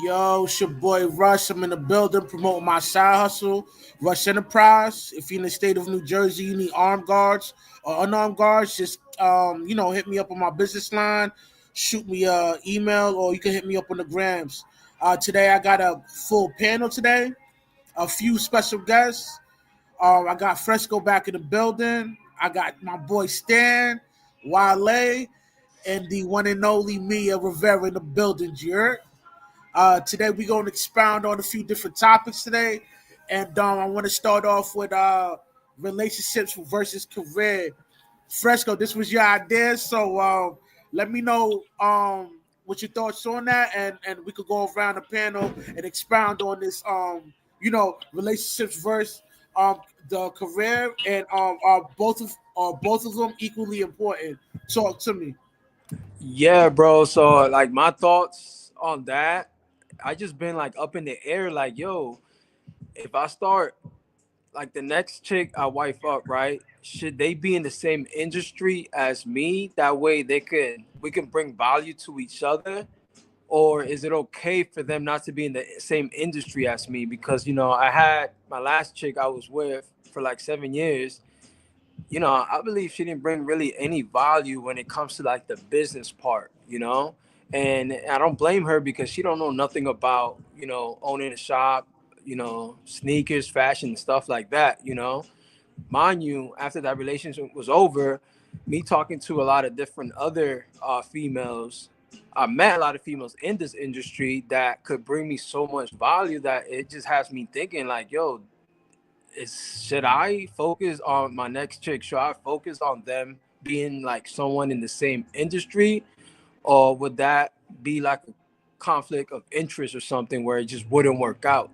Yo, it's your boy Rush. I'm in the building promoting my side hustle, Rush Enterprise. If you're in the state of New Jersey, you need armed guards or unarmed guards, just hit me up on my business line, shoot me a email, or you can hit me up on the grams. Today I got a full panel today, a few special guests. I got Fresco back in the building. I got my boy Stan, Wale, and the one and only Mia Rivera in the building, Jared. Today we're going to expound on a few different topics today, and I want to start off with relationships versus career. Fresco, this was your idea, so let me know what your thoughts on that, and we could go around the panel and expound on this. Relationships versus the career, and are both of them equally important? Talk to me. Yeah, bro. So like my thoughts on that, I just been like up in the air, like, yo, if I start like the next chick I wife up, right? Should they be in the same industry as me? That way we can bring value to each other. Or is it okay for them not to be in the same industry as me? Because I had my last chick I was with for like 7 years. I believe she didn't bring really any value when it comes to like the business part. And I don't blame her because she don't know nothing about, owning a shop, sneakers, fashion, and stuff like that. Mind you, after that relationship was over, me talking to a lot of different other females, I met a lot of females in this industry that could bring me so much value that it just has me thinking like, yo, should I focus on my next chick? Should I focus on them being like someone in the same industry, or would that be like a conflict of interest or something where it just wouldn't work out?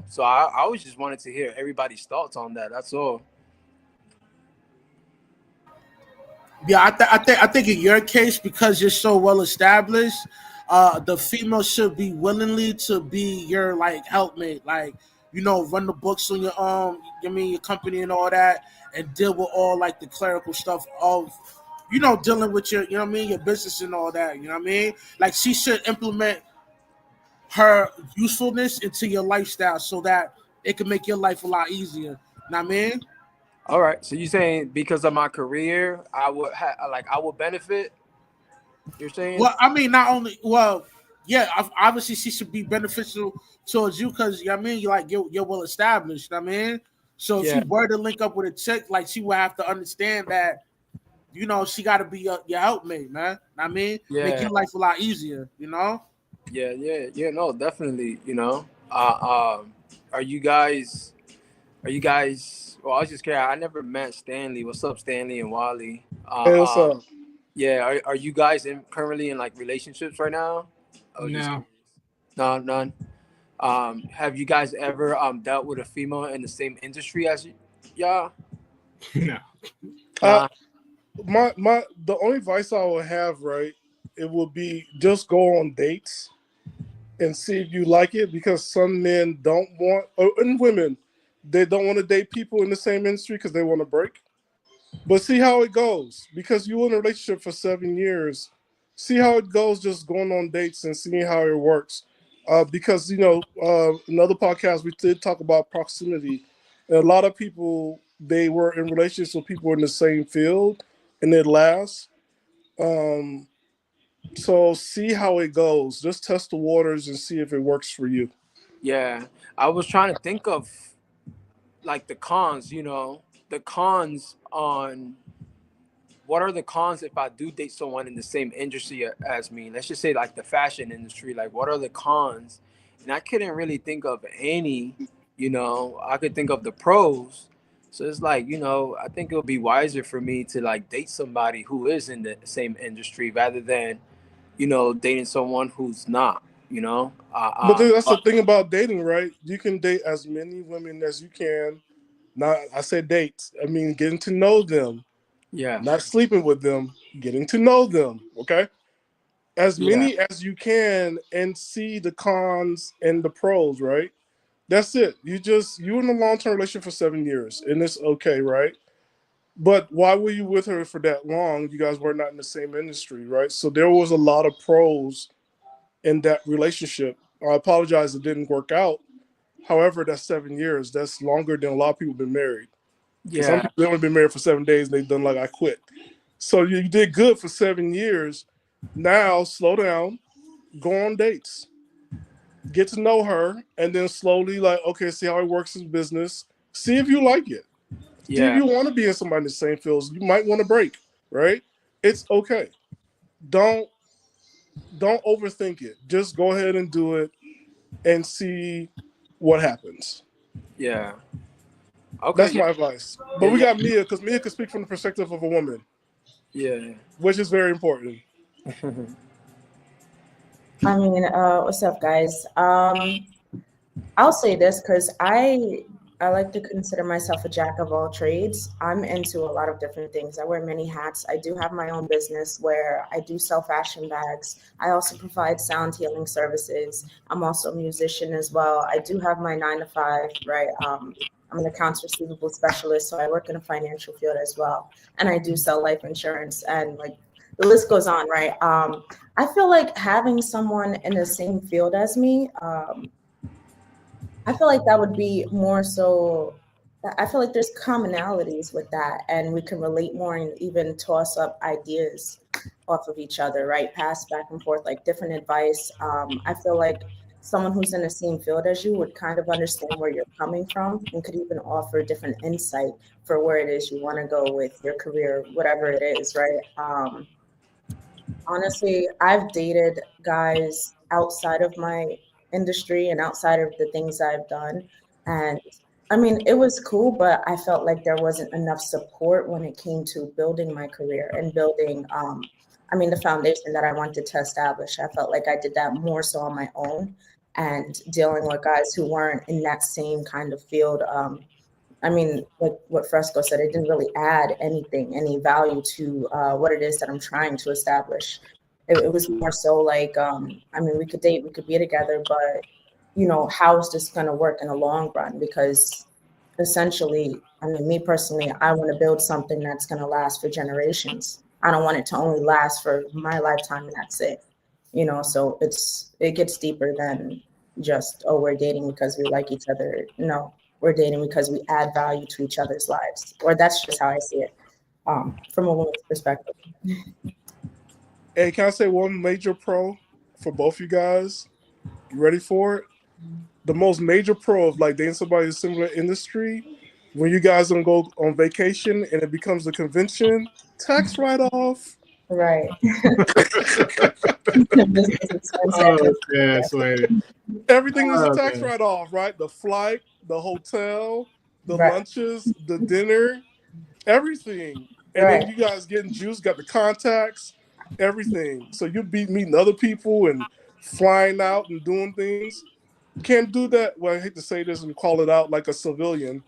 So I always just wanted to hear everybody's thoughts on that. That's all. Yeah, I think in your case, because you're so well established, the female should be willingly to be your like helpmate, like run the books on your your company and all that, and deal with all like the clerical stuff of dealing with your your business and all that. You know what I mean? Like she should implement her usefulness into your lifestyle so that it can make your life a lot easier. You know what I mean? All right. So you saying because of my career, I would benefit? You're saying? Well, I mean, not only yeah, obviously she should be beneficial towards you because you like you're well established. I mean, so if Yeah. you were to link up with a chick, like she would have to understand that she got to be your helpmate, man. I mean, make Yeah. your life a lot easier. Yeah. Yeah. Yeah. No, definitely. Are you guys? Are you guys? Well, I was just curious. I never met Stanley. What's up, Stanley and Wally? Hey, what's up? Yeah. Are you guys currently in like relationships right now? I was just No. curious. No, none. Have you guys ever dealt with a female in the same industry as you? Yeah. No. Uh, Nah. the only advice I would have, right, it would be just go on dates and see if you like it because some men don't want, and women, they don't want to date people in the same industry because they want to break. But see how it goes because you were in a relationship for 7 years. See how it goes just going on dates and seeing how it works. Because, another podcast, we did talk about proximity. And a lot of people, they were in relationships with people in the same field and it lasts. Um, so see how it goes. Just test the waters and see if it works for you. Yeah. I was trying to think of like the cons. The cons on what are the cons if I do date someone in the same industry as me? Let's just say like the fashion industry. Like, what are the cons? And I couldn't really think of any. I could think of the pros. So it's like, I think it would be wiser for me to like date somebody who is in the same industry rather than, dating someone who's not. But then that's the thing about dating, right? You can date as many women as you can. Not, I said dates. I mean, getting to know them, Yeah, not sleeping with them, getting to know them. Okay, as yeah, many as you can, and see the cons and the pros. Right. That's it. You in a long term relationship for 7 years, and it's okay, right? But why were you with her for that long? You guys were not in the same industry, right? So there was a lot of pros in that relationship. I apologize, it didn't work out. However, that's 7 years. That's longer than a lot of people have been married. Some Yeah. people have only been married for 7 days and they've done like, I quit. So you did good for 7 years. Now slow down, go on dates, get to know her, and then slowly like, okay, see how it works in business. See if you like it. See if Yeah. you want to be in somebody in the same fields. You might want to break, right? It's okay. Don't overthink it. Just go ahead and do it and see what happens. Yeah. Okay. That's my advice. But we got Mia, because Mia can speak from the perspective of a woman. Yeah. Which is very important. I mean, what's up, guys? I'll say this because I like to consider myself a jack of all trades. I'm into a lot of different things. I wear many hats. I do have my own business where I do sell fashion bags. I also provide sound healing services. I'm also a musician as well. I do have my 9-to-5, right? I'm an accounts receivable specialist, so I work in the financial field as well. And I do sell life insurance, and like the list goes on, right? I feel like having someone in the same field as me, I feel like that would be more so. I feel like there's commonalities with that, and we can relate more and even toss up ideas off of each other, right? Pass back and forth, like different advice. I feel like someone who's in the same field as you would kind of understand where you're coming from and could even offer different insight for where it is you want to go with your career, whatever it is, right? Honestly, I've dated guys outside of my industry and outside of the things I've done. And I mean, it was cool, but I felt like there wasn't enough support when it came to building my career and building, the foundation that I wanted to establish. I felt like I did that more so on my own and dealing with guys who weren't in that same kind of field. Like what Fresco said, it didn't really add anything, any value to what it is that I'm trying to establish. It was more so like, we could date, we could be together, but, how is this going to work in the long run? Because essentially, me personally, I want to build something that's going to last for generations. I don't want it to only last for my lifetime and that's it. So it gets deeper than just, oh, we're dating because we like each other. No, we're dating because we add value to each other's lives, or that's just how I see it from a woman's perspective. Hey, can I say one major pro for both you guys? You ready for it? The most major pro of like dating somebody in a similar industry, when you guys don't go on vacation and it becomes a convention, tax write-off. Right. Everything is a tax write-off, right? The flight, the hotel, the lunches, the dinner, everything. And then you guys getting juice, got the contacts, everything. So you be meeting other people and flying out and doing things. You can't do that. Well, I hate to say this and call it out like a civilian.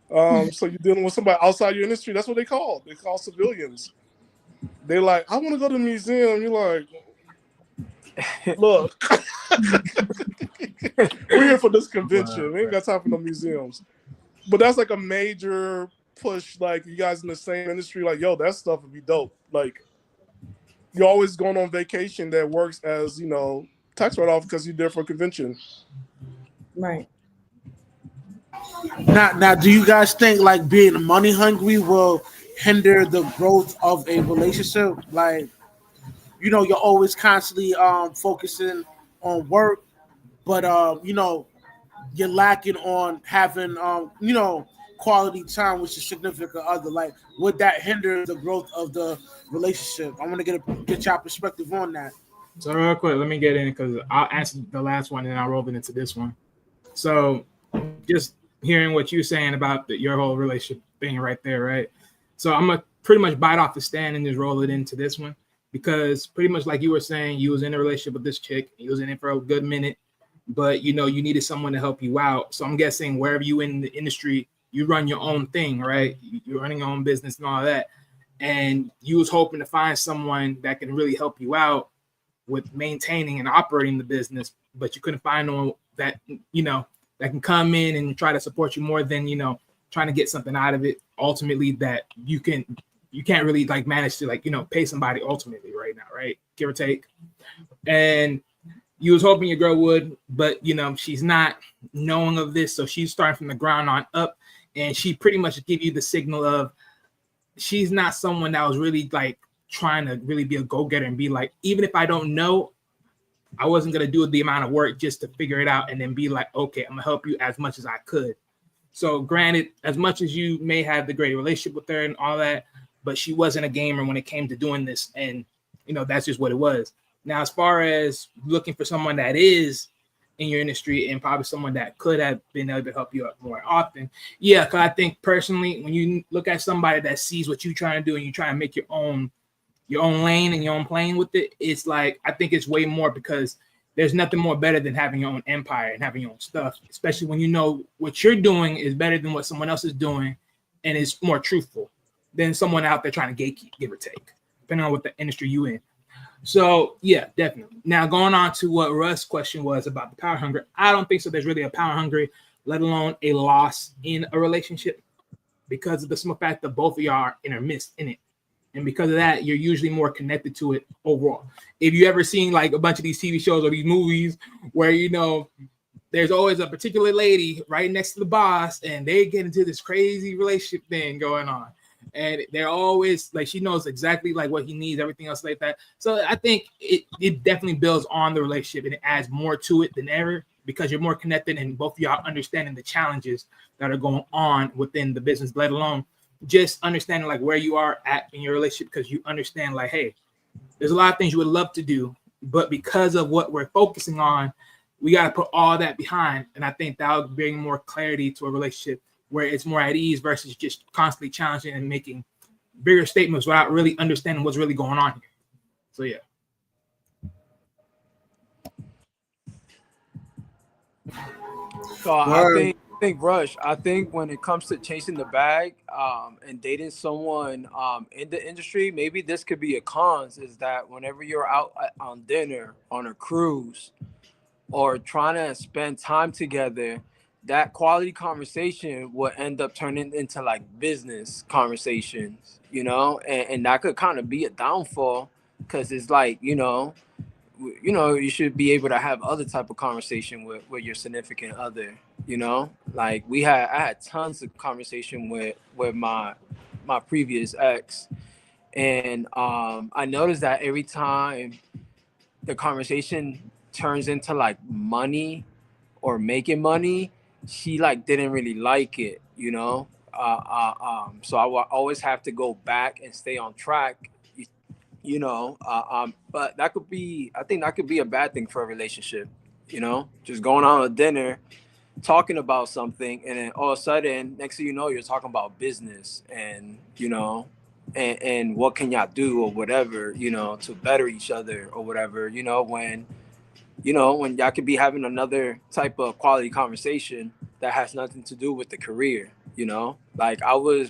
So you're dealing with somebody outside your industry. That's what they call. They call civilians. They're like, I want to go to the museum. You're like, look, we're here for this convention. We ain't got time for no museums. But that's like a major push. Like you guys in the same industry, like, yo, that stuff would be dope. Like you're always going on vacation that works as, tax write-off because you're there for a convention. Right. Now, do you guys think like being money hungry will hinder the growth of a relationship? Like, you're always constantly focusing on work, but you're lacking on having quality time with your significant other. Like, would that hinder the growth of the relationship? I want to get your perspective on that. So real quick, let me get in because I'll answer the last one and I'll roll it into this one. So just hearing what you're saying about your whole relationship thing right there, right? So I'm gonna pretty much bite off the stand and just roll it into this one because pretty much like you were saying, you was in a relationship with this chick, you was in it for a good minute, but you needed someone to help you out. So I'm guessing wherever you in the industry, you run your own thing, right? You're running your own business and all that, and you was hoping to find someone that can really help you out with maintaining and operating the business, but you couldn't find one that that can come in and try to support you more than trying to get something out of it ultimately that you can't really like manage to pay somebody ultimately right now, right? Give or take. And you was hoping your girl would, but you know, she's not knowing of this, so she's starting from the ground on up, and she pretty much give you the signal of she's not someone that was really like trying to really be a go-getter and be like, even if I don't know, I wasn't gonna do the amount of work just to figure it out and then be like, okay, I'm gonna help you as much as I could. So granted, as much as you may have the great relationship with her and all that, but she wasn't a gamer when it came to doing this, and you know, that's just what it was. Now, as far as looking for someone that is in your industry and probably someone that could have been able to help you out more often, yeah, because I think personally, when you look at somebody that sees what you're trying to do and you try to make your own lane and your own plane with it, it's like, I think it's way more, because there's nothing more better than having your own empire and having your own stuff, especially when you know what you're doing is better than what someone else is doing and it's more truthful than someone out there trying to gatekeep, give or take, depending on what the industry you in. So yeah, definitely. Now going on to what Russ' question was about the power hungry, I don't think so. There's really a power hungry, let alone a loss in a relationship, because of the simple fact that both of y'all are intermixed in it. And because of that, you're usually more connected to it overall. If you ever seen like a bunch of these TV shows or these movies where, you know, there's always a particular lady right next to the boss and they get into this crazy relationship thing going on. And they're always like, she knows exactly like what he needs, everything else like that. So I think it definitely builds on the relationship and it adds more to it than ever, because you're more connected and both of y'all understanding the challenges that are going on within the business, let alone just understanding like where you are at in your relationship, because you understand like, hey, there's a lot of things you would love to do, but because of what we're focusing on, we got to put all that behind. And I think that'll bring more clarity to a relationship where it's more at ease versus just constantly challenging and making bigger statements without really understanding what's really going on here. So yeah. So I think Rush, I think when it comes to chasing the bag and dating someone in the industry, maybe this could be a cons, is that whenever you're out on dinner, on a cruise, or trying to spend time together, that quality conversation will end up turning into like business conversations, you know, and that could kind of be a downfall, because it's like, you should be able to have other type of conversation with your significant other, you know, like I had tons of conversation with my previous ex, and I noticed that every time the conversation turns into like money or making money, she like didn't really like it, you know. So I will always have to go back and stay on track, you know. But I think that could be a bad thing for a relationship, you know, just going on a dinner, talking about something, and then all of a sudden, next thing you know, you're talking about business and, you know, and what can y'all do or whatever, you know, to better each other or whatever, you know, when y'all could be having another type of quality conversation that has nothing to do with the career, you know. Like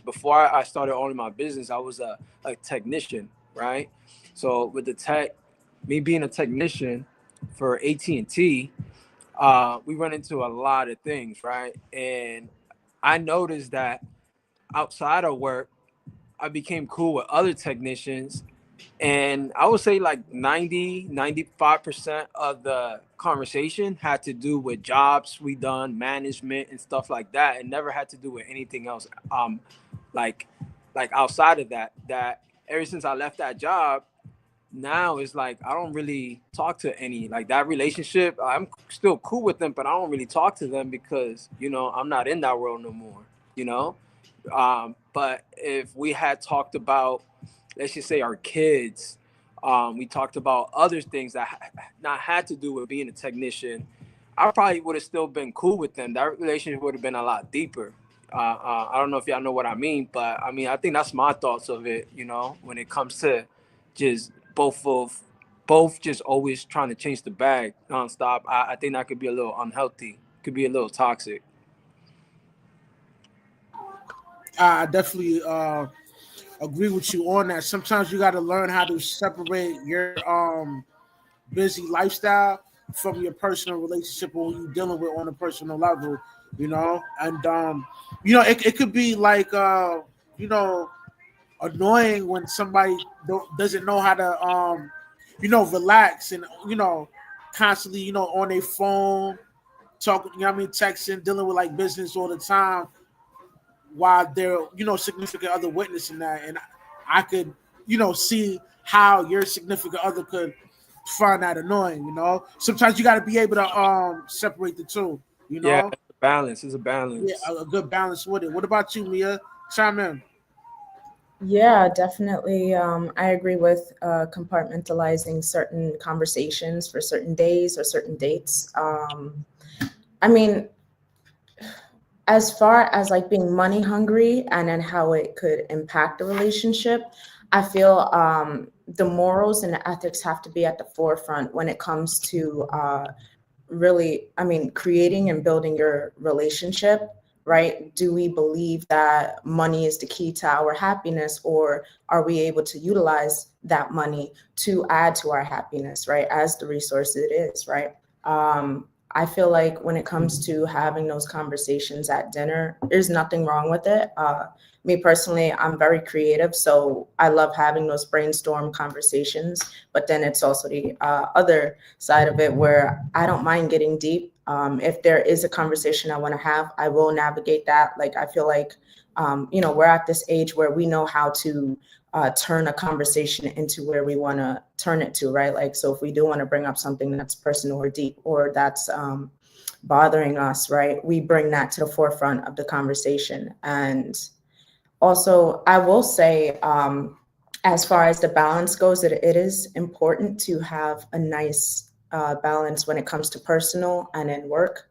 before I started owning my business, I was a technician, right? So with me being a technician for AT&T, we run into a lot of things, right? And I noticed that outside of work, I became cool with other technicians, and I would say like 95% of the conversation had to do with jobs we done, management and stuff like that. It never had to do with anything else. Like outside of that ever since I left that job, now it's like I don't really talk to any, like, that relationship. I'm still cool with them, but I don't really talk to them because, you know, I'm not in that world no more, you know. But if we had talked about, let's just say, our kids, we talked about other things that not had to do with being a technician, I probably would have still been cool with them. That relationship would have been a lot deeper. I don't know if y'all know what I mean, but I mean, I think that's my thoughts of it, you know, when it comes to just both just always trying to change the bag nonstop. I think that could be a little unhealthy, could be a little toxic. I definitely agree with you on that. Sometimes you got to learn how to separate your busy lifestyle from your personal relationship or who you're dealing with on a personal level, you know. And you know, it could be like you know, annoying when somebody doesn't know how to you know, relax and, you know, constantly, on their phone, talking, texting, dealing with like business all the time, while they're, significant other witnessing that. And I could, see how your significant other could find that annoying. Sometimes you got to be able to separate the two, Yeah, it's a balance. It's a Yeah, balance. a good balance with it. What about you, Mia? Chime in. Yeah, definitely. I agree with compartmentalizing certain conversations for certain days or certain dates. I mean, as far as like being money hungry and then how it could impact a relationship, I feel the morals and the ethics have to be at the forefront when it comes to really, creating and building your relationship, right? Do we believe that money is the key to our happiness, or are we able to utilize that money to add to our happiness, right? As the resource it is, right? I feel like when it comes to having those conversations at dinner, there's nothing wrong with it. Me personally, I'm very creative, so I love having those brainstorm conversations. But then it's also the other side of it where I don't mind getting deep. If there is a conversation I want to have, I will navigate that. Like, I feel like, we're at this age where we know how to turn a conversation into where we want to turn it to, right? Like, so if we do want to bring up something that's personal or deep or that's bothering us, right, we bring that to the forefront of the conversation. And also, I will say, as far as the balance goes, it is important to have a nice balance when it comes to personal and in work.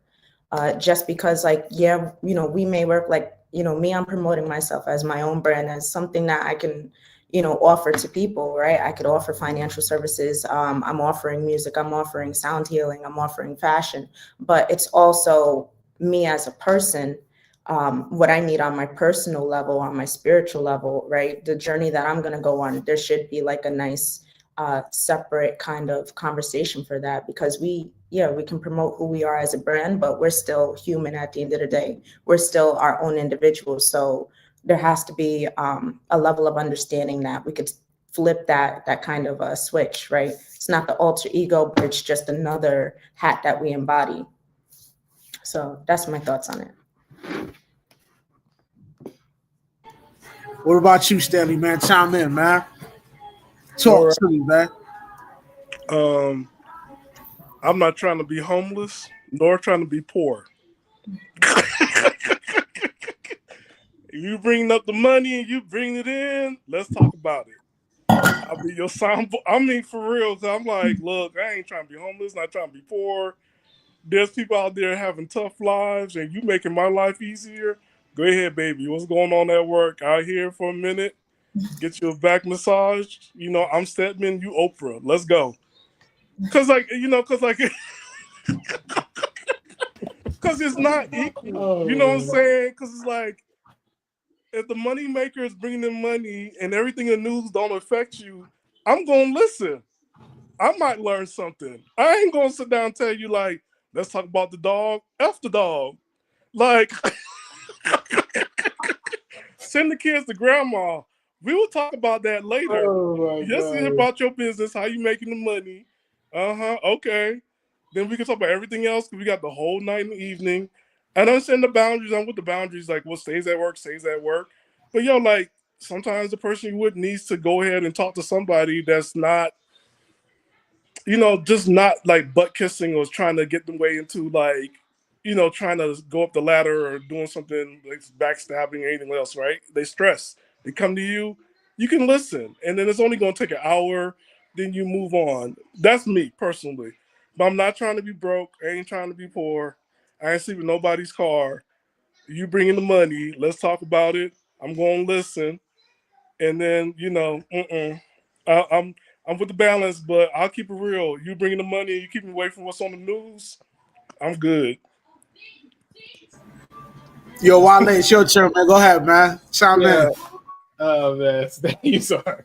Just because, like, yeah, we may work, like, me, I'm promoting myself as my own brand, as something that I can, offer to people, right? I could offer financial services. I'm offering music. I'm offering sound healing. I'm offering fashion. But it's also me as a person, what I need on my personal level, on my spiritual level, right? The journey that I'm going to go on, there should be like a nice separate kind of conversation for that, because we can promote who we are as a brand, but we're still human at the end of the day. We're still our own individuals. So there has to be a level of understanding that we could flip that kind of a switch, right? It's not the alter ego, but it's just another hat that we embody. So that's my thoughts on it. What about you, Stanley, man? Chime in, man. All Talk right. to me, man. I'm not trying to be homeless nor trying to be poor. You bring up the money and you bring it in, let's talk about it. I'll be your sound. I mean, for real, because I'm like, look, I ain't trying to be homeless, not trying to be poor. There's people out there having tough lives, and you making my life easier. Go ahead, baby. What's going on at work? Out here for a minute. Get you a back massage. I'm Stedman, you Oprah. Let's go. Cause it's not equal. You know what I'm saying? Cause it's like, if the money maker is bringing in money and everything in the news don't affect you, I'm gonna listen. I might learn something. I ain't gonna sit down and tell you like, let's talk about the dog. F the dog. Like, send the kids to grandma. We will talk about that later. Just hear about your business, how you making the money. Okay. Then we can talk about everything else because we got the whole night and evening. I understand the boundaries. I'm with the boundaries. Like, what stays at work, stays at work. But like, sometimes the person you with needs to go ahead and talk to somebody that's not, just not like butt kissing or trying to get them way into like, trying to go up the ladder or doing something like backstabbing or anything else, right? They stress. They come to you, you can listen. And then it's only going to take an hour, then you move on. That's me personally. But I'm not trying to be broke. I ain't trying to be poor. I ain't sleeping in nobody's car. You bring in the money. Let's talk about it. I'm going to listen. And then, I'm with the balance, but I'll keep it real. You bring in the money, you keep me away from what's on the news, I'm good. Yo, Wale, it's your turn, man. Go ahead, man. Chime in. Oh man, you sorry.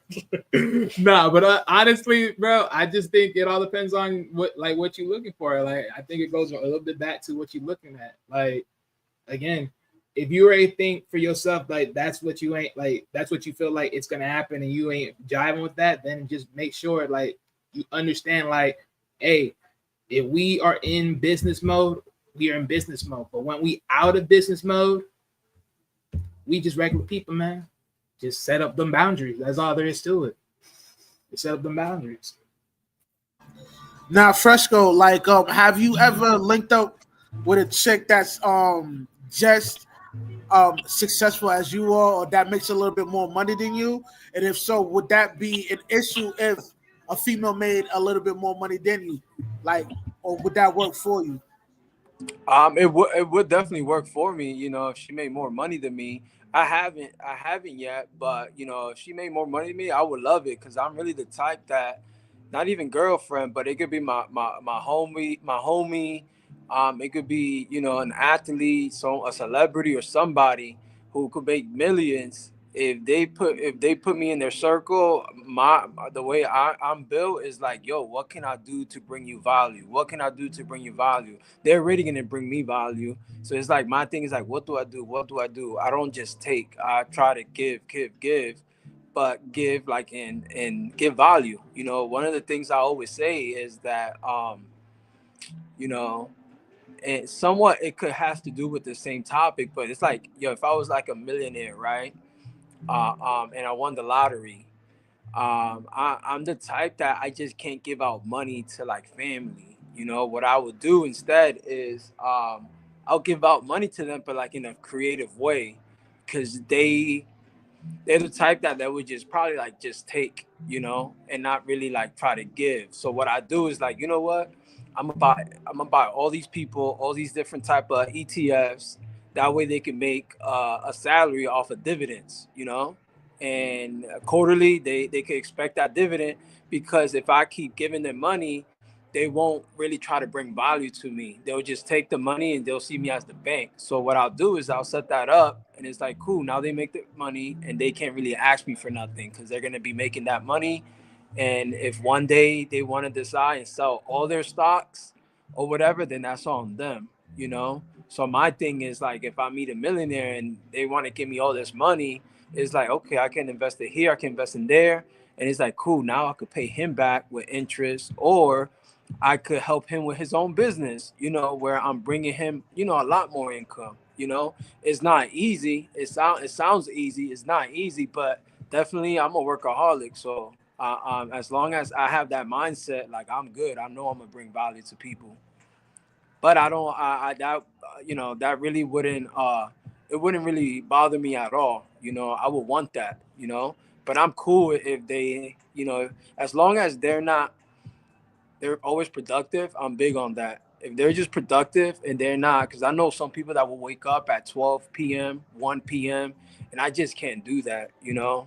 Nah, but honestly, bro, I just think it all depends on what you're looking for. Like, I think it goes a little bit back to what you're looking at. Like, again, if you already think for yourself like that's what you feel like it's gonna happen, and you ain't jiving with that, then just make sure like you understand like, hey, If we are in business mode, we are in business mode. But when we out of business mode, we just regular people, man. Just set up them boundaries. That's all there is to it. Just set up them boundaries. Now, Fresco, like, have you ever linked up with a chick that's just successful as you are, or that makes a little bit more money than you? And if so, would that be an issue if a female made a little bit more money than you? Like, or would that work for you? It would definitely work for me. You know, if she made more money than me. I haven't yet, but you know, if she made more money than me, I would love it because I'm really the type that, not even girlfriend, but it could be my homie. It could be, you know, an athlete, so a celebrity or somebody who could make millions. If they put me in their circle, the way I'm built is like, yo, what can I do to bring you value? What can I do to bring you value? They're already gonna bring me value. So it's like my thing is like, what do I do? What do I do? I don't just take. I try to give, but give like and give value. You know, one of the things I always say is that you know, and somewhat it could have to do with the same topic, but it's like, yo, if I was like a millionaire, right? And I won the lottery. I'm the type that I just can't give out money to like family. You know, what I would do instead is I'll give out money to them, but like in a creative way, because they're the type that they would just probably like just take, you know, and not really like try to give. So what I do is like, you know what, I'm gonna buy all these people, all these different type of ETFs. That way they can make a salary off of dividends, you know, and quarterly they can expect that dividend, because if I keep giving them money, they won't really try to bring value to me. They'll just take the money and they'll see me as the bank. So what I'll do is I'll set that up, and it's like, cool, now they make the money and they can't really ask me for nothing because they're gonna be making that money. And if one day they want to decide and sell all their stocks or whatever, then that's on them, you know. So my thing is like, if I meet a millionaire and they want to give me all this money, it's like, okay, I can invest it here, I can invest in there. And it's like, cool, now I could pay him back with interest, or I could help him with his own business, you know, where I'm bringing him, you know, a lot more income. You know, it's not easy. It sounds easy. It's not easy, but definitely I'm a workaholic. So as long as I have that mindset, like I'm good. I know I'm gonna bring value to people. But I don't. That you know, that really wouldn't. It wouldn't really bother me at all. You know, I would want that. You know, but I'm cool if they, you know, as long as they're always productive. I'm big on that. If they're just productive and they're not, because I know some people that will wake up at 12 p.m., 1 p.m., and I just can't do that, you know?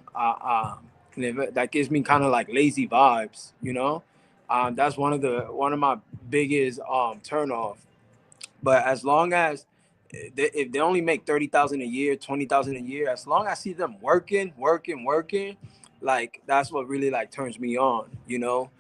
And that gives me kind of like lazy vibes, you know? That's one of my biggest turn off. But as long as if they only make 30,000 a year, 20,000 a year, as long as I see them working, like that's what really like turns me on, you know.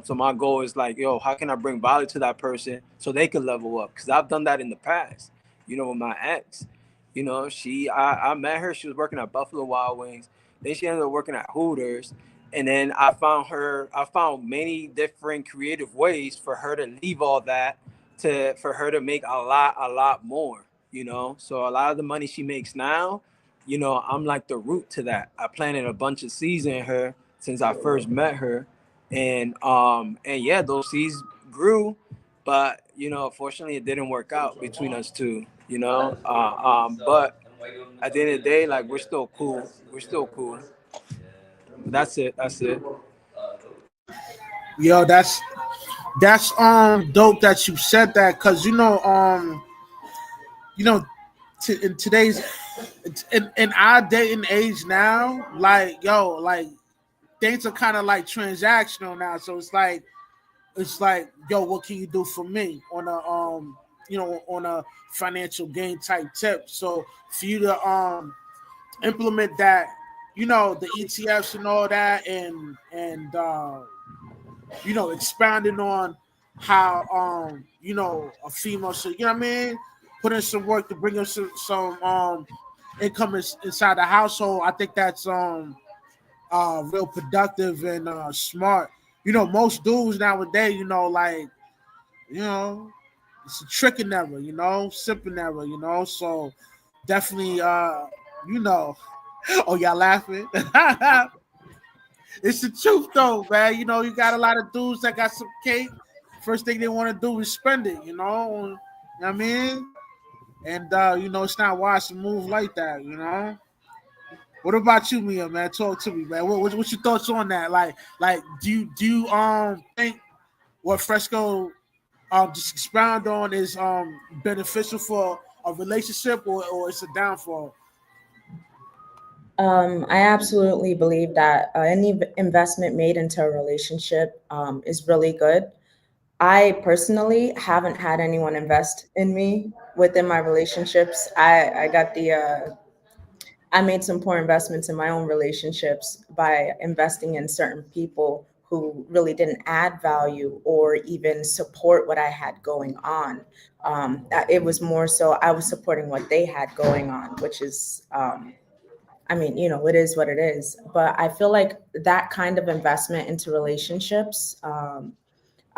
So my goal is like, yo, how can I bring value to that person so they can level up? Because I've done that in the past, you know, with my ex. You know, I met her. She was working at Buffalo Wild Wings. Then she ended up working at Hooters. And then I found many different creative ways for her to leave all that for her to make a lot more, you know. So a lot of the money she makes now, you know, I'm like the root to that. I planted a bunch of seeds in her since I first met her. And yeah, those seeds grew, but you know, unfortunately it didn't work out between us two, you know. But at the end of the day, like we're still cool. We're still cool. That's it. That's it. Yo, that's dope that you said that, because you know in today's in our day and age now, like, yo, like things are kind of like transactional now. So it's like, yo, what can you do for me on a on a financial gain type tip? So for you to implement that, you know, the ETFs and all that, and expounding on how a female should, you know what I mean, put in some work to bring in some income inside the household. I think that's real productive and smart. You know, most dudes nowadays, you know, like you know, it's a tricking error, you know, sipping error, you know. So definitely, you know, oh y'all laughing? It's the truth though, man. You know, you got a lot of dudes that got some cake. First thing they want to do is spend it, you know. You know what I mean? And you know, it's not wise to move like that, you know. What about you, Mia, man? Talk to me, man. What's your thoughts on that? Like, do you think what Fresco just expound on is beneficial for a relationship or it's a downfall? I absolutely believe that any investment made into a relationship is really good. I personally haven't had anyone invest in me within my relationships. I got the I made some poor investments in my own relationships by investing in certain people who really didn't add value or even support what I had going on. It was more so I was supporting what they had going on, which is I mean, you know, it is what it is. But I feel like that kind of investment into relationships,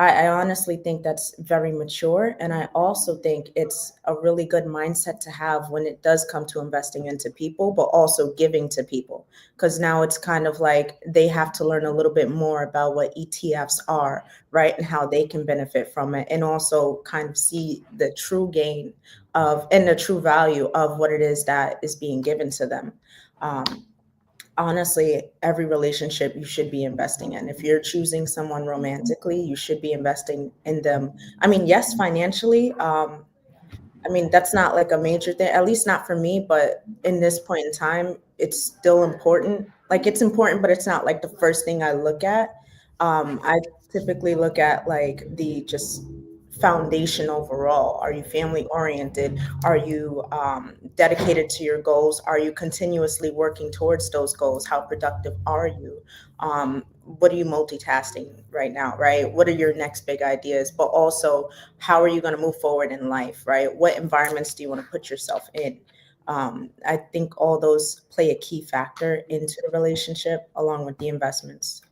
I honestly think that's very mature. And I also think it's a really good mindset to have when it does come to investing into people, but also giving to people. Because now it's kind of like they have to learn a little bit more about what ETFs are, right? And how they can benefit from it. And also kind of see the true gain of and the true value of what it is that is being given to them. Um, Honestly, every relationship you should be investing in. If you're choosing someone romantically, you should be investing in them. I mean, yes, financially. I mean, that's not like a major thing, at least not for me, but in this point in time, it's still important. Like it's important, but it's not like the first thing I look at. I typically look at like the just foundation overall. Are you family oriented? Are you dedicated to your goals? Are you continuously working towards those goals? How productive are you? What are you multitasking right now, right? What are your next big ideas? But also, how are you going to move forward in life, right? What environments do you want to put yourself in? I think all those play a key factor into the relationship along with the investments.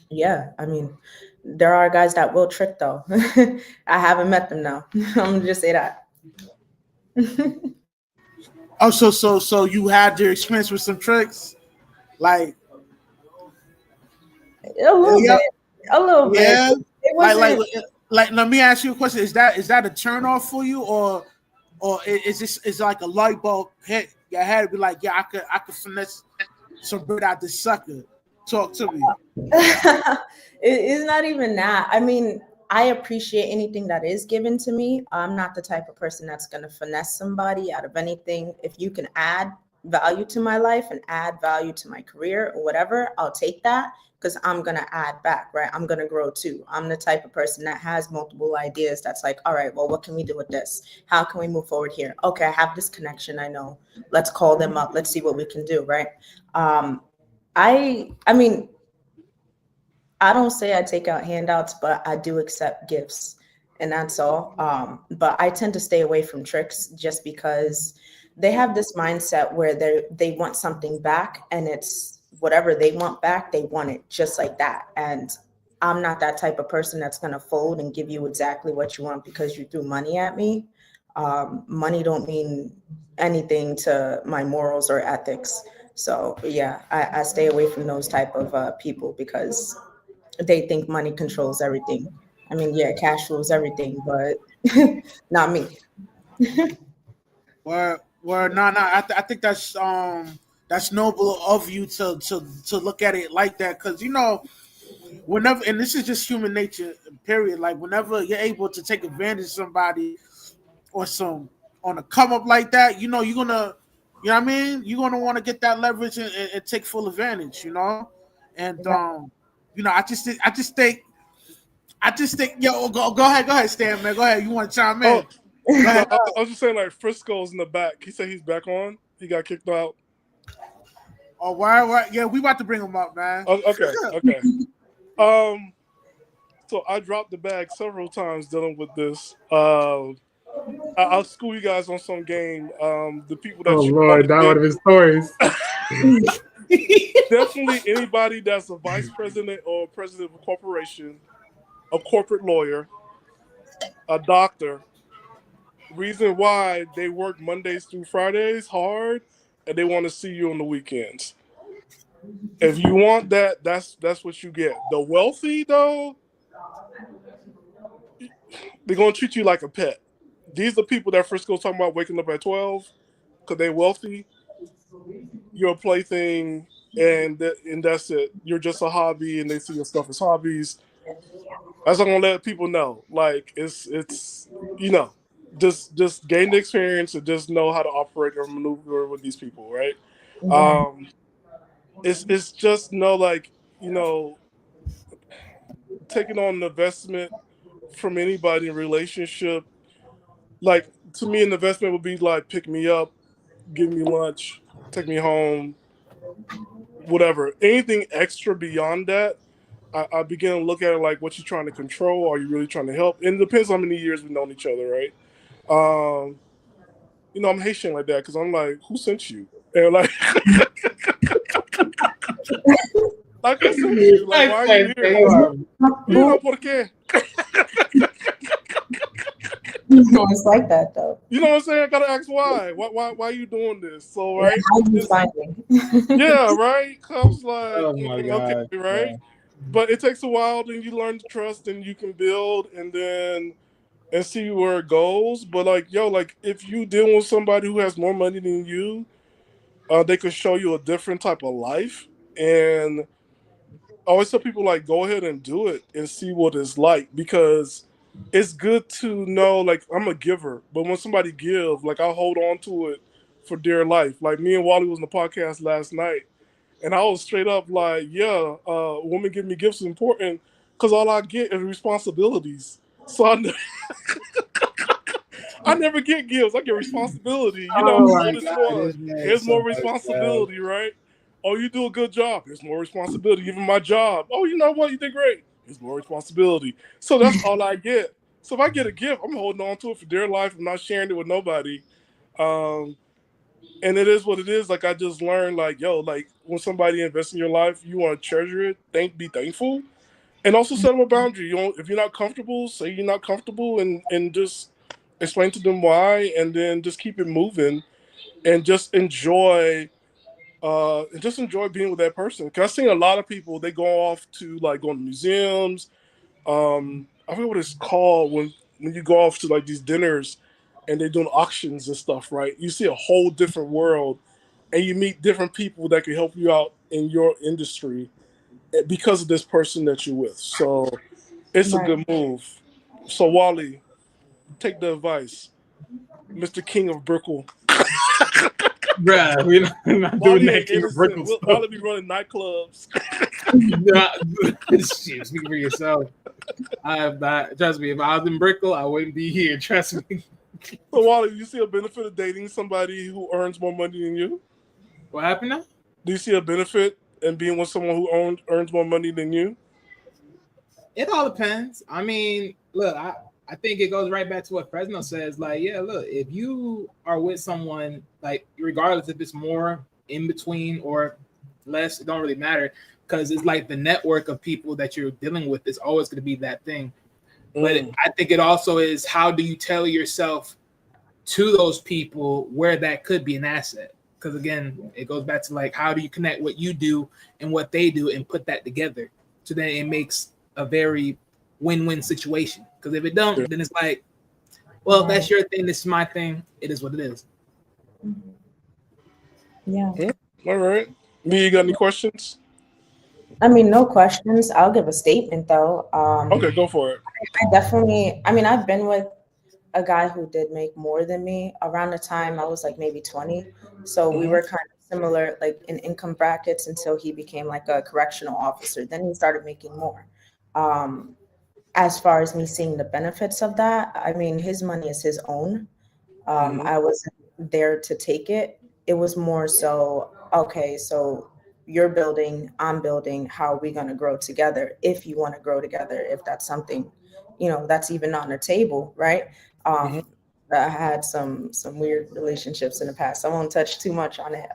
Yeah, I mean, there are guys that will trick though. I haven't met them though. I'm gonna just say that. Oh, so you had your experience with some tricks, like A little yeah, bit, a little bit. yeah, It like like wasn't. like. Let me ask you a question: Is that a turn off for you, or is this is like a light bulb hit your head? Be like, yeah, I could finesse some bread out this sucker. Talk to me. It's not even that. I mean, I appreciate anything that is given to me. I'm not the type of person that's going to finesse somebody out of anything. If you can add value to my life and add value to my career or whatever, I'll take that because I'm going to add back, right? I'm going to grow too. I'm the type of person that has multiple ideas that's like, all right, well, what can we do with this? How can we move forward here? Okay, I have this connection. I know. Let's call them up. Let's see what we can do, right? Um, I mean, I don't say I take out handouts, but I do accept gifts, and that's all. But I tend to stay away from tricks just because they have this mindset where they want something back, and it's whatever they want back, they want it just like that. And I'm not that type of person that's gonna fold and give you exactly what you want because you threw money at me. Money don't mean anything to my morals or ethics. So yeah, I stay away from those type of people because they think money controls everything. I mean, yeah, cash rules everything, but not me. Where no, I think that's noble of you to look at it like that, because you know whenever, and this is just human nature, period. Like whenever you're able to take advantage of somebody or some on a come up like that, you know you're gonna, you know what I mean, you're gonna want to get that leverage and take full advantage, you know, and you know I just think yo go ahead Stan, man, go ahead, you want to chime Oh in, go no, ahead. I was just saying like Frisco's in the back. He said he's back on. He got kicked out. Oh, why? Yeah, we about to bring him up, man. Oh, okay. Um, so I dropped the bag several times dealing with this. I'll school you guys on some game. The people Oh that you Lord, that want would have been stories. definitely anybody that's a vice president or president of a corporation, a corporate lawyer, a doctor. Reason why they work Mondays through Fridays hard, and they want to see you on the weekends. If you want that, that's what you get. The wealthy though, they're gonna treat you like a pet. These are people that Frisco's talking about waking up at 12 because they're wealthy. You're a plaything, and that's it. You're just a hobby, and they see your stuff as hobbies. That's what I'm gonna let people know. Like it's just gain the experience and just know how to operate or maneuver with these people, right? It's just taking on an investment from anybody in a relationship. Like to me, an investment would be like pick me up, give me lunch, take me home, whatever. Anything extra beyond that, I begin to look at it like what you're trying to control. Are you really trying to help? And it depends how many years we've known each other, right? I'm Haitian like that because I'm like, who sent you? And like, like I sent you. Like, why are you here? ¿Por qué? No, it's like that though. You know what I'm saying? I gotta ask why. Why are you doing this? So right? Yeah, right. Comes like, Oh my God. okay, right? Yeah. But it takes a while. Then you learn to trust, and you can build, and see where it goes. But like, if you deal with somebody who has more money than you, they could show you a different type of life. And I always tell people like, go ahead and do it and see what it's like, because it's good to know, like, I'm a giver, but when somebody gives, like, I hold on to it for dear life. Like me and Wally was in the podcast last night, and I was straight up like, yeah, women give me gifts is important because all I get is responsibilities. So I never get gifts. I get responsibility. There's more responsibility, right? Oh, you do a good job. There's more responsibility. Even my job. Oh, you know what? You did great. There's more responsibility. So that's all I get. So if I get a gift, I'm holding on to it for dear life. I'm not sharing it with nobody. And it is what it is. Like, I just learned, like, like when somebody invests in your life, you want to treasure it. Be thankful. And also set up a boundary. If you're not comfortable, say you're not comfortable, and just explain to them why, and then just keep it moving, and just enjoy being with that person. Because I've seen a lot of people, they go off to like going to museums. I forget what it's called when you go off to like these dinners and they're doing auctions and stuff, right? You see a whole different world, and you meet different people that can help you out in your industry because of this person that you're with. So it's a good move. So Wally, take the advice, Mr. King of Brickell. Bruh, we're not doing that King of Brickell stuff. Wally be running nightclubs. Shit, speak for yourself. I have not. Trust me, if I was in Brickell, I wouldn't be here. Trust me. So Wally, do you see a benefit of dating somebody who earns more money than you? What happened now? Do you see a benefit in being with someone who earns more money than you? It all depends. I mean, look, I think it goes right back to what Fresno says. Like, yeah, look, if you are with someone, like, regardless if it's more in between or less, it don't really matter, because it's like the network of people that you're dealing with is always going to be that thing. But I think it also is, how do you tell yourself to those people where that could be an asset? Because again, it goes back to like, how do you connect what you do and what they do and put that together? So then it makes a very win-win situation. Because if it don't, then it's like, well, that's your thing, this is my thing. It is what it is. Yeah. All right. Me, you got any questions? I mean, no questions. I'll give a statement though. Okay, go for it. I've been with a guy who did make more than me around the time I was like maybe 20. So we were kind of similar, like in income brackets, until he became like a correctional officer. Then he started making more. As far as me seeing the benefits of that, I mean, his money is his own. I wasn't there to take it. It was more so, okay, so you're building, I'm building, how are we going to grow together? If you want to grow together, if that's something, that's even on the table, right? I had some weird relationships in the past. I won't touch too much on it.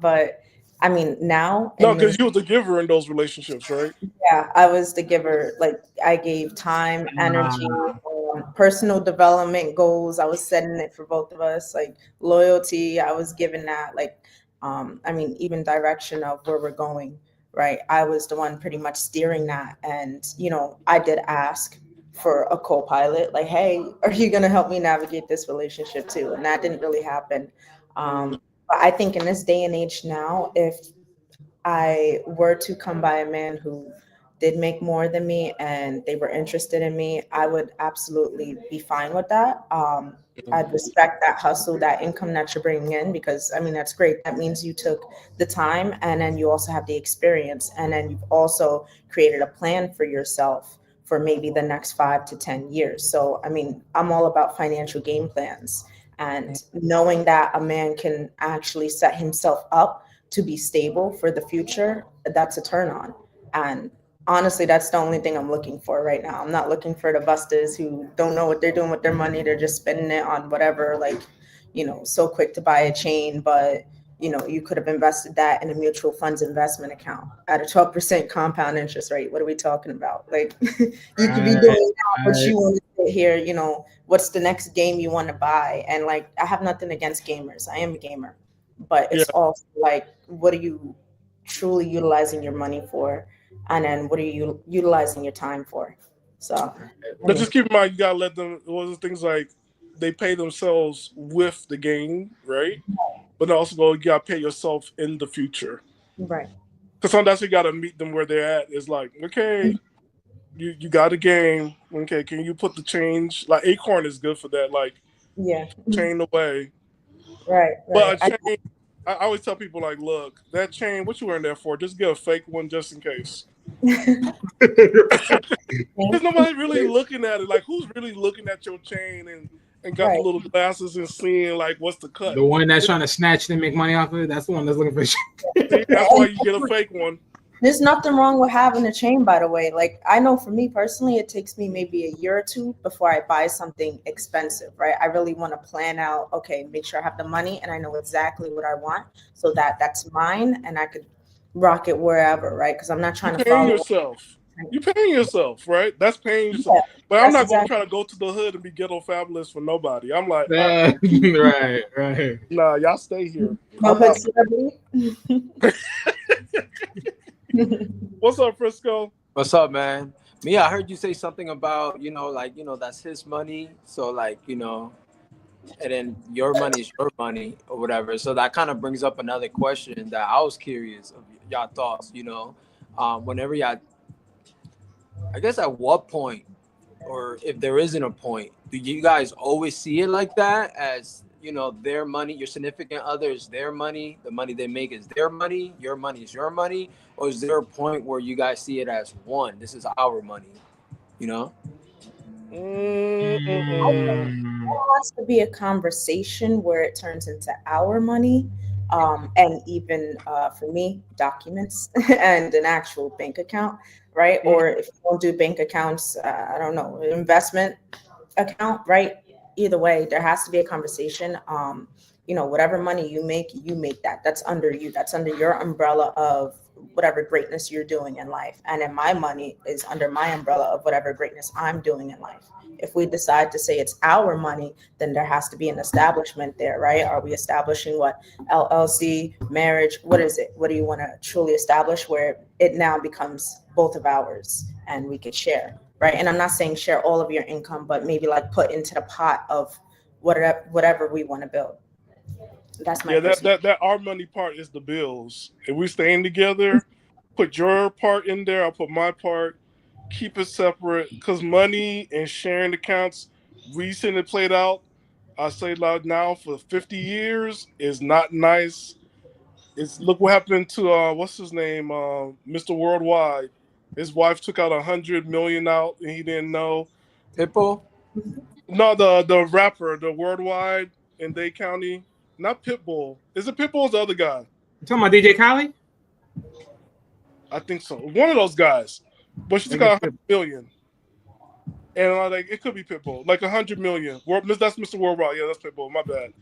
But I mean, now. No, because you were the giver in those relationships, right? Yeah, I was the giver. Like, I gave time, energy, personal development goals, I was setting it for both of us. Like loyalty, I was given that. Like, I mean, even direction of where we're going, right? I was the one pretty much steering that. And, you know, I did ask for a co-pilot, like, hey, are you going to help me navigate this relationship too? And that didn't really happen. But I think in this day and age now, if I were to come by a man who did make more than me and they were interested in me, I would absolutely be fine with that. I'd respect that hustle, that income that you're bringing in, because I mean, that's great. That means you took the time, and then you also have the experience, and then you've also created a plan for yourself for maybe the next 5 to 10 years. So, I mean, I'm all about financial game plans, and knowing that a man can actually set himself up to be stable for the future, that's a turn on. And honestly, that's the only thing I'm looking for right now. I'm not looking for the busters who don't know what they're doing with their money. They're just spending it on whatever, like, you know, so quick to buy a chain, but you know, you could have invested that in a mutual funds investment account at a 12% compound interest rate. What are we talking about? Like, you could be doing that, but you want to sit here, you know, what's the next game you want to buy? And like, I have nothing against gamers. I am a gamer, but it's also like, what are you truly utilizing your money for? And then what are you utilizing your time for? So, but just keep in mind, you gotta let them. Those things like they pay themselves with the game, right? But also, you gotta pay yourself in the future, right? Because sometimes you gotta meet them where they're at. It's like, okay, you got a game. Okay, can you put the change? Like Acorn is good for that. Like, chain away. Right. But a chain, I always tell people, like, look, that chain, what you wearing there for? Just get a fake one just in case. Because nobody's really looking at it. Like, who's really looking at your chain and got the little glasses and seeing, like, what's the cut? The one that's trying to snatch and make money off of it, that's the one that's looking for shit. See, that's why you get a fake one. There's nothing wrong with having a chain, by the way. Like, I know for me personally, it takes me maybe a year or two before I buy something expensive, right? I really want to plan out, okay, make sure I have the money and I know exactly what I want so that that's mine and I could rock it wherever, right? Because I'm not trying to follow yourself. You're paying yourself, right? That's paying yourself. Yeah, but I'm not going to try to go to the hood and be ghetto fabulous for nobody. I'm like, right. Nah, y'all stay here. What's up, Frisco? What's up, man? Mia, I heard you say something about, you know, like, you know, that's his money. So, like, you know, and then your money is your money or whatever. So that kind of brings up another question that I was curious of y'all thoughts, you know, whenever y'all, I guess at what point, or if there isn't a point, do you guys always see it like that as, you know, their money, your significant other is their money, the money they make is their money is your money, or is there a point where you guys see it as one, this is our money, you know? There has to be a conversation where it turns into our money, and even for me, documents and an actual bank account, right? Or if you don't do bank accounts, I don't know, investment account, right? Either way, there has to be a conversation. You know, whatever money you make that. That's under you. That's under your umbrella of whatever greatness you're doing in life. And then my money is under my umbrella of whatever greatness I'm doing in life. If we decide to say it's our money, then there has to be an establishment there, right? Are we establishing what? LLC, marriage? What is it? What do you want to truly establish where it now becomes both of ours and we could share, right? And I'm not saying share all of your income, but maybe like put into the pot of whatever we want to build. That's my that our money part is the bills. If we staying together, put your part in there, I'll put my part. Keep it separate, because money and sharing accounts recently played out. I say loud now for 50 years is not nice. It's look what happened to what's his name, Mr. Worldwide. His wife took out $100 million out and he didn't know. Pitbull? No, the rapper, the Worldwide in Dade County. Not Pitbull. Is it Pitbull or the other guy? You talking about DJ Khaled? I think so. One of those guys. But she took out $100 million. And like it could be Pitbull. Like $100 million. That's Mr. Worldwide. Yeah, that's Pitbull. My bad.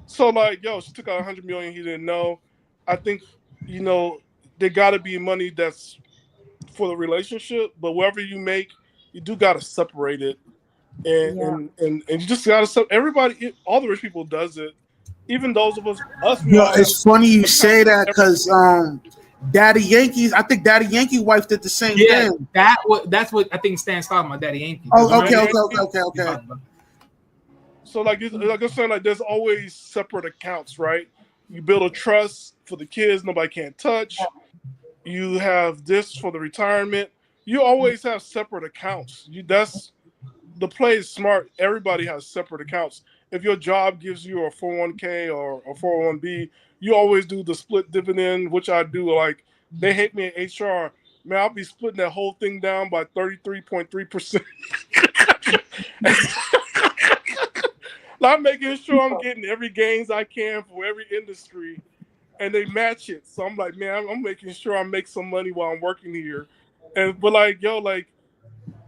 So like, yo, she took out $100 million. He didn't know. I think, you know, there gotta be money that's for the relationship, but whatever you make, you do gotta separate it. And Yeah. and you just gotta everybody, all the rich people does it. Even those of us, we Yo, all have it's funny you some kind say that of because Daddy Yankees, I think Daddy Yankee wife did the same Yeah, thing. that's what I think Stan's talking about, Daddy Yankee. Because Oh, okay, Daddy remember okay, Yankee. okay, okay, okay. So like I'm saying, like there's always separate accounts, right? You build a trust for the kids nobody can't touch. You have this for the retirement. You always have separate accounts. That's the play is smart. Everybody has separate accounts. If your job gives you a 401k or a 401b, you always do the split dividend, which I do. Like they hate me in HR. Man, I'll be splitting that whole thing down by 33.3%. I'm making sure I'm getting every gains I can for every industry, and they match it. So I'm like, man, I'm making sure I make some money while I'm working here. And but like, yo, like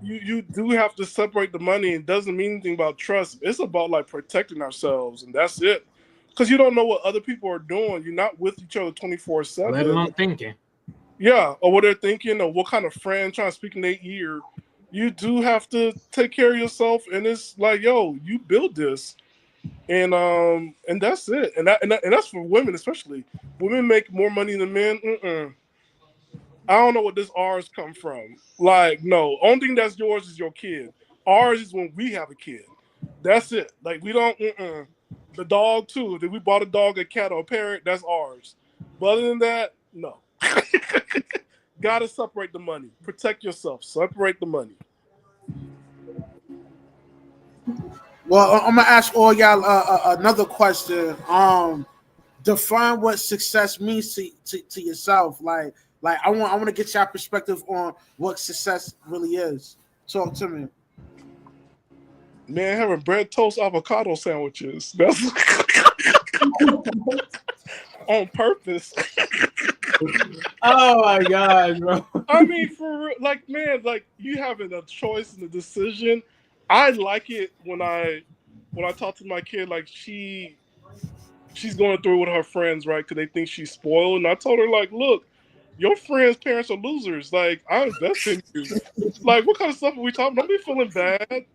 you do have to separate the money. It doesn't mean anything about trust. It's about like protecting ourselves, and that's it. Because you don't know what other people are doing. You're not with each other let 24/7. alone thinking. Yeah, or what they're thinking, or what kind of friend trying to speak in their ear. You do have to take care of yourself, and it's like, yo, you build this, and that's it. And that's for women especially. Women make more money than men. I don't know what this ours come from. Like, no, only thing that's yours is your kid. Ours is when we have a kid. That's it. Like, we don't. The dog too. If we bought a dog, a cat, or a parrot, that's ours. But other than that, no. Gotta separate the money. Protect yourself. Separate the money. Well, I'm gonna ask all y'all another question. Define what success means to yourself. Like I want to get your perspective on what success really is. Talk to me. Man, having bread toast avocado sandwiches. That's on purpose. Oh my god, bro. I mean, for real, like, man, like you having a choice and a decision. I like it when I talk to my kid, like she's going through with her friends, right? Because they think she's spoiled, and I told her, like, look, your friends' parents are losers. Like, I invest in you. Like, what kind of stuff are we talking? Don't be feeling bad.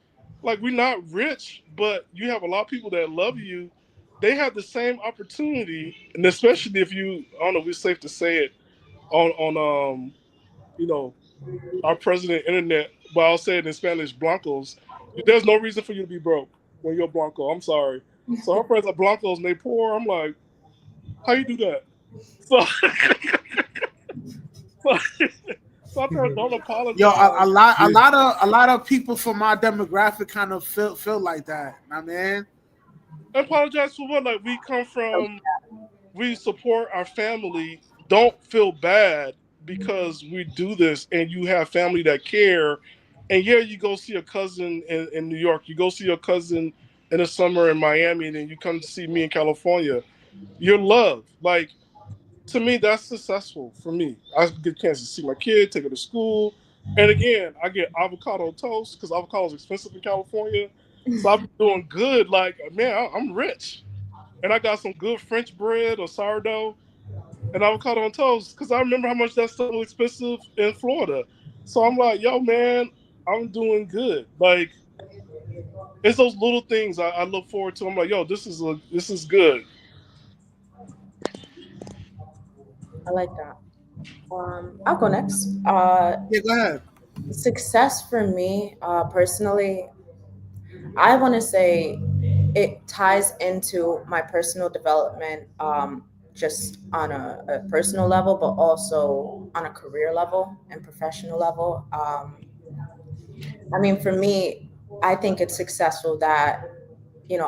Like, we're not rich, but you have a lot of people that love you. They have the same opportunity, and especially if you, I don't know, if it's safe to say it on you know, our president internet, but I'll say it in Spanish, blancos. There's no reason for you to be broke when you're blanco. I'm sorry. So her friends are blancos and they poor. I'm like, how you do that? So, so, so I told her, don't Yo, apologize. a lot of people from my demographic kind of feel like that. I mean, Apologize for what? Like we come from, we support our family. Don't feel bad because we do this and you have family that care. And yeah, you go see a cousin in New York. You go see your cousin in the summer in Miami, and then you come to see me in California. You're loved. Like to me, that's successful for me. I get a chance to see my kid, take her to school. And again, I get avocado toast because avocado is expensive in California. So I'm doing good. Like, man, I'm rich. And I got some good French bread or sourdough and avocado on toast because I remember how much that stuff was expensive in Florida. So I'm like, yo, man, I'm doing good. Like, it's those little things I look forward to. I'm like, yo, this is good. I like that. I'll go next. yeah, go ahead. Success for me, personally, I want to say it ties into my personal development, just on a personal level, but also on a career level and professional level. I mean, for me, I think it's successful that,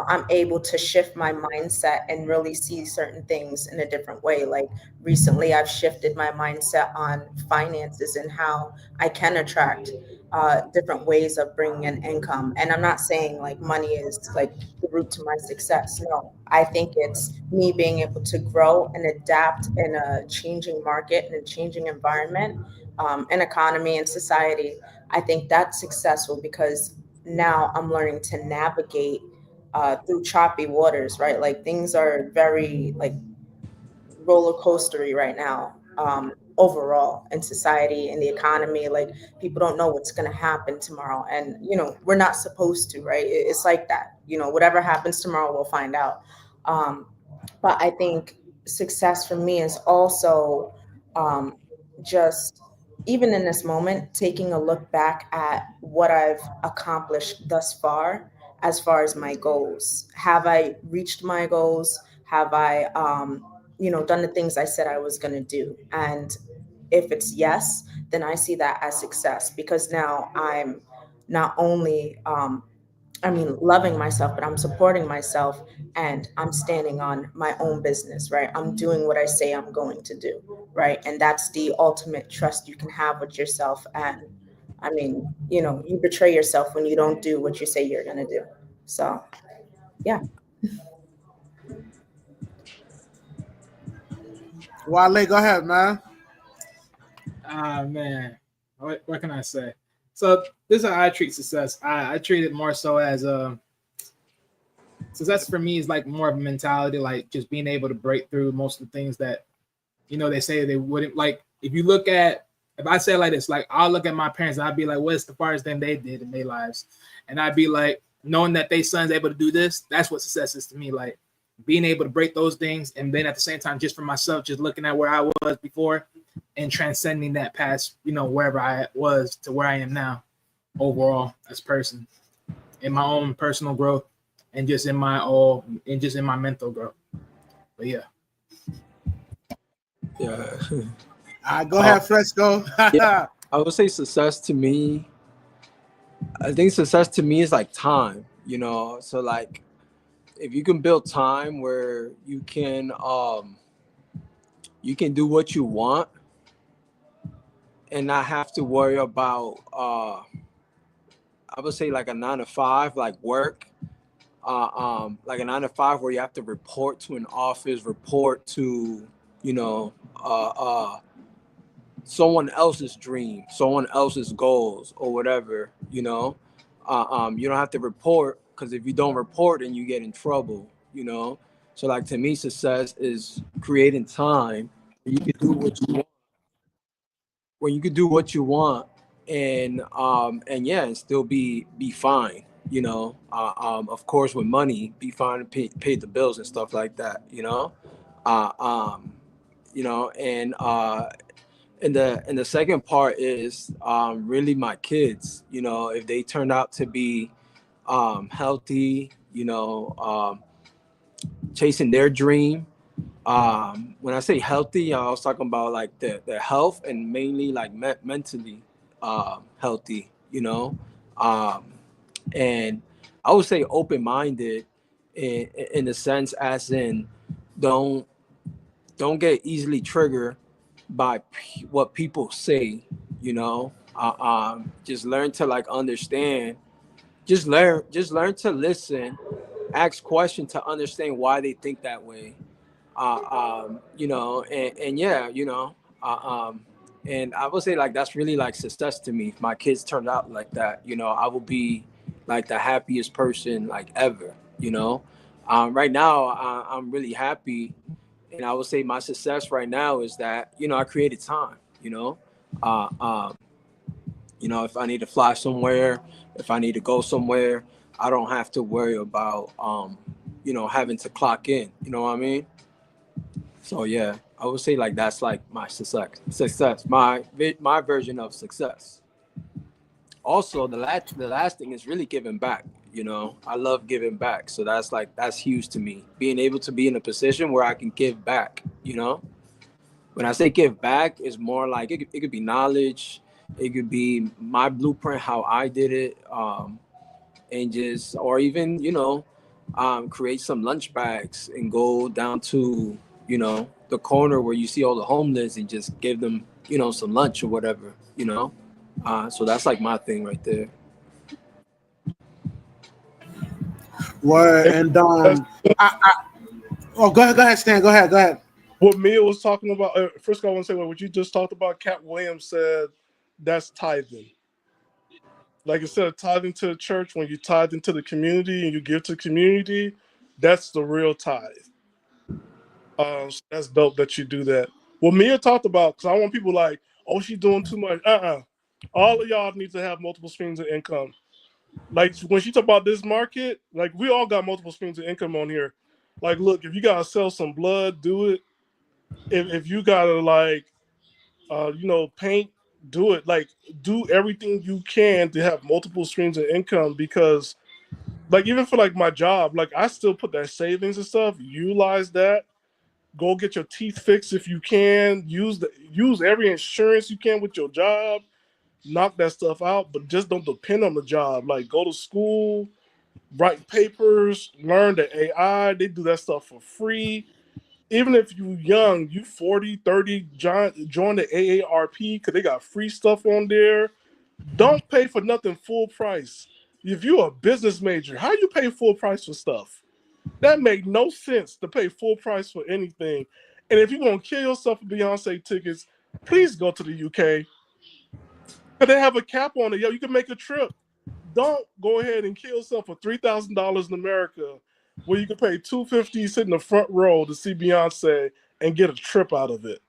I'm able to shift my mindset and really see certain things in a different way. Like recently, I've shifted my mindset on finances and how I can attract different ways of bringing in income. And I'm not saying like money is like the root to my success. No, I think it's me being able to grow and adapt in a changing market and a changing environment, and economy and society. I think that's successful because now I'm learning to navigate through choppy waters, right? Like things are very like roller coastery right now. overall in society, in the economy. Like, people don't know what's going to happen tomorrow, and we're not supposed to, right? It's like that. Whatever happens tomorrow, we'll find out. But I think success for me is also just, even in this moment, taking a look back at what I've accomplished thus far as far as my goals. Have I reached my goals? Have I done the things I said I was going to do? And if it's yes, then I see that as success, because now I'm not only loving myself, but I'm supporting myself, and I'm standing on my own business, right? I'm doing what I say I'm going to do, right? And that's the ultimate trust you can have with yourself. And you betray yourself when you don't do what you say you're going to do. So, yeah. Wale, go ahead, man. Man, what can I say? So this is how I treat success. I treat it more so as success for me is like more of a mentality, like just being able to break through most of the things that they say they wouldn't. Like, if I say it like this, like, I'll look at my parents and I'd be like, what's the farthest thing they did in their lives? And I'd be like, knowing that their son's able to do this, that's what success is to me. Like, being able to break those things, and then at the same time, just for myself, just looking at where I was before and transcending that past, wherever I was to where I am now, overall as a person, in my own personal growth, and just in my mental growth. But yeah. Go ahead, Fresco. Yeah, I would say success to me. I think success to me is like time. So like, if you can build time where you can do what you want and not have to worry about I would say like a 9 to 5, like work, like a 9 to 5 where you have to report to an office, report to someone else's dream, someone else's goals, or whatever. You don't have to report, because if you don't report, then you get in trouble. So like, to me, success is creating time where you can do what you want, and yeah, and still be fine. Of course, with money, be fine and pay the bills and stuff like that. And the second part is really my kids. If they turn out to be healthy, chasing their dream. When I say healthy, I was talking about like the health, and mainly like mentally healthy. And I would say open-minded in the sense as in don't get easily triggered by what people say. Just learn to like understand. Just learn to listen, ask questions to understand why they think that way. And yeah, and I would say like that's really like success to me. If my kids turned out like that, I would be like the happiest person like ever. Right now I'm really happy, and I would say my success right now is that I created time. If I need to fly somewhere, if I need to go somewhere, I don't have to worry about having to clock in. You know what I mean? So yeah, I would say like that's like my success, my version of success. Also, the last thing is really giving back. I love giving back, so that's huge to me. Being able to be in a position where I can give back. When I say give back, it's more like it could be knowledge, it could be my blueprint, how I did it, and just, or even create some lunch bags and go down to the corner where you see all the homeless and just give them some lunch or whatever. So that's like my thing right there. Word. And go ahead, Stan. Go ahead. What Mia was talking about, first I want to say what you just talked about. Cat Williams said that's tithing. Like, instead of tithing to the church, when you tithe into the community and you give to the community, that's the real tithe. So that's dope that you do that. What Mia talked about, because I want people like, oh, she's doing too much. All of y'all need to have multiple streams of income. Like when she talked about this market, like we all got multiple streams of income on here. Like, look, if you gotta sell some blood, do it. If you gotta paint, do it. Like, do everything you can to have multiple streams of income because, like, even for like my job, like I still put that savings and stuff. Utilize that. Go get your teeth fixed if you can. Use every insurance you can with your job. Knock that stuff out, but just don't depend on the job. Like, go to school, write papers, learn the AI. They do that stuff for free. Even if you young, you 40, 30, join the AARP because they got free stuff on there. Don't pay for nothing full price. If you're a business major, how you pay full price for stuff? That make no sense to pay full price for anything. And if you're going to kill yourself for Beyonce tickets, please go to the UK. Because they have a cap on it. Yo, you can make a trip. Don't go ahead and kill yourself for $3,000 in America where you can pay $250 sit in the front row to see Beyonce and get a trip out of it.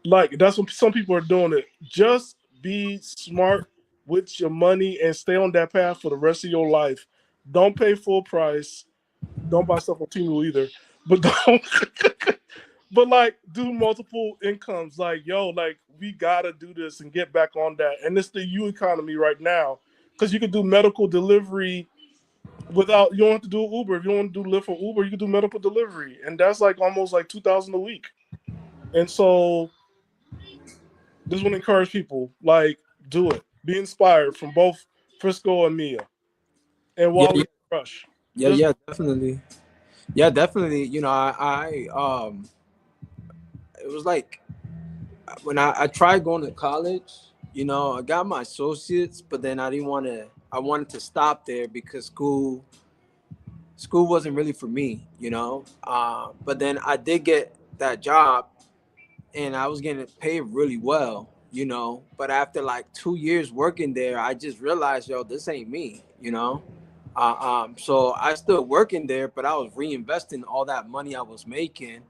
Like, that's what some people are doing it. Just be smart with your money and stay on that path for the rest of your life. Don't pay full price. Don't buy stuff on Temu either. But don't but like do multiple incomes. Like, yo, like we gotta do this and get back on that. And it's the U economy right now. Because you can do medical delivery without, you don't have to do Uber. If you don't want to do Lyft or Uber, you can do medical delivery. And that's like almost like $2,000 a week. And so this would encourage people, like, do it. Be inspired from both Frisco and Mia. And Wally Rush. Yeah, definitely. Yeah, definitely. You know, I it was like when I tried going to college, you know, I got my associates, but then I wanted to stop there because school wasn't really for me, you know. But then I did get that job and I was getting paid really well, you know. But after like 2 years working there, I just realized, yo, this ain't me, you know. So I still working there, but I was reinvesting all that money I was making.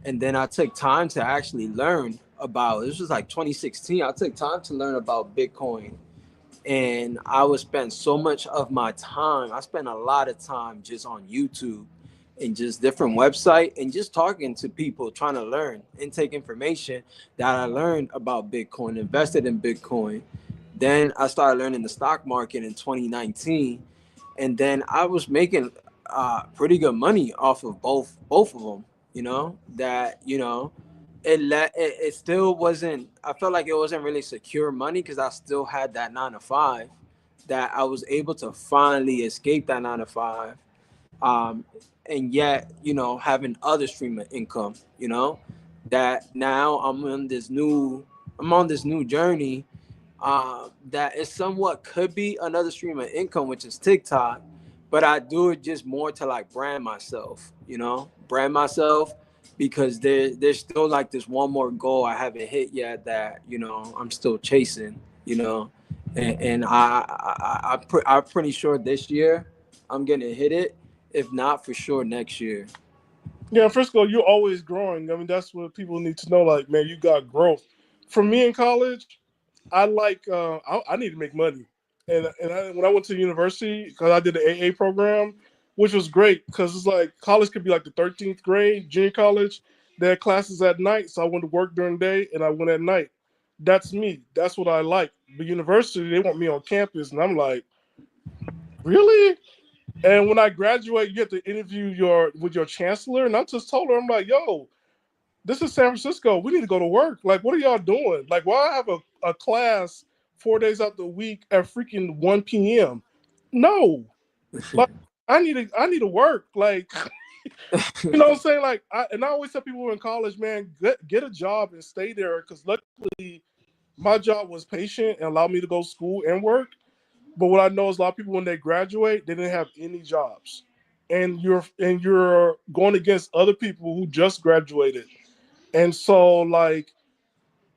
And then I took time to actually learn about, this was like 2016. I took time to learn about Bitcoin. And I would spend so much of my time. I spent a lot of time just on YouTube and just different websites and just talking to people, trying to learn and take information that I learned about Bitcoin, invested in Bitcoin. Then I started learning the stock market in 2019. And then I was making pretty good money off of both of them, you know, that, you know, it still wasn't, I felt like it wasn't really secure money because I still had that 9 to 5 that I was able to finally escape that 9 to 5. And yet, you know, having other stream of income, you know, that now I'm on this new journey that is somewhat could be another stream of income, which is TikTok, but I do it just more to like brand myself, you know, because there's still like this one more goal I haven't hit yet that, you know, I'm still chasing, you know, and I'm pretty sure this year I'm gonna hit it, if not for sure next year. Yeah, Frisco, you're always growing. I mean, that's what people need to know. Like, man, you got growth. For me in college, I need to make money, and when I went to university, because I did the AA program, which was great because it's like college could be like the 13th grade, junior college. They had classes at night, so I went to work during the day and I went at night. That's me. That's what I like. But university, they want me on campus, and I'm like, really? And when I graduate, you have to interview with your chancellor, and I just told her, I'm like, yo, this is San Francisco. We need to go to work. Like, what are y'all doing? Like, why I have a class 4 days out the week at freaking 1 p.m.? No. Like, I need to work. Like, you know what I'm saying? Like, I always tell people in college, man, get a job and stay there. Because luckily, my job was patient and allowed me to go to school and work. But what I know is a lot of people, when they graduate, they didn't have any jobs. And you're going against other people who just graduated. And so, like,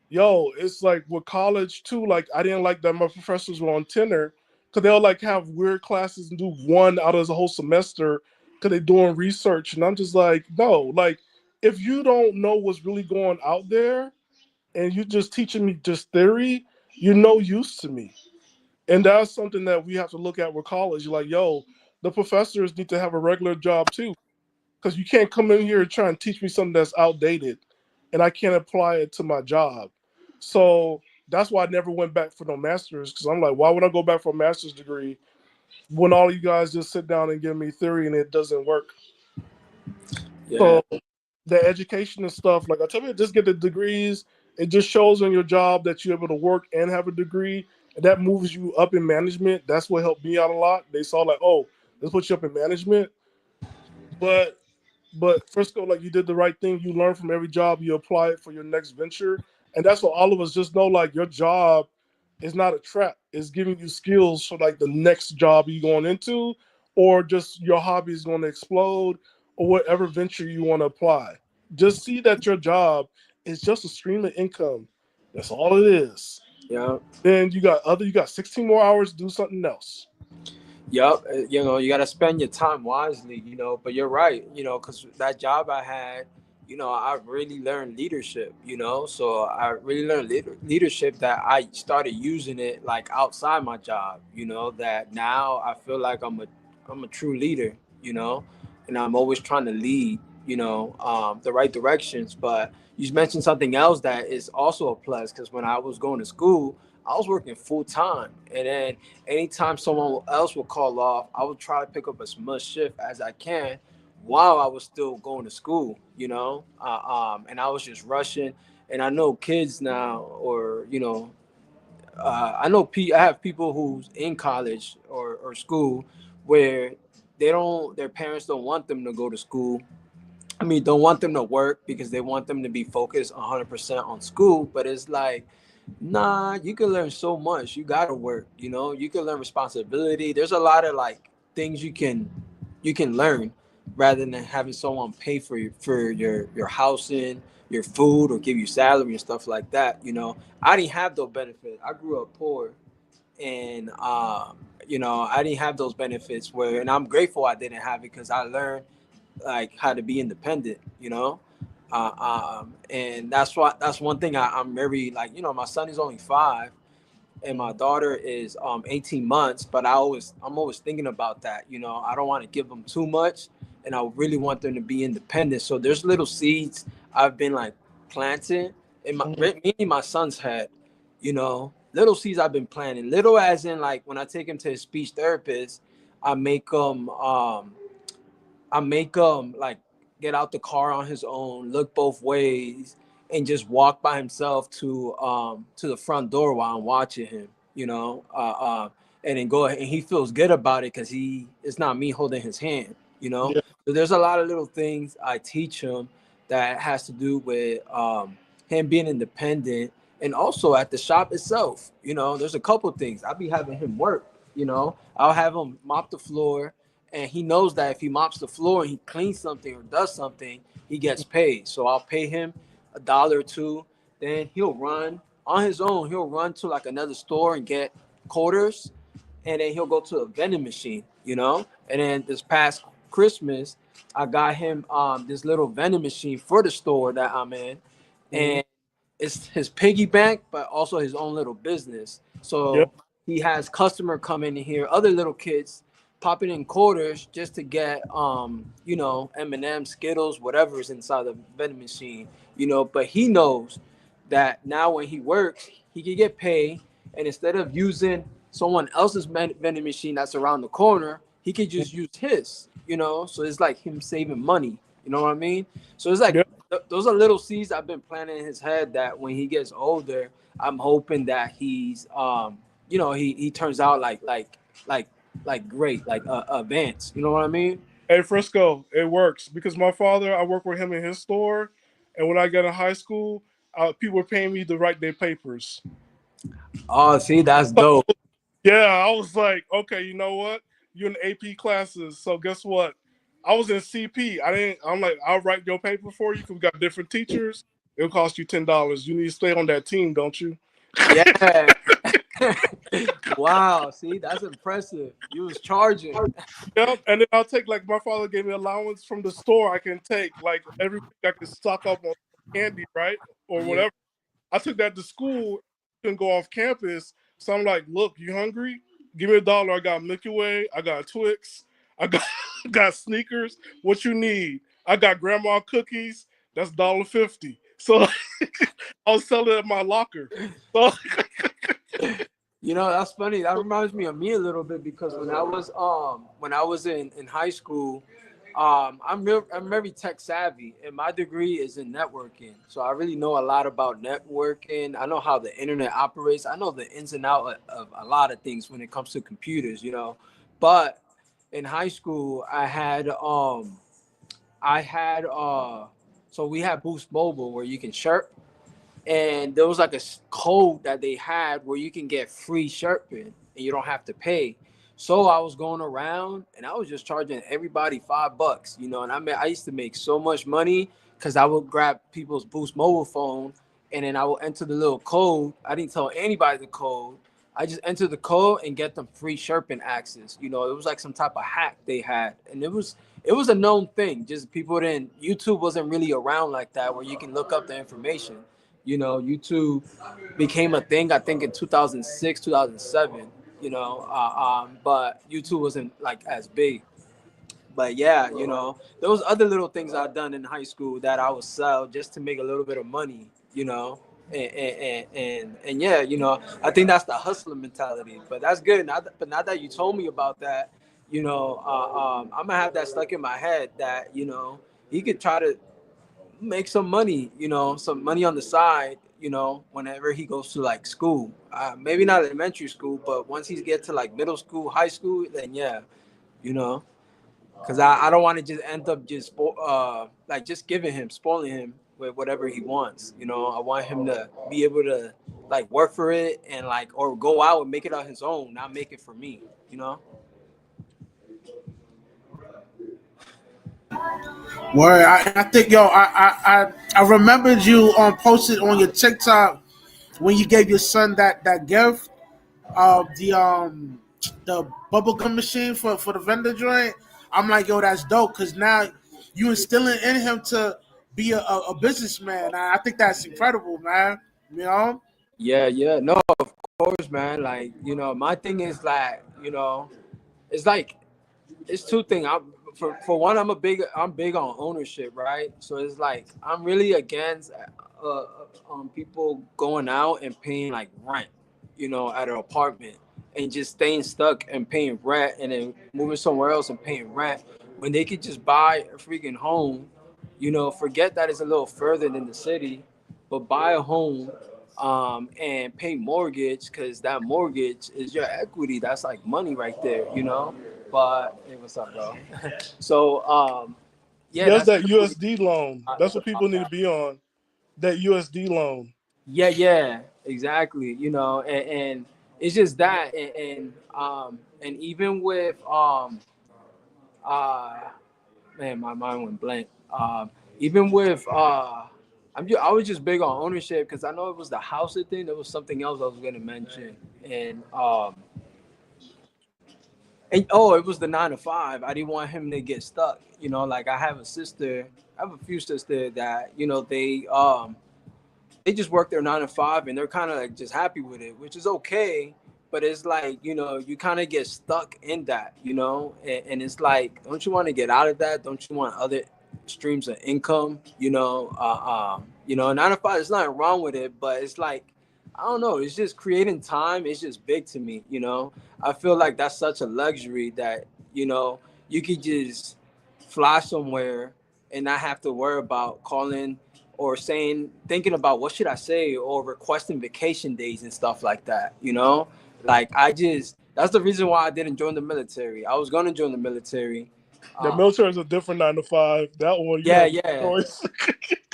yo, it's like with college too, like I didn't like that my professors were on tenure because they'll like have weird classes and do one out of the whole semester because they're doing research. And I'm just like, no, like if you don't know what's really going out there and you just teaching me just theory, you're no use to me. And that's something that we have to look at with college. You're like, yo, the professors need to have a regular job too. Because you can't come in here and try and teach me something that's outdated and I can't apply it to my job. So that's why I never went back for no master's, because I'm like, why would I go back for a master's degree when all you guys just sit down and give me theory and it doesn't work? Yeah. So the education and stuff, like I tell you, just get the degrees. It just shows on your job that you're able to work and have a degree, and that moves you up in management. That's what helped me out a lot. They saw like, oh, let's put you up in management. But Frisco, like, you did the right thing. You learn from every job, you apply it for your next venture. And that's what all of us just know, like, your job is not a trap. It's giving you skills for like the next job you're going into, or just your hobby is going to explode, or whatever venture you want to apply. Just see that your job is just a stream of income. That's all it is. Yeah. Then you got 16 more hours to do something else. Yep, you know, you got to spend your time wisely, you know, but you're right, you know, because that job I had, you know, I really learned leadership, you know, so I really learned leadership that I started using it like outside my job, you know, that now I feel like I'm a true leader, you know, and I'm always trying to lead, you know, the right directions. But you mentioned something else that is also a plus, because when I was going to school, I was working full time, and then anytime someone else would call off, I would try to pick up as much shift as I can while I was still going to school, you know, and I was just rushing. And I know kids now, or, you know, I have people who's in college or school where their parents don't want them to go to school. I mean, don't want them to work because they want them to be focused 100% on school. But it's like, nah, you can learn so much. You gotta work. You know, you can learn responsibility. There's a lot of like things you can learn rather than having someone pay for your housing, your food, or give you salary and stuff like that. You know, I didn't have those benefits. I grew up poor, and you know, I didn't have those benefits where, and I'm grateful I didn't have it because I learned like how to be independent, you know. And that's one thing I'm very like, you know, my son is only 5 and my daughter is 18 months, but I'm always thinking about that, you know. I don't want to give them too much, and I really want them to be independent. So there's little seeds I've been like planting in mainly my son's head, you know, little seeds I've been planting, little as in like when I take him to his speech therapist, I make him like get out the car on his own, look both ways, and just walk by himself to the front door while I'm watching him, you know, and then go ahead, and he feels good about it because it's not me holding his hand, you know. Yeah. So there's a lot of little things I teach him that has to do with him being independent, and also at the shop itself, you know. There's a couple things I'll be having him work, you know. I'll have him mop the floor. And he knows that if he mops the floor and he cleans something or does something, he gets paid. So I'll pay him $1 or $2. Then he'll run on his own. He'll run to like another store and get quarters. And then he'll go to a vending machine, you know. And then this past Christmas, I got him this little vending machine for the store that I'm in. And it's his piggy bank, but also his own little business. So he has customer come in here, other little kids popping in quarters just to get you know, M&M, Skittles, whatever is inside the vending machine, you know. But he knows that now when he works, he can get paid, and instead of using someone else's vending machine that's around the corner, he could just use his, you know. So it's like him saving money, you know what I mean? So it's like those are little seeds I've been planting in his head that when he gets older, I'm hoping that he's you know, he turns out like great, like advanced, you know what I mean? Hey, Frisco, it works because my father, I work with him in his store, and when I got in high school, people were paying me to write their papers. Oh, see, that's dope. Yeah, I was like, okay, you know what? You're in AP classes, so guess what? I was in CP. I'm like, I'll write your paper for you because we got different teachers. It'll cost you $10. You need to stay on that team, don't you? Yeah. Wow, see, that's impressive. You was charging. Yep. And then I'll take, like, my father gave me allowance from the store. I can take, like, every week I can stock up on candy, right? Or Yeah. whatever. I took that to school, couldn't go off campus. So I'm like, look, you hungry? Give me $1. I got Milky Way. I got Twix. I got got sneakers. What you need? I got grandma cookies. That's $1.50. So I was selling it at my locker. So You know, that's funny. That reminds me of me a little bit because when I was in high school, I'm very tech savvy, and my degree is in networking. So I really know a lot about networking. I know how the internet operates. I know the ins and out of a lot of things when it comes to computers, you know. But in high school, so we had Boost Mobile where you can chirp, and there was like a code that they had where you can get free chirping and you don't have to pay. So I was going around and I was just charging everybody $5, you know. And I used to make so much money because I would grab people's Boost Mobile phone and then I would enter the little code. I didn't tell anybody the code. I just entered the code and get them free chirping access. You know, it was like some type of hack they had, and it was a known thing. Just people didn't. YouTube wasn't really around like that where you can look up the information. You know, YouTube became a thing, I think, in 2006, 2007, you know, but YouTube wasn't like as big. But yeah, you know, there was other little things I've done in high school that I would sell just to make a little bit of money, you know, and yeah, you know, I think that's the hustler mentality. But that's good. But now that you told me about that, you know, I'm gonna have that stuck in my head that, you know, he could try to make some money, you know, some money on the side, you know, whenever he goes to like school. Maybe not elementary school, but once he gets to like middle school, high school, then yeah, you know, because I don't want to just end up just like just spoiling him with whatever he wants. You know, I want him to be able to like work for it and like or go out and make it on his own, not make it for me. You know. Word, I think I remembered you posted on your TikTok when you gave your son that gift of the bubblegum machine for the vendor joint. I'm like, yo, that's dope because now you instilling in him to be a businessman. I think that's incredible, man. You know? Yeah. No, of course, man. Like, you know, my thing is like, you know, it's like it's two things. For one, I'm big on ownership, right? So it's like I'm really against people going out and paying like rent, you know, at an apartment and just staying stuck and paying rent and then moving somewhere else and paying rent when they could just buy a freaking home, you know, forget that it's a little further than the city, but buy a home and pay mortgage because that mortgage is your equity. That's like money right there, you know. But hey, what's up, bro? So yeah, that's that really, USD loan. That's what people need to be on. That USD loan. yeah, exactly. You know, and it's just that, and even with uh, man, my mind went blank. Even with I was just big on ownership because I know it was the house thing. There was something else I was gonna mention, and oh, it was the 9 to 5. I didn't want him to get stuck. You know, like I have a few sisters that, you know, they just work their 9 to 5 and they're kind of like just happy with it, which is okay. But it's like, you know, you kind of get stuck in that, you know, and it's like, don't you want to get out of that? Don't you want other streams of income? You know, 9 to 5, there's nothing wrong with it, but it's like, I don't know. It's just creating time. It's just big to me, you know. I feel like that's such a luxury that, you know, you could just fly somewhere and not have to worry about calling or thinking about what should I say or requesting vacation days and stuff like that, you know. Like that's the reason why I didn't join the military. I was gonna join the military. The military is a different 9 to 5. That one, Yeah.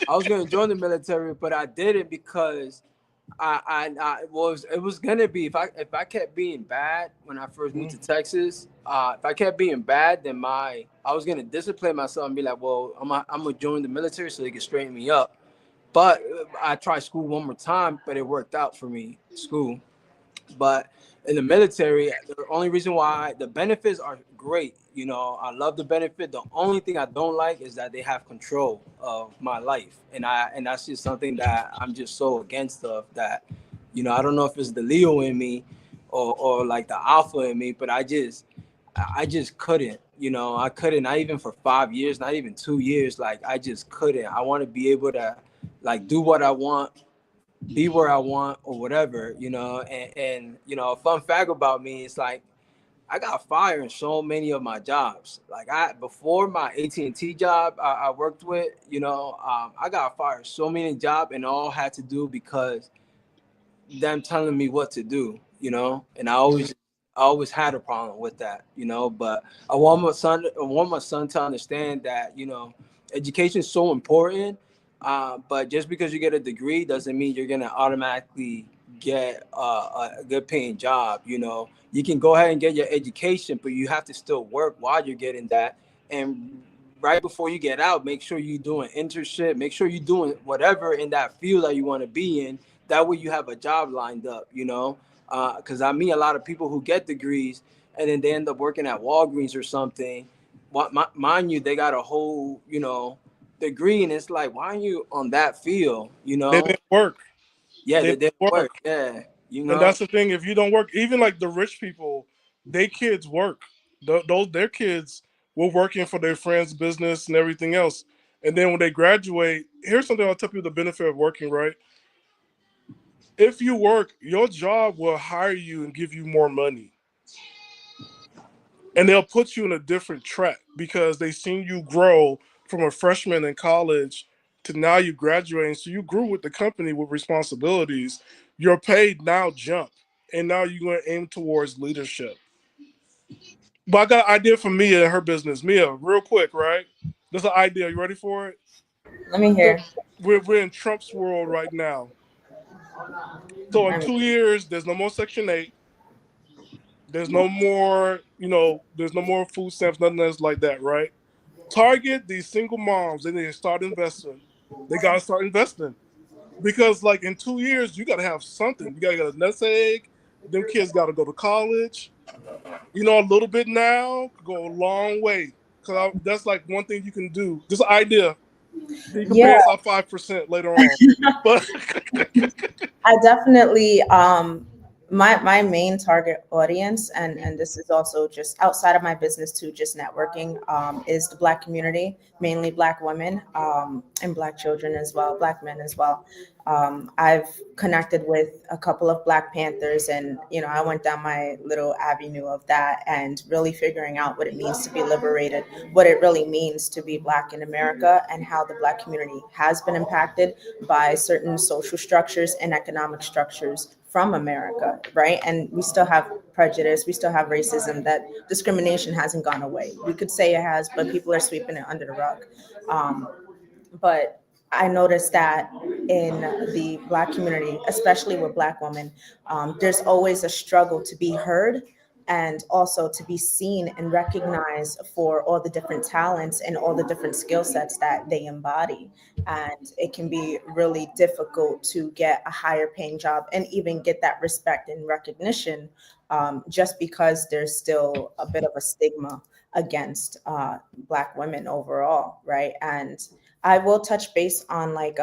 I was gonna join the military, but I didn't because it was gonna be if I kept being bad when I first moved to Texas. If I kept being bad, then I was gonna discipline myself and be like, well, I'm gonna join the military so they can straighten me up. But I tried school one more time, but it worked out for me. School. But in the military, the only reason why the benefits are great, you know, I love the benefit. The only thing I don't like is that they have control of my life, and that's just something that I'm just so against of that. You know, I don't know if it's the Leo in me, or like the alpha in me, but I just couldn't. You know, I couldn't. Not even for 5 years, not even 2 years. Like I just couldn't. I want to be able to, like, do what I want, be where I want, or whatever, you know. And you know, a fun fact about me is like I got fired in so many of my jobs. Like before my AT&T job I worked with, you know, I got fired so many jobs, and all had to do because them telling me what to do, you know. And I always had a problem with that, you know. But I want my son to understand that, you know, education is so important. But just because you get a degree doesn't mean you're gonna automatically get a good paying job. You know, you can go ahead and get your education, but you have to still work while you're getting that. And right before you get out, make sure you're doing internship, make sure you're doing whatever in that field that you want to be in. That way you have a job lined up, you know. Because I meet a lot of people who get degrees and then they end up working at Walgreens or something. Mind you, they got a whole, you know, degree, and it's like, why are you on that field, you They know? didn't work. Yeah, They they didn't didn't work. work. Yeah, you And know. that's the thing. If you don't work, even like the rich people, they kids work. Those their kids were working for their friends' business and everything else. And then when they graduate, here's something I'll tell you the benefit of working, right? If you work, your job will hire you and give you more money. And they'll put you in a different track because they seen you grow from a freshman in college to now you graduating. So you grew with the company with responsibilities. Your pay now jump, and now you're going to aim towards leadership. But I got an idea for Mia and her business. Mia, real quick, right? There's an idea. You ready for it? Let me So hear. we're in Trump's world right now. So in 2 years, there's no more Section 8. There's no more, there's no more food stamps, nothing else like that, right? Target these single moms. They need to start investing. They got to start investing because, like, in 2 years, you got to have something. You got to get a nest egg. Them kids got to go to college. A little bit now could go a long way. Cause that's like one thing you can do. Just an idea. You can Yeah, pay us our 5% later on. But I definitely my main target audience, and this is also just outside of my business too, just networking, is the Black community, mainly Black women, and Black children as well, Black men as well. I've connected with a couple of Black Panthers, and I went down my little avenue of that and really figuring out what it means to be liberated, what it really means to be Black in America, and how the Black community has been impacted by certain social structures and economic structures from America, right? And we still have prejudice, we still have racism, that discrimination hasn't gone away. We could say it has, but people are sweeping it under the rug. But I noticed that in the Black community, especially with Black women, there's always a struggle to be heard and also to be seen and recognized for all the different talents and all the different skill sets that they embody. And it can be really difficult to get a higher paying job and even get that respect and recognition, just because there's still a bit of a stigma against Black women overall, right? And I will touch base on like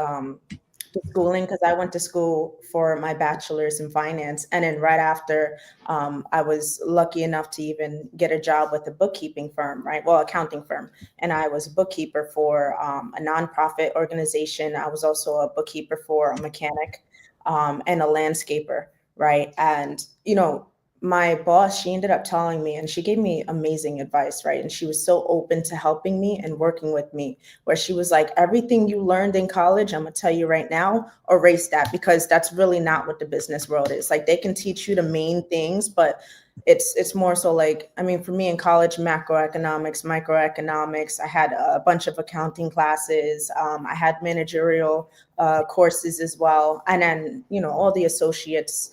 the schooling, because I went to school for my bachelor's in finance, and then right after, I was lucky enough to even get a job with a bookkeeping firm, right? Well, accounting firm, and I was a bookkeeper for a nonprofit organization. I was also a bookkeeper for a mechanic, and a landscaper, right? And my boss, she ended up telling me, and she gave me amazing advice, right? And she was so open to helping me and working with me, where she was like, everything you learned in college, I'm gonna tell you right now, erase that, because that's really not what the business world is. Like, they can teach you the main things, but it's more so like, I mean, for me in college, macroeconomics, microeconomics, I had a bunch of accounting classes, I had managerial courses as well, and then all the associates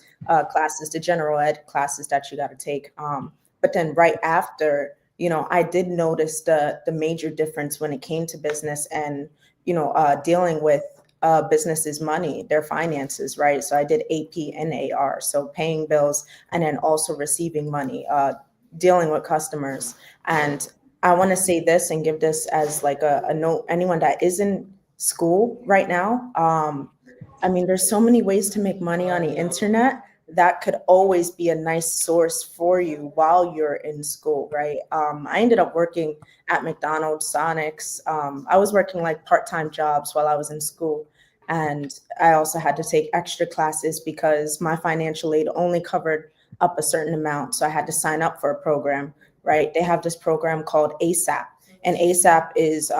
classes, the general ed classes that you got to take. But then right after, I did notice the major difference when it came to business and, dealing with businesses money, their finances, right? So I did AP and AR, so paying bills and then also receiving money, dealing with customers. And I want to say this and give this as like a note, anyone that is in school right now. I mean, there's so many ways to make money on the internet that could always be a nice source for you while you're in school, right? I ended up working at McDonald's, Sonics. I was working like part-time jobs while I was in school. And I also had to take extra classes because my financial aid only covered up a certain amount. So I had to sign up for a program, right? They have this program called ASAP. And ASAP is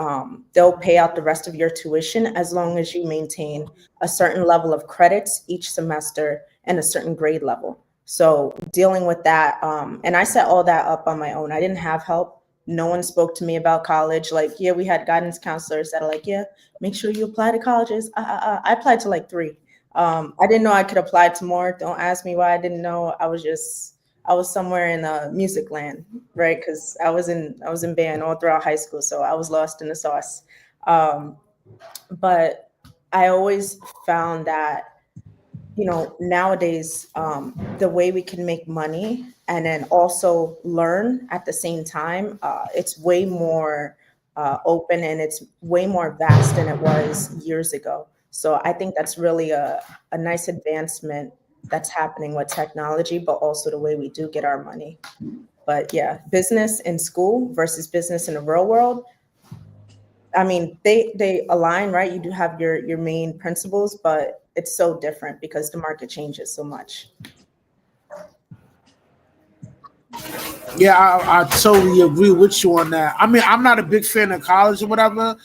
they'll pay out the rest of your tuition as long as you maintain a certain level of credits each semester and a certain grade level. So dealing with that, and I set all that up on my own. I didn't have help. No one spoke to me about college. Like, yeah, we had guidance counselors that are like, yeah, make sure you apply to colleges. I applied to like 3. I didn't know I could apply to more. Don't ask me why I didn't know. I was somewhere in music land, right? Because I was in band all throughout high school, so I was lost in the sauce. But I always found that, you know, nowadays, the way we can make money and then also learn at the same time, it's way more open and it's way more vast than it was years ago. So I think that's really a nice advancement that's happening with technology, but also the way we do get our money. But yeah, business in school versus business in the real world, I mean, they align, right? You do have your main principles, but it's so different because the market changes so much. Yeah, I totally agree with you on that. I mean, I'm not a big fan of college or whatever,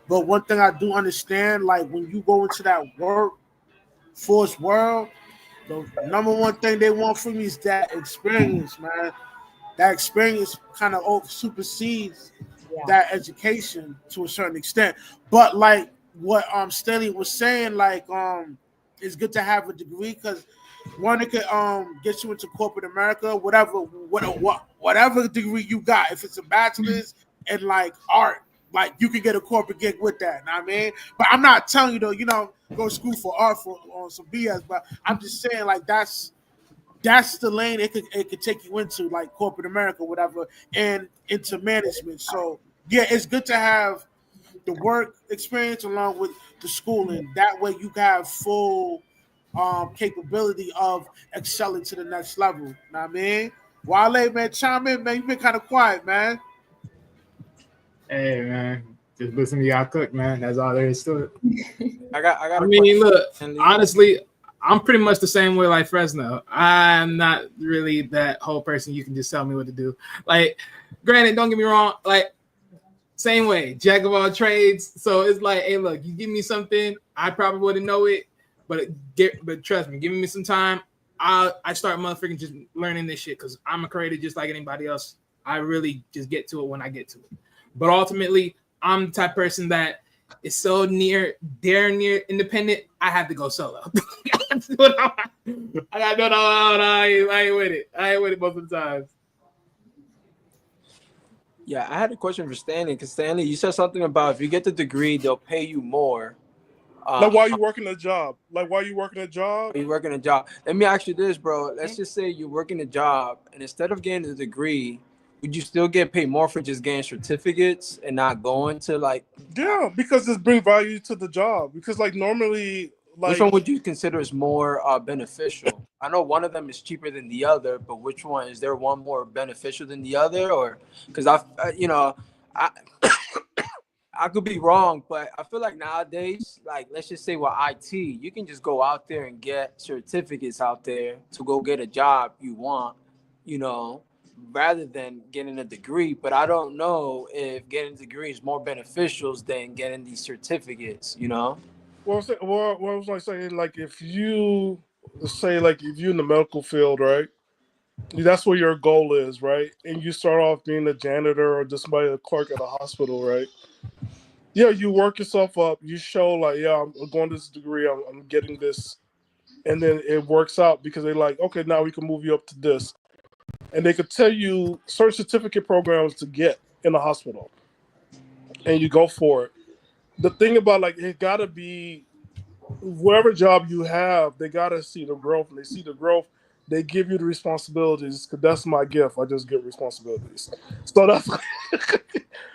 but one thing I do understand, like when you go into that workforce world, the number one thing they want from you is that experience, man. That experience kind of supersedes Yeah. that education to a certain extent. But like what Stanley was saying, like it's good to have a degree because one, it could get you into corporate America, whatever degree you got. If it's a bachelor's in like art, like you can get a corporate gig with that. Know what I mean, but I'm not telling you though, go to school for art for on some BS. But I'm just saying like that's the lane it could take you into, like corporate America, whatever, and into management. So yeah, it's good to have the work experience along with the schooling. That way you can have full capability of excelling to the next level. Know what I mean? Wale, man, chime in, man. You've been kind of quiet, man. Hey man, just listen to y'all cook, man. That's all there is to it. I got I a mean, question. look, Stanley. honestly, I'm pretty much the same way like Fresno. I'm not really that whole person you can just tell me what to do. Like, granted, don't get me wrong, like same way, jack of all trades. So it's like, hey, look, you give me something, I probably wouldn't know it, but trust me, give me some time. I start motherfucking just learning this shit because I'm a creator just like anybody else. I really just get to it when I get to it. But ultimately, I'm the type of person that is so near independent. I have to go solo. I got to do it on I ain't with it. I ain't with it most of the times. Yeah, I had a question for Stanley because Stanley, you said something about if you get the degree, they'll pay you more. Like, why are you working a job? Like, why are you working a job? You working a job. Let me ask you this, bro. Let's just say you're working a job, and instead of getting the degree, would you still get paid more for just getting certificates and not going to like? Yeah, because this brings value to the job. Because like normally, like Which one would you consider is more beneficial? I know one of them is cheaper than the other, but which one is there? One more beneficial than the other, or because I I could be wrong, but I feel like nowadays, like let's just say with IT, you can just go out there and get certificates out there to go get a job you want, rather than getting a degree. But I don't know if getting a degree is more beneficial than getting these certificates, What was I saying? Like, if you say, like, if you're in the medical field, right? That's where your goal is, right? And you start off being a janitor or just somebody, a clerk at a hospital, right? Yeah, you work yourself up. You show, like, yeah, I'm going to this degree. I'm getting this. And then it works out because they're like, okay, now we can move you up to this. And they could tell you certain certificate programs to get in the hospital. And you go for it. The thing about, like, it got to be whatever job you have, they gotta see the growth, and they see the growth. They give you the responsibilities because that's my gift. I just get responsibilities. So that's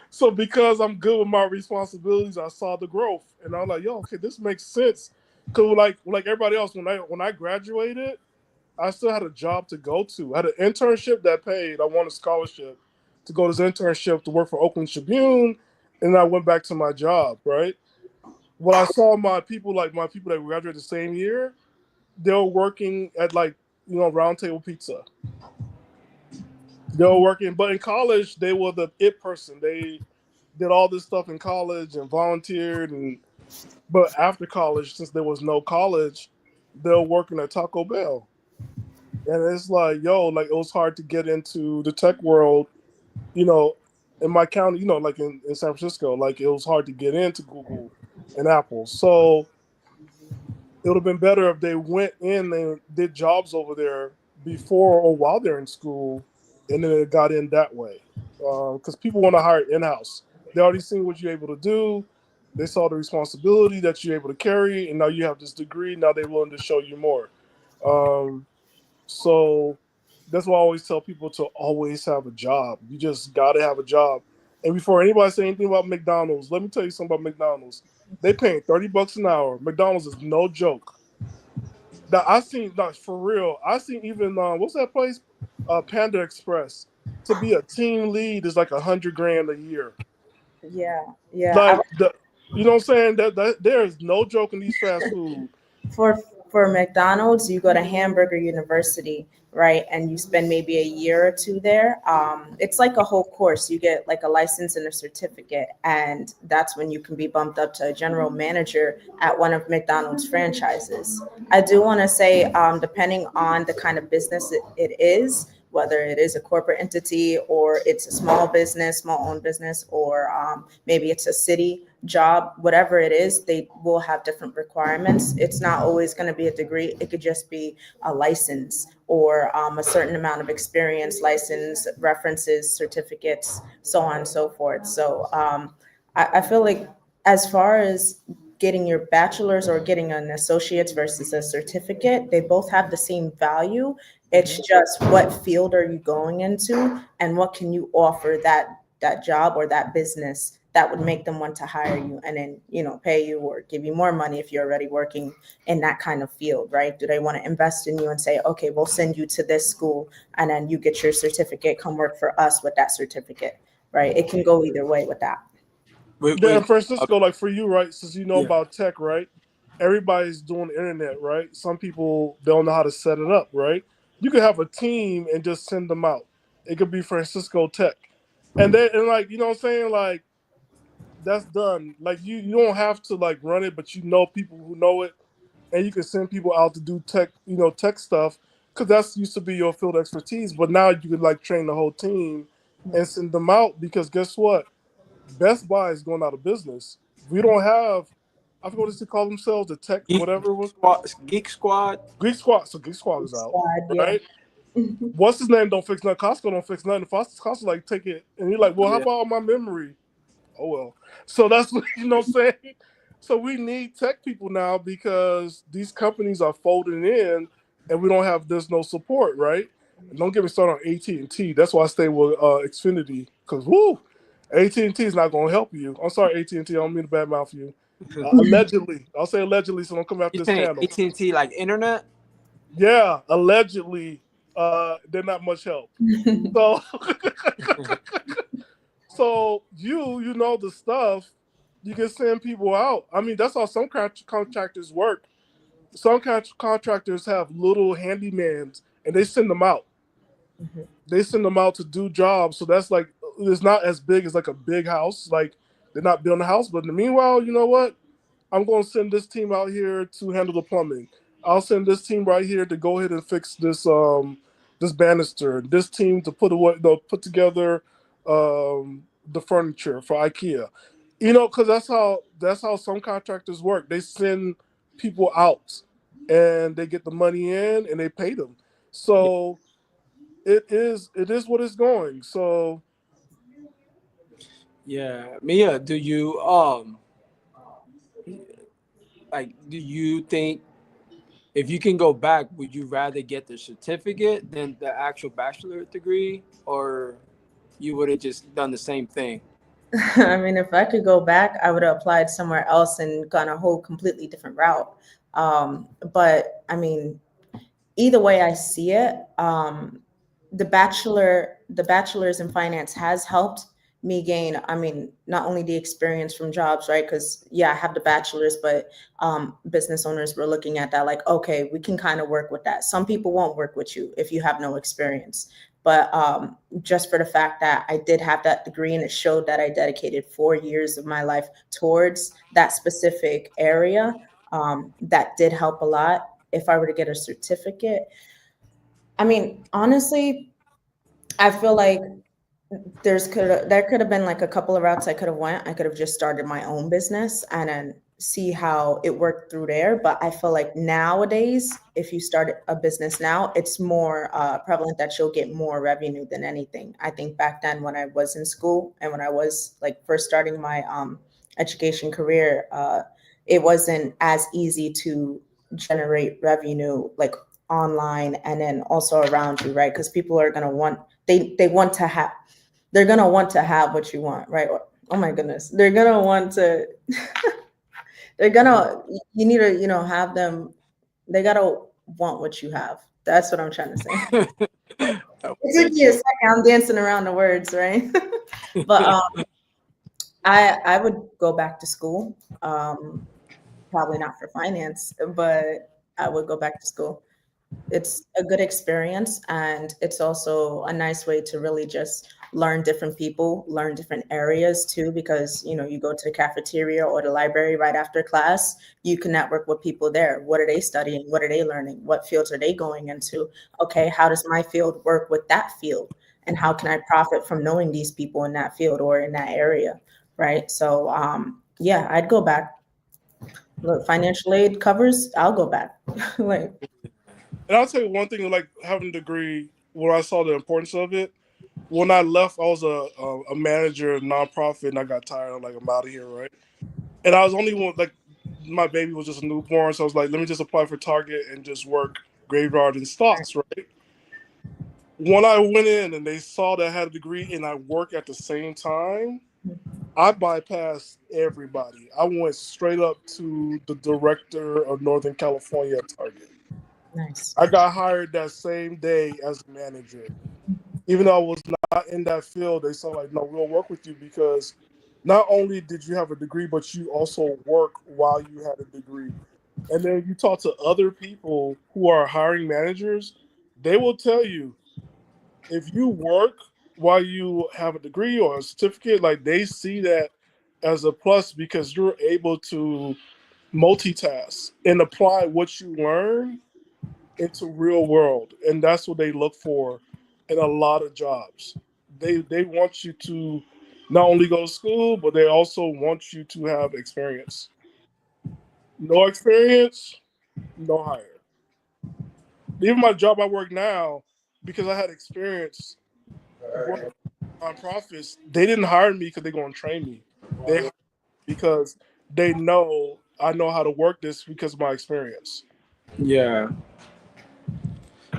so because I'm good with my responsibilities, I saw the growth, and I'm like, yo, okay, this makes sense. Cause like everybody else, when I graduated, I still had a job to go to. I had an internship that paid. I won a scholarship to go to this internship to work for Oakland Tribune, and I went back to my job. Right. When I saw my people that graduated the same year, they were working at like Round Table Pizza. They were working, but in college they were the it person. They did all this stuff in college and volunteered, and but after college, since there was no college, they were working at Taco Bell. And it's like, yo, like it was hard to get into the tech world, you know, in my county, like in San Francisco, like it was hard to get into Google and Apple. So it would have been better if they went in and did jobs over there before or while they're in school, and then it got in that way. Because people want to hire in-house. They already seen what you're able to do. They saw the responsibility that you're able to carry, and now you have this degree. Now they're willing to show you more. Um, so that's why I always tell people to always have a job. You just got to have a job. And before anybody say anything about McDonald's, let me tell you something about McDonald's. They paying $30 an hour. McDonald's is no joke. Now I seen, not for real. I seen even what's that place? Panda Express. To be a team lead is like $100,000 a year. Yeah, yeah. Like you know what I'm saying? That there is no joke in these fast food. For for McDonald's, you go to Hamburger University, right? And you spend maybe a year or two there. It's like a whole course. You get like a license and a certificate, and that's when you can be bumped up to a general manager at one of McDonald's franchises. I do want to say, depending on the kind of business it is, whether it is a corporate entity or it's a small business, small owned business, or maybe it's a city job, whatever it is, they will have different requirements. It's not always going to be a degree. It could just be a license or a certain amount of experience, license, references, certificates, so on and so forth. So I feel like as far as getting your bachelor's or getting an associate's versus a certificate, they both have the same value. It's just what field are you going into and what can you offer that job or that business that would make them want to hire you and then, pay you or give you more money if you're already working in that kind of field, right? Do they want to invest in you and say, okay, we'll send you to this school and then you get your certificate, come work for us with that certificate, right? It can go either way with that. Yeah, in Francisco, like for you, right? Since you know Yeah. about tech, right? Everybody's doing the internet, right? Some people don't know how to set it up, right? You could have a team and just send them out. It could be Francisco Tech, and like what I'm saying, like that's done. Like you don't have to like run it, but you know people who know it, and you can send people out to do tech, tech stuff, because that's used to be your field expertise. But now you can like train the whole team and send them out because guess what? Best Buy is going out of business. We don't have, I forgot what they call themselves, the tech, Geek whatever it was. Squad, Geek Squad. Geek Squad. So Geek Squad is out, Squad, yeah. right? What's his name? Don't fix nothing. Costco don't fix nothing. Costco like take it, and you're like, well, how Yeah. about all my memory? Oh well. So that's what I'm saying. So we need tech people now because these companies are folding in, and we don't have there's no support, right? And don't get me started on AT&T. That's why I stay with Xfinity because AT&T is not going to help you. I'm sorry, AT&T. I don't mean to badmouth you. Allegedly, I'll say allegedly, so don't come after You this saying channel. AT&T like internet? Yeah, allegedly, they're not much help. So, so you know the stuff. You can send people out. I mean, that's how some contractors work. Some contractors have little handymans, and they send them out. They send them out to do jobs. So that's like it's not as big as like a big house. Like they're not building a house, but in the meanwhile, you know what? I'm going to send this team out here to handle the plumbing. I'll send this team right here to go ahead and fix this banister. This team to put together the furniture for IKEA. Because that's how some contractors work. They send people out, and they get the money in, and they pay them. So it is what it's going. So Yeah, Mia, do you like, do you think if you can go back, would you rather get the certificate than the actual bachelor degree, or you would have just done the same thing? I mean, if I could go back, I would have applied somewhere else and gone a whole completely different route. But I mean, either way I see it, the bachelor's in finance has helped me gain, I mean, not only the experience from jobs, right? Because yeah, I have the bachelor's, but business owners were looking at that like, okay, we can kind of work with that. Some people won't work with you if you have no experience. But just for the fact that I did have that degree and it showed that I dedicated 4 years of my life towards that specific area, that did help a lot. If I were to get a certificate, I mean, honestly, I feel like there could have been like a couple of routes I could have went. I could have just started my own business and then see how it worked through there. But I feel like nowadays, if you start a business now, it's more prevalent that you'll get more revenue than anything. I think back then when I was in school and when I was like first starting my education career, it wasn't as easy to generate revenue like online and then also around you, right? Because people are gonna want they want to have they're gonna want to have what you want, right? Oh my goodness, they're gonna want to. They're gonna. You need to, have them. They gotta want what you have. That's what I'm trying to say. It took me a second. I'm dancing around the words, right? But I would go back to school. Probably not for finance, but I would go back to school. It's a good experience, and it's also a nice way to really just learn different people, learn different areas too, because you go to the cafeteria or the library right after class, you can network with people there. What are they studying? What are they learning? What fields are they going into? Okay, how does my field work with that field? And how can I profit from knowing these people in that field or in that area? Right. So yeah, I'd go back. Look, financial aid covers, I'll go back. Like, And I'll tell you one thing, like having a degree, where I saw the importance of it. When I left, I was a manager of a nonprofit, and I got tired. I'm like, I'm out of here, right? And I was only one, like, my baby was just a newborn, so I was like, let me just apply for Target and just work graveyard and stocks, right? When I went in and they saw that I had a degree and I work at the same time, I bypassed everybody. I went straight up to the director of Northern California at Target. nice. I got hired that same day as a manager. Even though I was not in that field, they saw like, no, we'll work with you because not only did you have a degree, but you also work while you had a degree. And then you talk to other people who are hiring managers, they will tell you if you work while you have a degree or a certificate, like they see that as a plus because you're able to multitask and apply what you learn into real world, and that's what they look for in a lot of jobs. They want you to not only go to school, but they also want you to have experience. No experience, no hire. Even my job I work now, because I had experience working on profits, they didn't hire me because they're going to train me. They hired me because they know I know how to work this because of my experience. Yeah.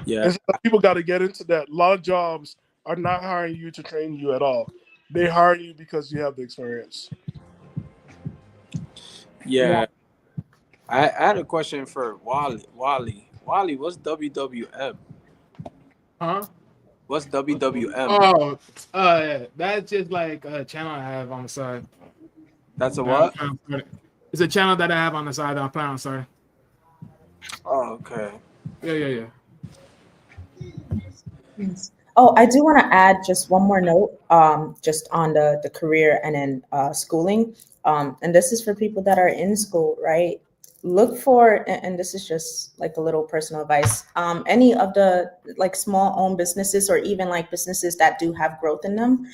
Yeah. And so people got to get into that. A lot of jobs are not hiring you to train you at all. They hire you because you have the experience. Yeah. I had a question for Wally. Wally, what's WWM? Huh? What's WWM? Oh, that's just like a channel I have on the side. That's a what? It's a channel that I have on the side that I'm planning on starting. Oh, okay. Yeah. Oh, I do want to add just one more note, just on the career and then schooling. And this is for people that are in school, right? Look for, and this is just like a little personal advice, any of the like small owned businesses or even like businesses that do have growth in them,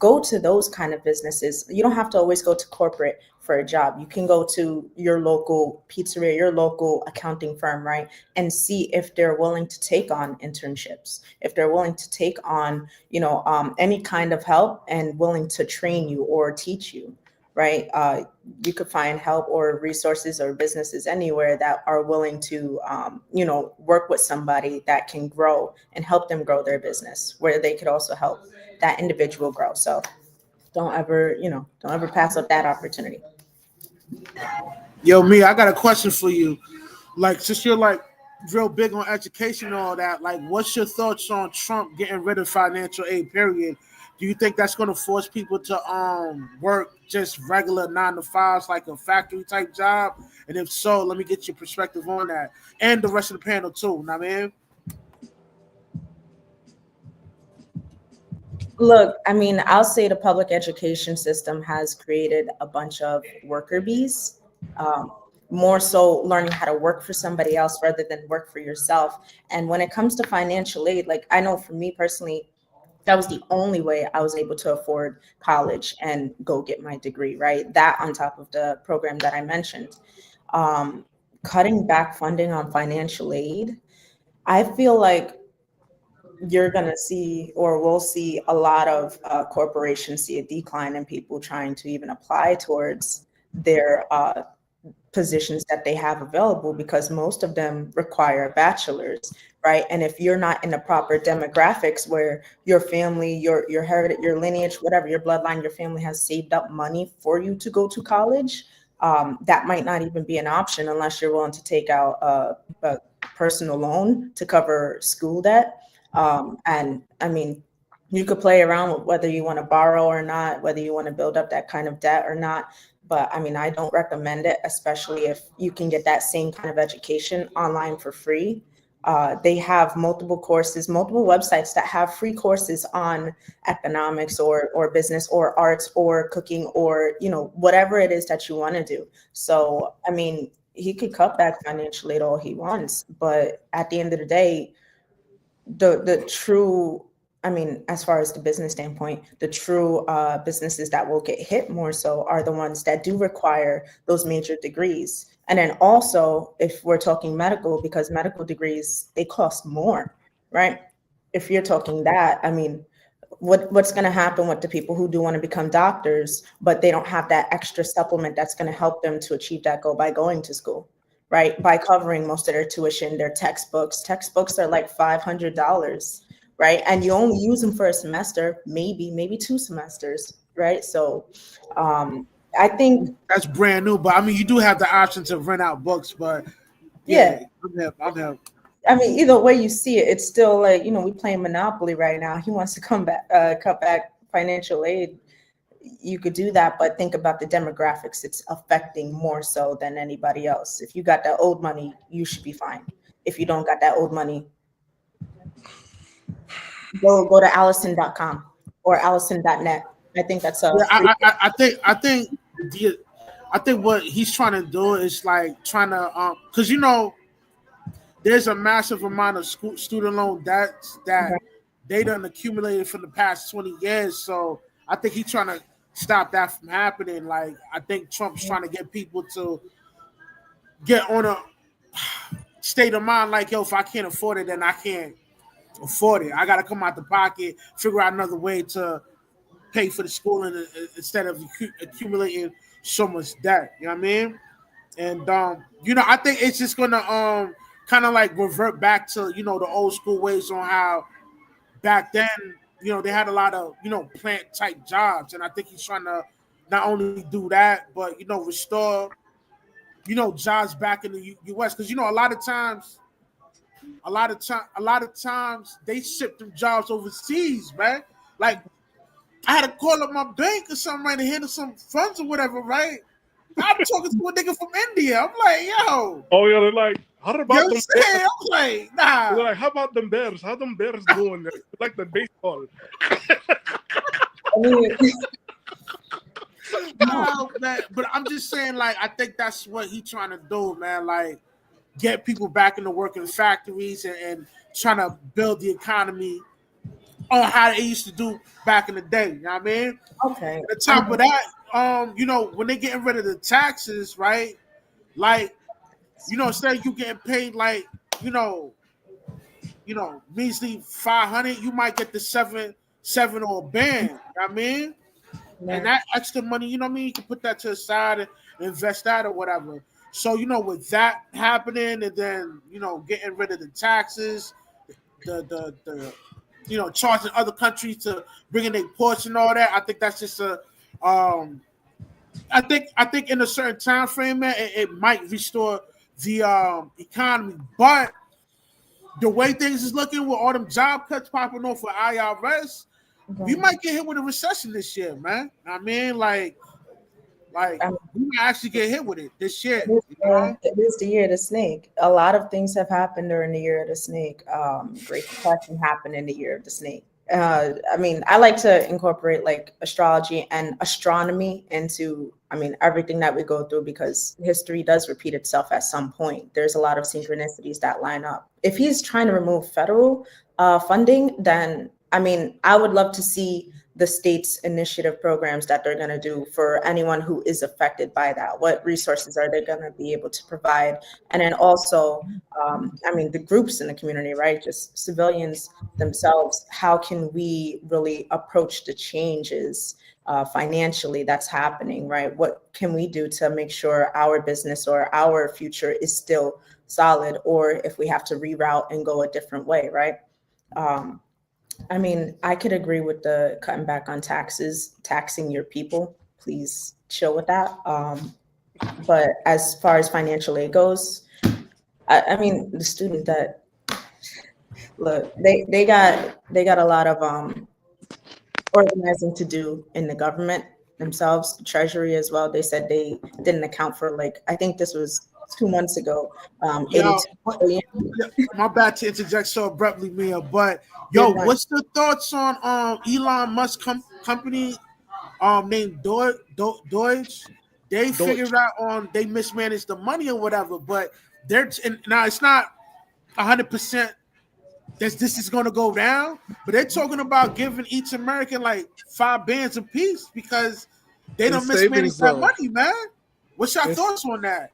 go to those kind of businesses. You don't have to always go to corporate for a job. You can go to your local pizzeria, your local accounting firm, right? And see if they're willing to take on internships, if they're willing to take on, any kind of help and willing to train you or teach you. right? You could find help or resources or businesses anywhere that are willing to, work with somebody that can grow and help them grow their business, where they could also help that individual grow. So don't ever pass up that opportunity. Yo, me, I got a question for you. Like, since you're like real big on education and all that, like, what's your thoughts on Trump getting rid of financial aid? Period. Do you think that's going to force people to work just regular 9 to 5s, like a factory type job? And if so, let me get your perspective on that, and the rest of the panel too. Know what I mean? Look, I mean, I'll say the public education system has created a bunch of worker bees, more so learning how to work for somebody else rather than work for yourself. And when it comes to financial aid, like I know for me personally, that was the only way I was able to afford college and go get my degree, right? That on top of the program that I mentioned. Cutting back funding on financial aid, I feel like you're going to see, or we'll see, a lot of corporations see a decline in people trying to even apply towards their positions that they have available, because most of them require a bachelor's, right? And if you're not in the proper demographics where your family, your heritage, your lineage, whatever, your bloodline, your family has saved up money for you to go to college, that might not even be an option unless you're willing to take out a personal loan to cover school debt. And I mean, you could play around with whether you want to borrow or not, whether you want to build up that kind of debt or not. But I mean, I don't recommend it, especially if you can get that same kind of education online for free. They have multiple courses, multiple websites that have free courses on economics or business or arts or cooking or, whatever it is that you want to do. So, I mean, he could cut back financial aid all he wants, but at the end of the day, the true, I mean, as far as the business standpoint, the true businesses that will get hit more so are the ones that do require those major degrees. And then also, if we're talking medical, because medical degrees, they cost more, right? If you're talking that, I mean, what's going to happen with the people who do want to become doctors, but they don't have that extra supplement that's going to help them to achieve that goal by going to school? Right, by covering most of their tuition, their textbooks. Textbooks are like $500, right? And you only use them for a semester, maybe 2 semesters, right? So I think That's brand new, but I mean, you do have the option to rent out books, but yeah, I'm him. I mean, either way you see it, it's still like, we playing Monopoly right now. He wants to cut back financial aid. You could do that, but think about the demographics it's affecting more so than anybody else. If you got that old money, you should be fine. If you don't got that old money, go to Allison.com or Allison.net. I think that's I think what he's trying to do is like trying to because there's a massive amount of student loan debts that they done accumulated for the past 20 years. So I think he's trying to stop that from happening. Like, I think Trump's trying to get people to get on a state of mind like, yo, if I can't afford it, then I can't afford it. I got to come out the pocket, figure out another way to pay for the schooling instead of accumulating so much debt. You know what I mean? And, I think it's just going to kind of like revert back to, the old school ways on how back then, they had a lot of, plant type jobs. And I think he's trying to not only do that, but, restore, jobs back in the U.S. Because, a lot of times they ship them jobs overseas, man. Like, I had to call up my bank or something, right, to handle some funds or whatever, right? I'm talking to a nigga from India. I'm like, yo. Oh, yeah, they're like, how about them Bears? I'm like, nah. They're like, how about them Bears? How them Bears doing there? Like the baseball. No, man, but I'm just saying, like, I think that's what he's trying to do, man. Like, get people back into working factories and trying to build the economy on how they used to do back in the day. You know what I mean? Okay. On top of that, when they getting rid of the taxes, right? Like, instead of you getting paid like, measly $500, you might get the seven or a band. You know what I mean? and Yeah. that extra money, you know what I mean, you can put that to the side and invest that or whatever. So with that happening, and then getting rid of the taxes, the charging other countries to bring in their ports and all that. I think that's just a I think in a certain time frame, man, it might restore the economy. But the way things is looking with all them job cuts popping off for IRS, we Okay. might get hit with a recession this year, man. I mean, we might actually get hit with it this year. It is the year of the snake. A lot of things have happened during the year of the snake. Great Depression happened in the year of the snake. I mean, I like to incorporate like astrology and astronomy into, everything that we go through, because history does repeat itself at some point. There's a lot of synchronicities that line up. If he's trying to remove federal funding, then I would love to see the state's initiative programs that they're going to do for anyone who is affected by that. What resources are they going to be able to provide? And then also, the groups in the community, right? Just civilians themselves. How can we really approach the changes financially that's happening, right? What can we do to make sure our business or our future is still solid, or if we have to reroute and go a different way, right? I could agree with the cutting back on taxes, taxing your people. Please chill with that. But as far as financial aid goes, the student debt. Look, they got a lot of organizing to do in the government themselves, the Treasury as well. They said they didn't account for, like, I think this was 2 months ago, 82 billion. My bad to interject so abruptly, Mia, but what's the thoughts on Elon Musk company named Deutsche? They figured out they mismanaged the money or whatever, but now it's not 100% this is going to go down, but they're talking about giving each American like $5 apiece because they don't mismanage that money, man. What's your thoughts on that?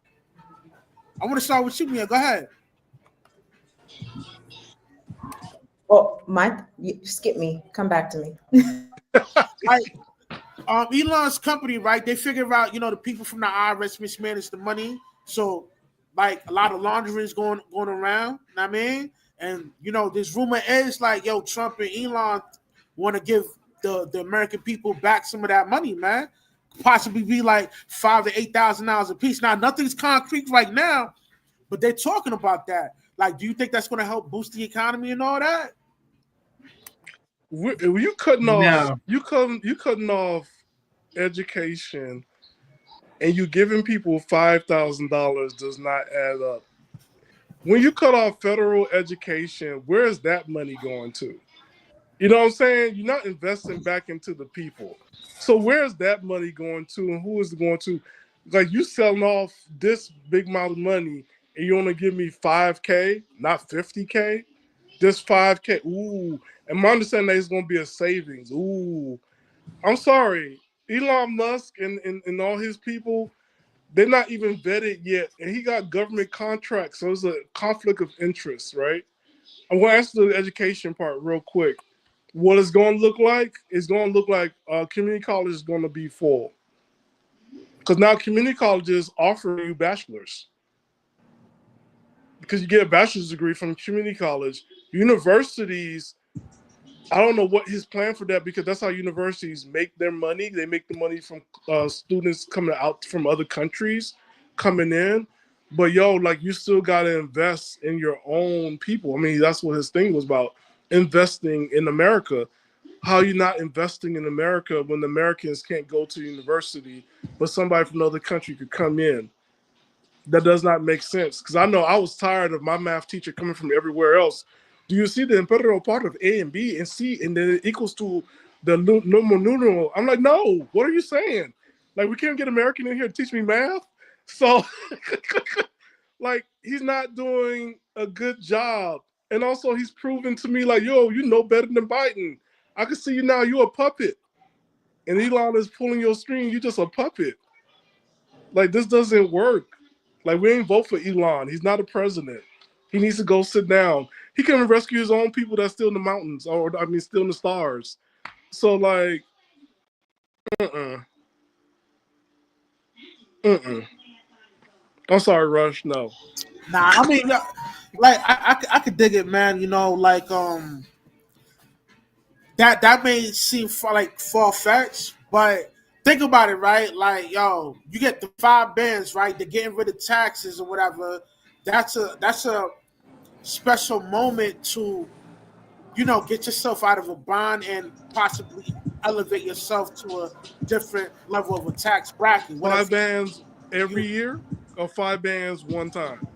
I want to start with you, Mia. Go ahead. Well, skip me. Come back to me. Elon's company, right? They figure out, the people from the IRS mismanage the money. So, like, a lot of laundering is going around. You know what I mean? And, this rumor is like, Trump and Elon want to give the American people back some of that money, man. Possibly be like $5,000 to $8,000 a piece. Now, nothing's concrete right now, but they're talking about that. Like, do you think that's going to help boost the economy and all that? You cutting off? You cutting off education, and you giving people $5,000 does not add up. When you cut off federal education, where is that money going to? You know what I'm saying? You're not investing back into the people. So where's that money going to, and who is it going to? Like, you selling off this big amount of money, and you only give me $5K, not $50K, just $5K. Ooh, and my understanding that it's going to be a savings. Ooh, I'm sorry, Elon Musk and all his people, they're not even vetted yet, and he got government contracts, so it's a conflict of interest, right? I'm going to answer the education part real quick. What it's going to look like is going to look like community college is going to be full. Because now community colleges offer you bachelors. Because you get a bachelor's degree from community college. Universities, I don't know what his plan for that, because that's how universities make their money. They make the money from students coming out from other countries coming in. But you still got to invest in your own people. I mean, that's what his thing was about, investing in America. How are you not investing in America when the Americans can't go to university, but somebody from another country could come in? That does not make sense. Because I know I was tired of my math teacher coming from everywhere else. Do you see the imperial part of A and B and C, and then it equals to the numeral? I'm like, no, what are you saying? Like, we can't get American in here to teach me math? So, like, he's not doing a good job. And also, he's proven to me, like, you know better than Biden. I can see you now, you're a puppet. And Elon is pulling your string, you're just a puppet. Like, this doesn't work. Like, we ain't vote for Elon. He's not a president. He needs to go sit down. He can rescue his own people that's still in the mountains, still in the stars. So, like, Mm-mm. Mm-mm. I'm sorry, Rush. No. Nah, I mean, like I could dig it, man. You know, like that may seem far fetched, but think about it, right? Like, yo, you get the 5 bands, right? They're getting rid of taxes or whatever. That's a special moment to, get yourself out of a bond and possibly elevate yourself to a different level of a tax bracket. What 5 if bands every year or 5 bands one time?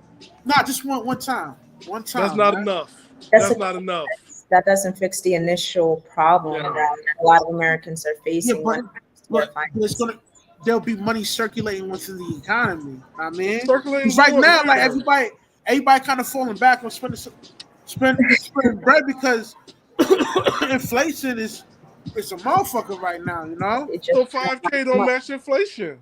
nah, just one time. One That's time, not man. enough. That's That's a, not enough. that doesn't fix the initial problem Yeah. that a lot of Americans are Yeah, facing when but they're it's financing. there'll be money circulating within the economy. I mean, Circulating because right now, like where? everybody kind of falling back on spending bread because inflation is it's a motherfucker right now. It just So 5K don't match inflation.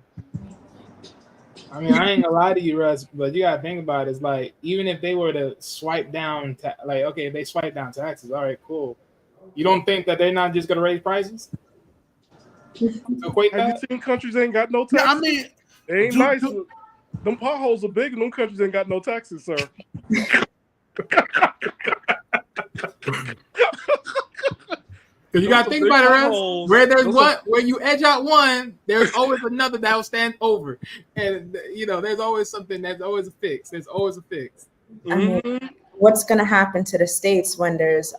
I mean, I ain't gonna lie to you, Russ, but you gotta think about it. It's like, even if they were to swipe down, okay, if they swipe down taxes, all right, cool. You don't think that they're not just gonna raise prices? To equate Have you that? seen countries ain't got no Yeah, taxes? I mean, It ain't nice. Them potholes are big, and them countries ain't got no taxes, sir. Because you gotta think about it, Russ. Where there's where you edge out one, there's always another that will stand over, and there's always something. There's always a fix. There's always a fix. I mean, what's going to happen to the states when there's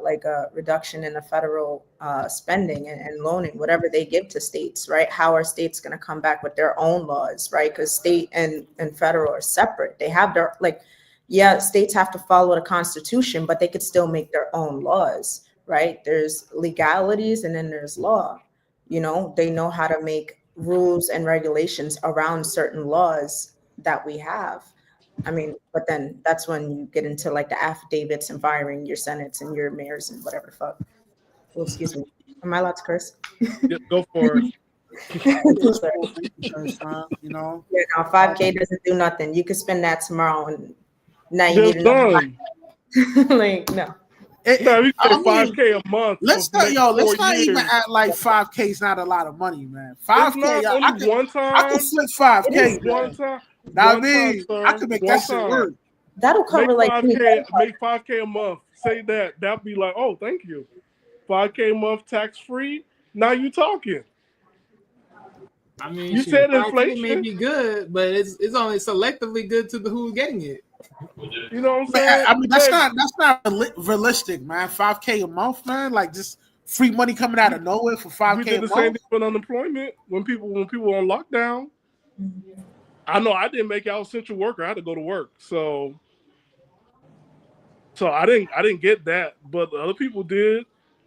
like a reduction in the federal spending and loaning, whatever they give to states, right? How are states going to come back with their own laws, right? Because state and federal are separate. They have their, states have to follow the Constitution, but they could still make their own laws, right? There's legalities and then there's law. They know how to make rules and regulations around certain laws that we have. I mean, but then that's when you get into like the affidavits and firing your senates and your mayors and whatever the fuck. Oh, excuse me. Am I allowed to curse? Yeah, go for it. Yeah, no, 5K doesn't do nothing. You could spend that tomorrow and now you need another. Like, no. You pay 5K a month. Let's not even act like 5K is not a lot of money, man. 5K, only one time. I can flip 5K one time. I mean, I can make that shit work. That'll cover make 5K a month. Say that. That'll be like, oh, thank you. 5K a month tax free. Now you talking. I mean, you said inflation may be good, but it's only selectively good to the who's getting it. You know what I'm saying? I mean, that's not realistic, man. 5K a month, man. Like just free money coming out of nowhere for 5K. We did the same thing with unemployment when people were on lockdown. I know I didn't make it. I was essential worker. I had to go to work, so I didn't get that, but the other people did.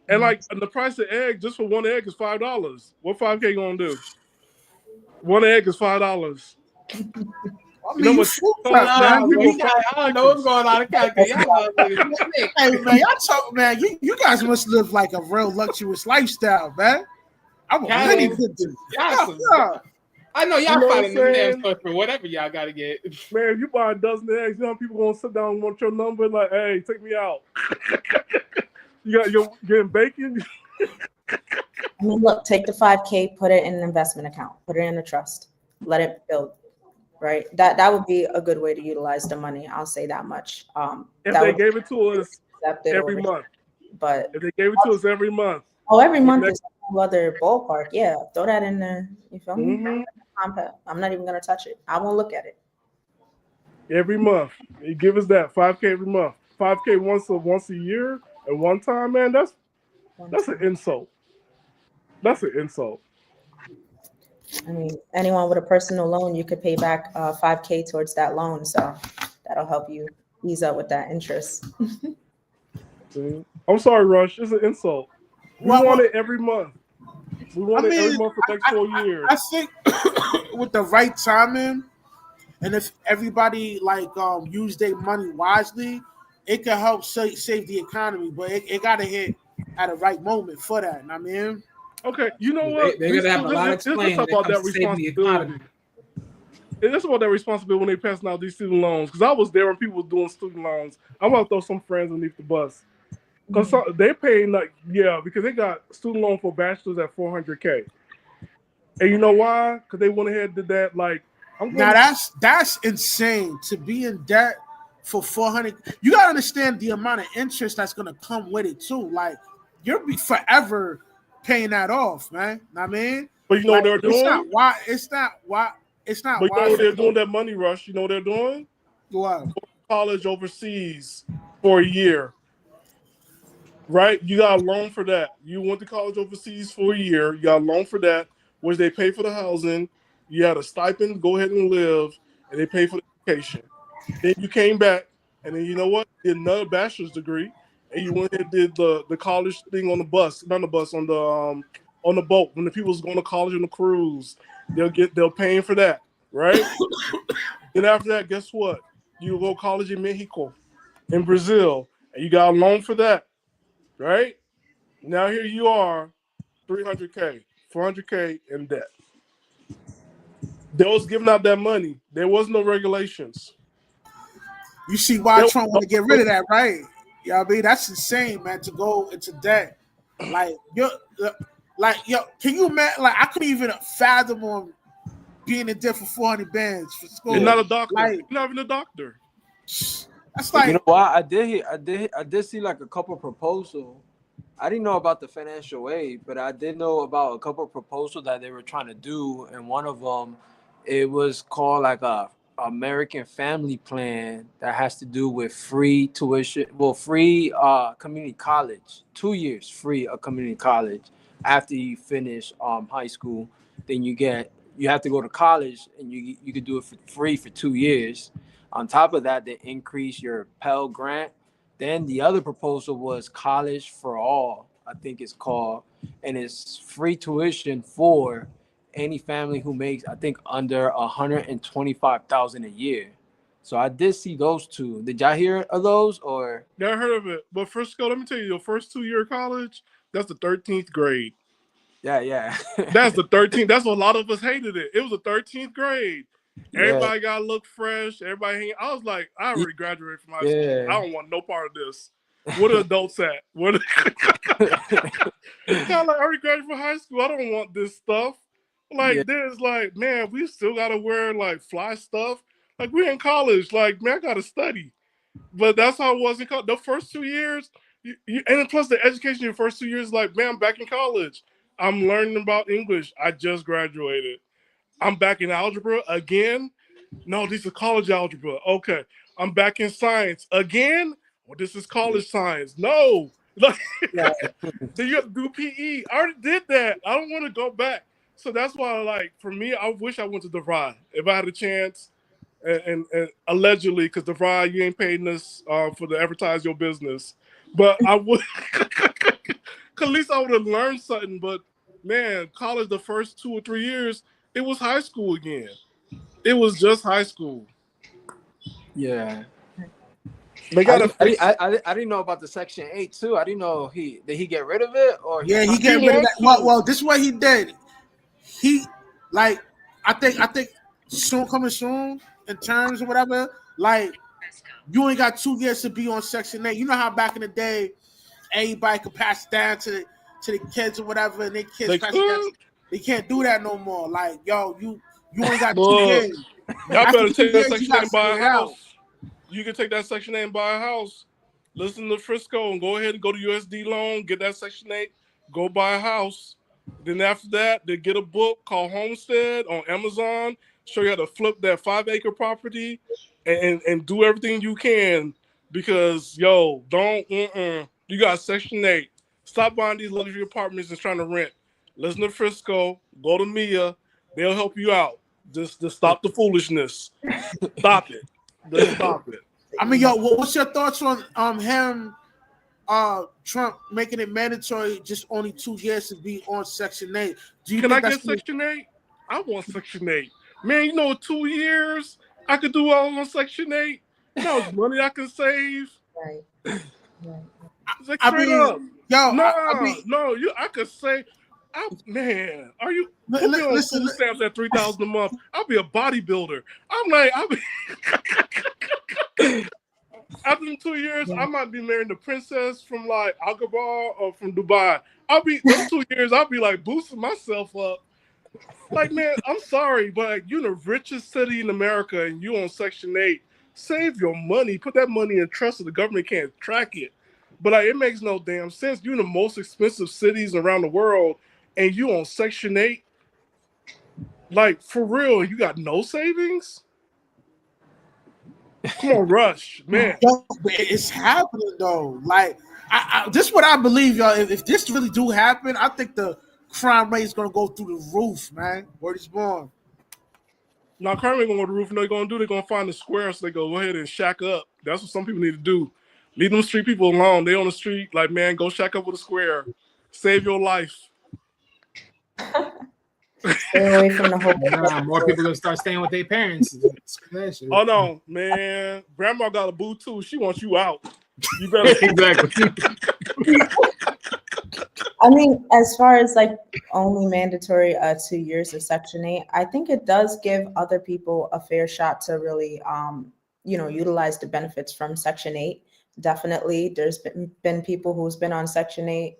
And the price of egg just for one egg is $5. What 5K gonna do? One egg is $5. I mean, I don't know what's going on. Hey man, y'all talk, man. You guys must live like a real luxurious lifestyle, man. I'm a penny pincher. I know y'all fighting them damn stuff for whatever y'all gotta get. Man, if you buy a dozen eggs, people gonna sit down and want your number like, hey, take me out. You're getting bacon. I mean, look, take the 5K, put it in an investment account, put it in a trust, let it build. Right, that would be a good way to utilize the money. I'll say that much. If they gave it to us every month, but if they gave it to us every month, every month is another ballpark. Yeah, throw that in there. You feel me? I'm not even gonna touch it. I won't look at it. Every month, you give us that 5K every month. 5K once a year at one time, man. That's an insult. That's an insult. I mean, anyone with a personal loan, you could pay back 5K towards that loan. So that'll help you ease up with that interest. I'm sorry, Rush. It's an insult. We want it every month. We want it every month for the next 4 years. I think with the right timing, and if everybody use their money wisely, it can help save the economy. But it got to hit at the right moment for that. I mean. Okay, you know what? They're gonna have a lot of explaining about that responsibility. It's about that responsibility when they passing out these student loans. Because I was there when people were doing student loans. I'm gonna throw some friends underneath the bus because they paying because they got student loan for bachelors at $400K. And you know why? Because they went ahead and did that. Like, now that's insane to be in debt for 400. You gotta understand the amount of interest that's gonna come with it too. Like, you'll be forever paying that off, man. Know what I mean, but you know like, what they're doing? It's not why. But you know what they're doing? That money rush. You know what they're doing? What? College overseas for a year. Right? You got a loan for that. You went to college overseas for a year. You got a loan for that, which they pay for the housing. You had a stipend, go ahead and live, and they pay for the education. Then you came back, and then you know what? Did another bachelor's degree, and you went and did the college thing on the bus, not the bus, on the boat. When the people was going to college on the cruise, they'll paying for that, right? Then after that, guess what? You go to college in Mexico, in Brazil, and you got a loan for that. Right? Now here you are, 300K, 400K in debt. They was giving out that money. There was no regulations. You see why Trump want to get rid of that, right? You know what I mean? That's insane, man, to go into debt. Like, yo, can you imagine? Like, I couldn't even fathom on being in debt for 400 bands for school. You're not a doctor. Like, you're not even a doctor. That's like, you know what? I did see like a couple proposals. I didn't know about the financial aid, but I did know about a couple proposals that they were trying to do, and one of them, it was called like a American Family Plan that has to do with free tuition, free community college, 2 years free of community college after you finish high school. Then you have to go to college, and you could do it for free for 2 years. On top of that, they increase your Pell Grant. Then the other proposal was College for All, I think it's called, and it's free tuition for any family who makes, I think, under $125,000 a year. So I did see those two. Did y'all hear of those or? Never heard of it. But Frisco, let me tell you, your first 2 year college, that's the 13th grade. Yeah. That's the 13th. That's what a lot of us hated it. It was the 13th grade. Everybody got to look fresh. Everybody, I was like, I already graduated from high school. I don't want no part of this. Where the adults at? I already graduated from high school. I don't want this stuff. Like, there's like, man, we still got to wear like fly stuff. Like, we're in college. Like, man, I got to study. But that's how it was in college. The first 2 years, and plus the education in the first 2 years, like, man, I'm back in college. I'm learning about English. I just graduated. I'm back in algebra again. No, this is college algebra. Okay. I'm back in science again. Well, this is college science. No. Then you have to do PE. I already did that. I don't want to go back. So that's why, like, for me, I wish I went to DeVry if I had a chance. And allegedly, because DeVry, you ain't paying us for the advertise your business. But I would, at least I would have learned something. But man, college, the first 2 or 3 years, it was high school again. It was just high school. Yeah. They got I didn't know about the Section 8 too. I didn't know did he get rid of it or he get rid of that. Well, this is what he did. He like I think coming soon in terms or whatever. Like, you ain't got 2 years to be on Section 8. You know how back in the day, everybody could pass it down to the kids or whatever, and their kids pass it down. They can't do that no more. Like, yo, you ain't got 2 years. Y'all better take that Section 8 and buy a house. You can take that Section 8 and buy a house. Listen to Frisco and go ahead and go to USD loan, get that Section 8, go buy a house. Then after that, they get a book called Homestead on Amazon, show you how to flip that 5-acre property and do everything you can because, yo, you got Section 8. Stop buying these luxury apartments and trying to rent. Listen to Frisco, go to Mia. They'll help you out. Just stop the foolishness. Stop it. Just stop it. I mean, yo, what's your thoughts on him, Trump making it mandatory just only 2 years to be on Section 8? Can I get Section 8? I want Section 8. Man, 2 years I could do all on Section 8. You know how much money I can save? Right. Like, straight up. Yo, I could say, man, are you put me on food stamps at $3,000 a month? I'll be a bodybuilder. After 2 years, I might be marrying the princess from like Aqaba or from Dubai. Those 2 years, I'll be like boosting myself up. Like, man, I'm sorry, but you're the richest city in America and you on Section 8. Save your money. Put that money in trust so the government can't track it. But like, it makes no damn sense. You're in the most expensive cities around the world and you on Section 8. Like, for real, you got no savings? Come on, Rush, man. Yo, it's happening though. Like, this is what I believe, y'all. If this really do happen, I think the crime rate is gonna go through the roof, man. Word is born. Now, crime ain't gonna go to the roof. And they're gonna do. They're gonna find the square, so they go ahead and shack up. That's what some people need to do. Leave them street people alone. They on the street, like, man, go shack up with a square. Save your life. Stay away from the whole. Nah, more people gonna start staying with their parents. Oh no, man! Grandma got a boo too. She wants you out. You better Exactly. I mean, as far as like only mandatory 2 years of Section 8, I think it does give other people a fair shot to really, utilize the benefits from Section 8. Definitely, there's been people who's been on Section 8.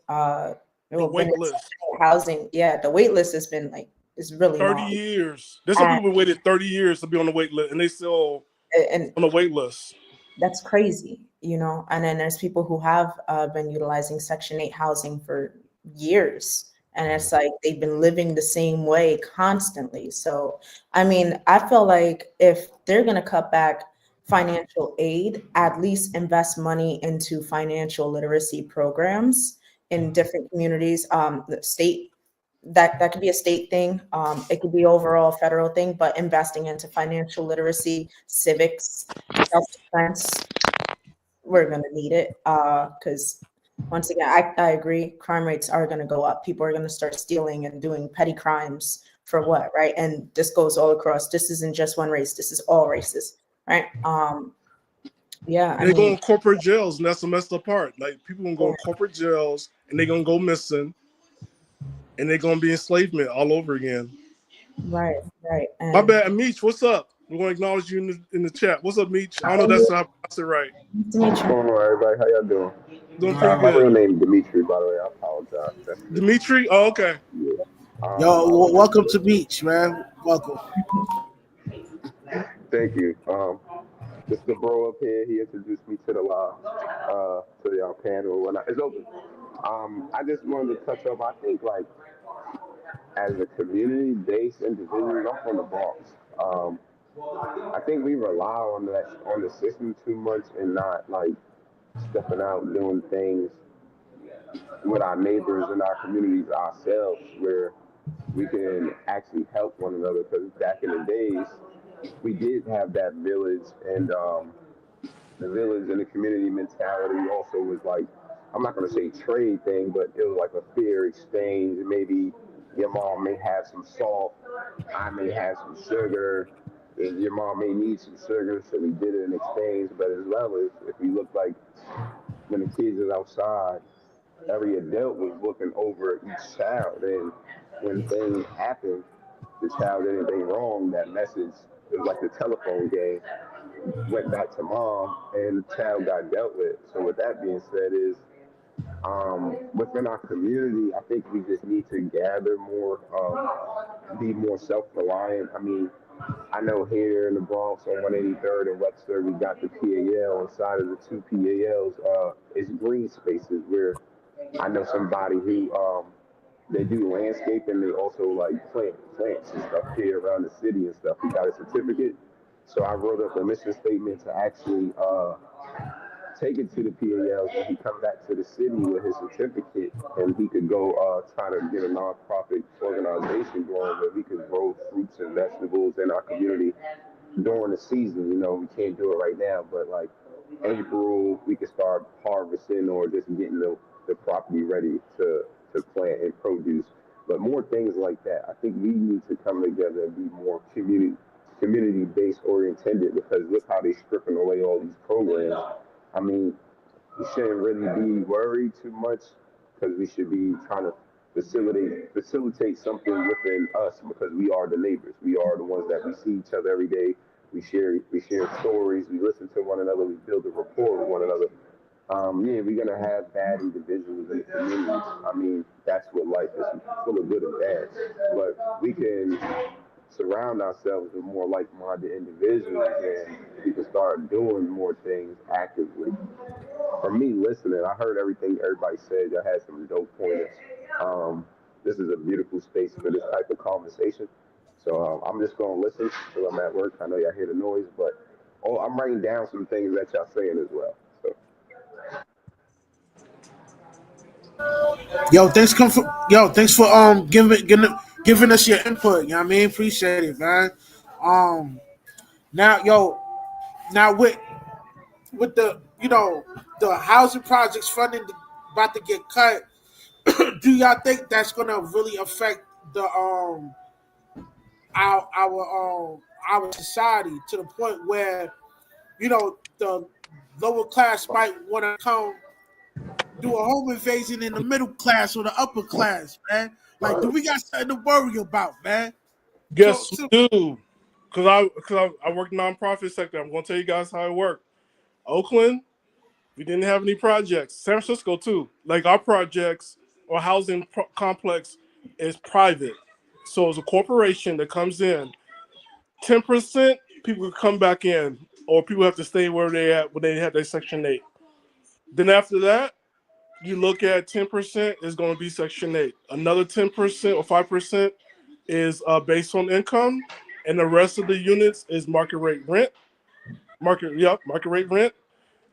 the wait list. Housing, yeah, the wait list has been is really 30 long. years. There's some people who waited 30 years to be on the wait list, and they still And on the wait list. that's crazy, and then there's people who have been utilizing Section 8 housing for years, and it's like they've been living the same way constantly. So I mean, I feel like if they're going to cut back financial aid, at least invest money into financial literacy programs in different communities. The state, that could be a state thing, it could be overall federal thing, but investing into financial literacy, civics, self-defense, we're going to need it, because once again, I agree, crime rates are going to go up. People are going to start stealing and doing petty crimes for what, right? And this goes all across. This isn't just one race. This is all races, right? Yeah. They go in corporate jails, and that's the messed up part. Like, people gonna go in corporate jails, and they're gonna go missing, and they're gonna be enslavement all over again. Right. And my bad, Meech. What's up? We're gonna acknowledge you in the chat. What's up, Meech? I don't know that's how I pronounce it right. What's going on, everybody? How y'all doing? Doing pretty My real good. name is Dimitri, by the way. I apologize. Dimitri? Oh, okay. Yeah. Yo, welcome to Beach, man. Welcome. Thank you. Just the bro up here, he introduced me to the to y'all panel and whatnot. It's open. I just wanted to touch up. I think, like, as a community-based individual, I'm from the Bronx. I think we rely on the system too much and not like stepping out doing things with our neighbors and our communities ourselves, where we can actually help one another. Because back in the days, we did have that village, and the village and the community mentality also was like, I'm not going to say trade thing, but it was like a fair exchange. Maybe your mom may have some salt, I may have some sugar, and your mom may need some sugar, so we did it in exchange. But as well as if we look like when the kids is outside, every adult was looking over each child, and when things happen, the child did anything wrong, that message, it was like the telephone game, went back to mom, and the child got dealt with. So with that being said, is within our community, I think we just need to gather more, be more self-reliant. I mean, I know here in the Bronx on 183rd and Webster, we got the PAL. Inside of the two PALs is green spaces, where I know somebody who they do landscaping. They also like plant plants and stuff here around the city and stuff. He got a certificate, so I wrote up a mission statement to actually take it to the PALs when he come back to the city with his certificate, and he could go try to get a nonprofit organization going where we could grow fruits and vegetables in our community during the season. You know, we can't do it right now, but like April, we could start harvesting or just getting the property ready to plant and produce. But more things like that. I think we need to come together and be more community-based oriented, because look how they're stripping away all these programs. I mean, we shouldn't really be worried too much, because we should be trying to facilitate something within us, because we are the neighbors. We are the ones that we see each other every day. We share stories. We listen to one another. We build a rapport with one another. Yeah, we're gonna have bad individuals in the community. I mean, that's what life is, full of good and bad. But we can surround ourselves with more like-minded individuals, and we can start doing more things actively. For me, listening, I heard everything everybody said. Y'all had some dope pointers. Um, this is a beautiful space for this type of conversation. So I'm just gonna listen till I'm at work. I know y'all hear the noise, but I'm writing down some things that y'all saying as well. So Thanks for giving us your input. You know what I mean? Appreciate it, man. Um, now, now with the the housing projects funding about to get cut, do y'all think that's gonna really affect the our society to the point where the lower class might want to come do a home invasion in the middle class or the upper class, man? Like, do we got something to worry about, man? Yes, we do. Because I work nonprofit sector. I'm going to tell you guys how it worked. Oakland, we didn't have any projects. San Francisco, too. Like, our projects or housing complex is private. So it's a corporation that comes in. 10% people can come back in, or people have to stay where they at when they have their Section 8. Then after that, you look at 10% is going to be Section 8. Another 10% or 5% is based on income, and the rest of the units is market rate rent. Market rate rent.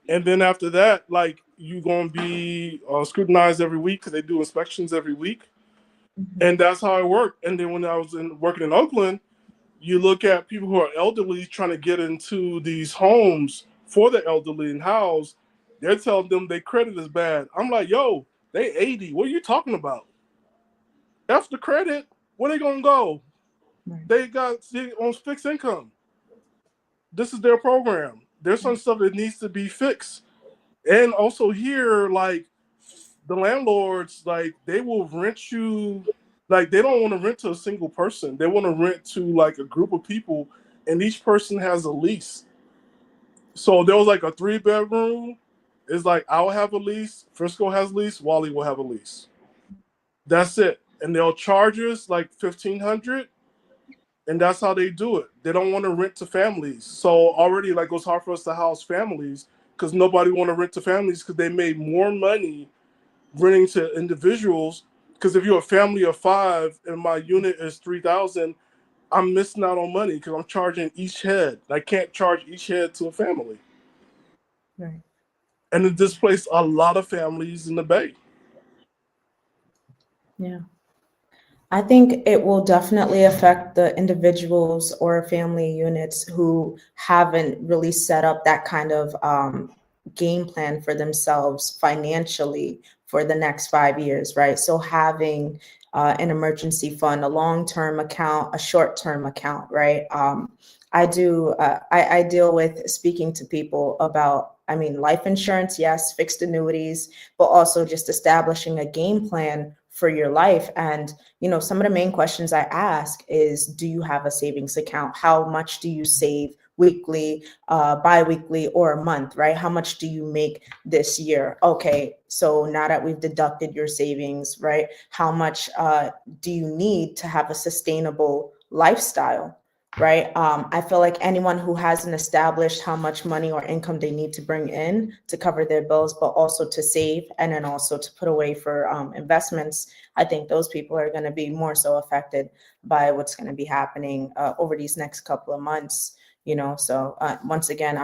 And then after that, like, you going to be scrutinized every week because they do inspections every week. And that's how it worked. And then when I was working in Oakland, you look at people who are elderly trying to get into these homes for the elderly and house. They're telling them their credit is bad. I'm like, yo, they 80. What are you talking about? After credit, where they gonna go? They got on fixed income. This is their program. There's some stuff that needs to be fixed. And also here, like, the landlords, like, they will rent you. Like, they don't want to rent to a single person. They want to rent to like a group of people, and each person has a lease. So there was like a 3-bedroom. It's like, I'll have a lease. Frisco has a lease. Wally will have a lease. That's it. And they'll charge us like $1,500, and that's how they do it. They don't want to rent to families. So already, like, it was hard for us to house families because nobody want to rent to families because they made more money renting to individuals. Because if you're a family of 5 and my unit is 3,000, I'm missing out on money because I'm charging each head. I can't charge each head to a family. Right. And it displaced a lot of families in the Bay. Yeah. I think it will definitely affect the individuals or family units who haven't really set up that kind of game plan for themselves financially for the next 5 years, right? So having an emergency fund, a long-term account, a short-term account, right? I deal with speaking to people about, life insurance, yes, fixed annuities, but also just establishing a game plan for your life. And, some of the main questions I ask is, do you have a savings account? How much do you save weekly, bi-weekly, or a month, right? How much do you make this year? Okay, so now that we've deducted your savings, right? How much do you need to have a sustainable lifestyle? Right. I feel like anyone who hasn't established how much money or income they need to bring in to cover their bills, but also to save and then also to put away for investments, I think those people are going to be more so affected by what's going to be happening over these next couple of months. So once again,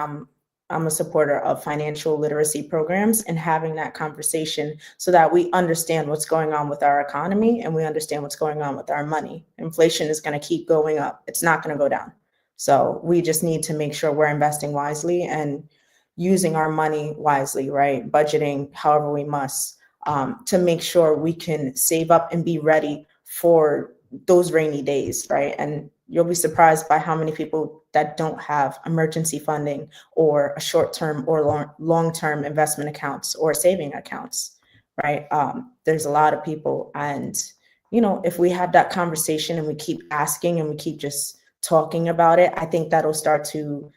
I'm a supporter of financial literacy programs and having that conversation so that we understand what's going on with our economy and we understand what's going on with our money. Inflation is going to keep going up. It's not going to go down. So we just need to make sure we're investing wisely and using our money wisely, right? Budgeting however we must to make sure we can save up and be ready for those rainy days, right? And you'll be surprised by how many people that don't have emergency funding or a short-term or long-term investment accounts or saving accounts, right? There's a lot of people. And, if we have that conversation and we keep asking and we keep just talking about it, I think that'll start to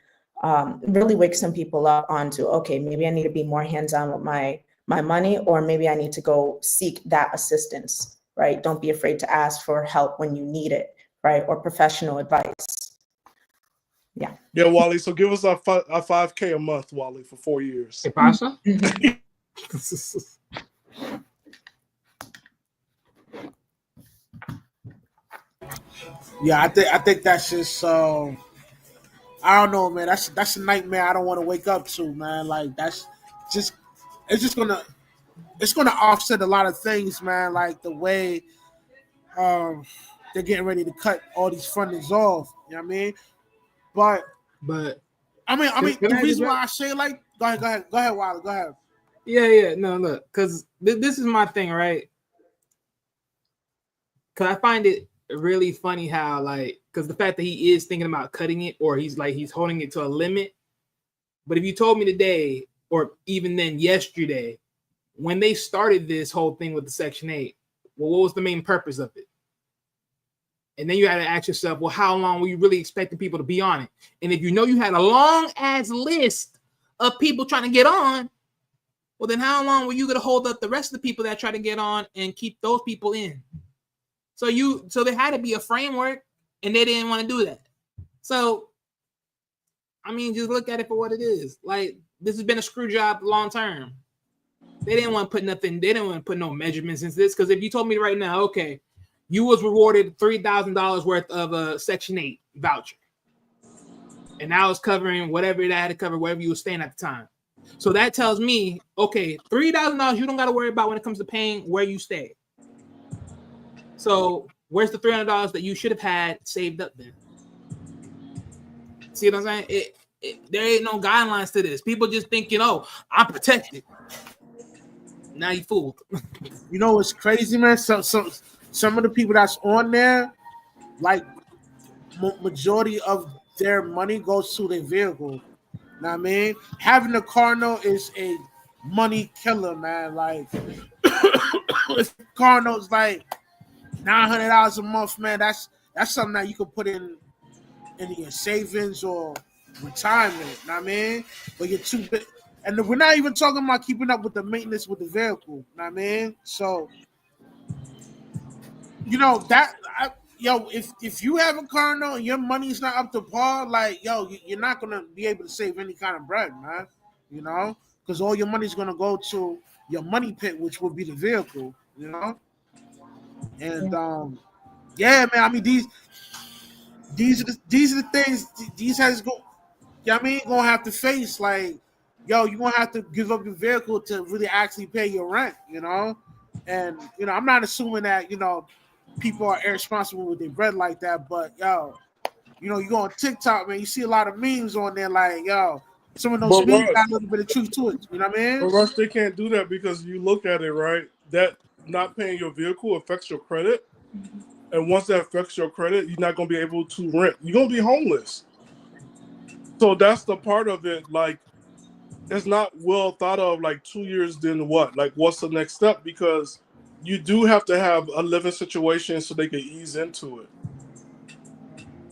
really wake some people up onto, okay, maybe I need to be more hands-on with my money, or maybe I need to go seek that assistance, right? Don't be afraid to ask for help when you need it, right? Or professional advice. Yeah. Yeah, Wally. So give us our $5K a month, Wally, for 4 years. ¿Qué pasa? Yeah, I think that's just I don't know, man. That's a nightmare I don't want to wake up to, man. Like that's just it's gonna offset a lot of things, man. Like the way they're getting ready to cut all these fundings off. You know what I mean? But I mean the reason why I say like go ahead, Wiley, go ahead. Yeah. No, look, because this is my thing, right? Because I find it really funny how, like, because the fact that he is thinking about cutting it, or he's holding it to a limit. But if you told me today, or even then yesterday, when they started this whole thing with the Section 8, well, what was the main purpose of it? And then you had to ask yourself, well, how long were you really expecting people to be on it? And if you know you had a long ass list of people trying to get on, well, then how long were you going to hold up the rest of the people that try to get on and keep those people in? So there had to be a framework, and they didn't want to do that. So, I mean, just look at it for what it is. Like, this has been a screw job long term. They didn't want to put nothing. They didn't want to put no measurements into this, because if you told me right now, okay, you was rewarded $3,000 worth of a Section 8 voucher, and that was covering whatever that had to cover, wherever you were staying at the time. So that tells me, okay, $3,000 you don't got to worry about when it comes to paying where you stay. So where's the $300 that you should have had saved up then? See what I'm saying? There ain't no guidelines to this. People just think, I'm protected. Now you fooled. You know what's crazy, man? Some of the people that's on there, like majority of their money goes to their vehicle. Know what I mean? Having a car note is a money killer, man. Like if car note's like $900 a month, man, that's something that you could put in your savings or retirement. Know what I mean? But you're too big. And we're not even talking about keeping up with the maintenance with the vehicle. Know what I mean? So, if you have a car note and your money's not up to par, like, you're not going to be able to save any kind of bread, man. Because all your money's going to go to your money pit, which will be the vehicle, And, yeah, man, I mean, these are the things, these guys gonna have to face, like, you're gonna have to give up your vehicle to really actually pay your rent, And I'm not assuming that people are irresponsible with their bread like that, but you go on TikTok, man, you see a lot of memes on there, like, some of those memes got a little bit of truth to it. You know what I mean? But Rush, they can't do that, because you look at it, right? That not paying your vehicle affects your credit. And once that affects your credit, you're not going to be able to rent. You're going to be homeless. So that's the part of it. Like, it's not well thought of, like, 2 years, then what? Like, what's the next step? Because you do have to have a living situation so they can ease into it.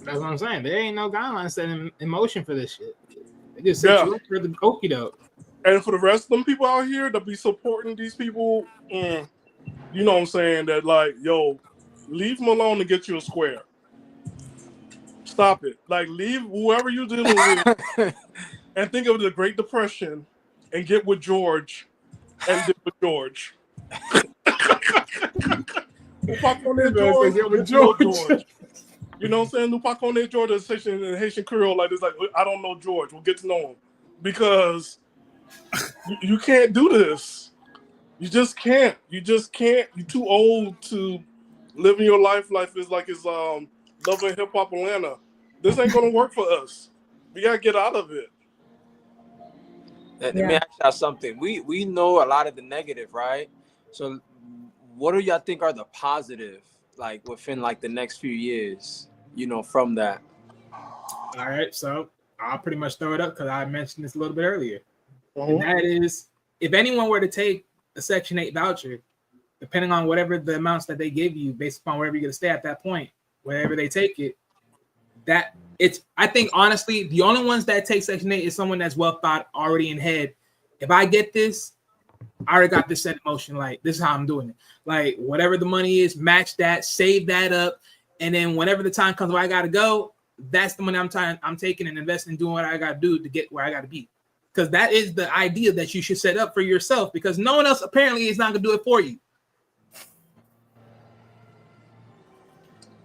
That's what I'm saying. There ain't no guidelines set in motion for this shit. They just set you up for the okie doke. And for the rest of them people out here that be supporting these people, you know what I'm saying? That, like, leave them alone and get you a square. Stop it. Like, leave whoever you're dealing with and think of the Great Depression and get with George and deal with George. George. You know what I'm saying? Nupakone George is Haitian Creole. Like, it's like, I don't know George. We'll get to know him. Because you can't do this. You just can't. You're too old to living your life. Life is like it's Love and Hip Hop Atlanta. This ain't gonna work for us. We gotta get out of it. Let me ask y'all something. We know a lot of the negative, right? So what do y'all think are the positive, like within like the next few years, from that? All right, so I'll pretty much throw it up because I mentioned this a little bit earlier. And that is, if anyone were to take a Section 8 voucher, depending on whatever the amounts that they give you, based upon wherever you're going to stay at that point, wherever they take it, that it's, I think honestly, the only ones that take Section 8 is someone that's well thought already in head. If I get this, I already got this set in motion. Like, this is how I'm doing it. Like, whatever the money is, match that, save that up. And then whenever the time comes where I got to go, that's the money I'm taking and investing, doing what I got to do to get where I got to be. Because that is the idea that you should set up for yourself, because no one else apparently is not going to do it for you.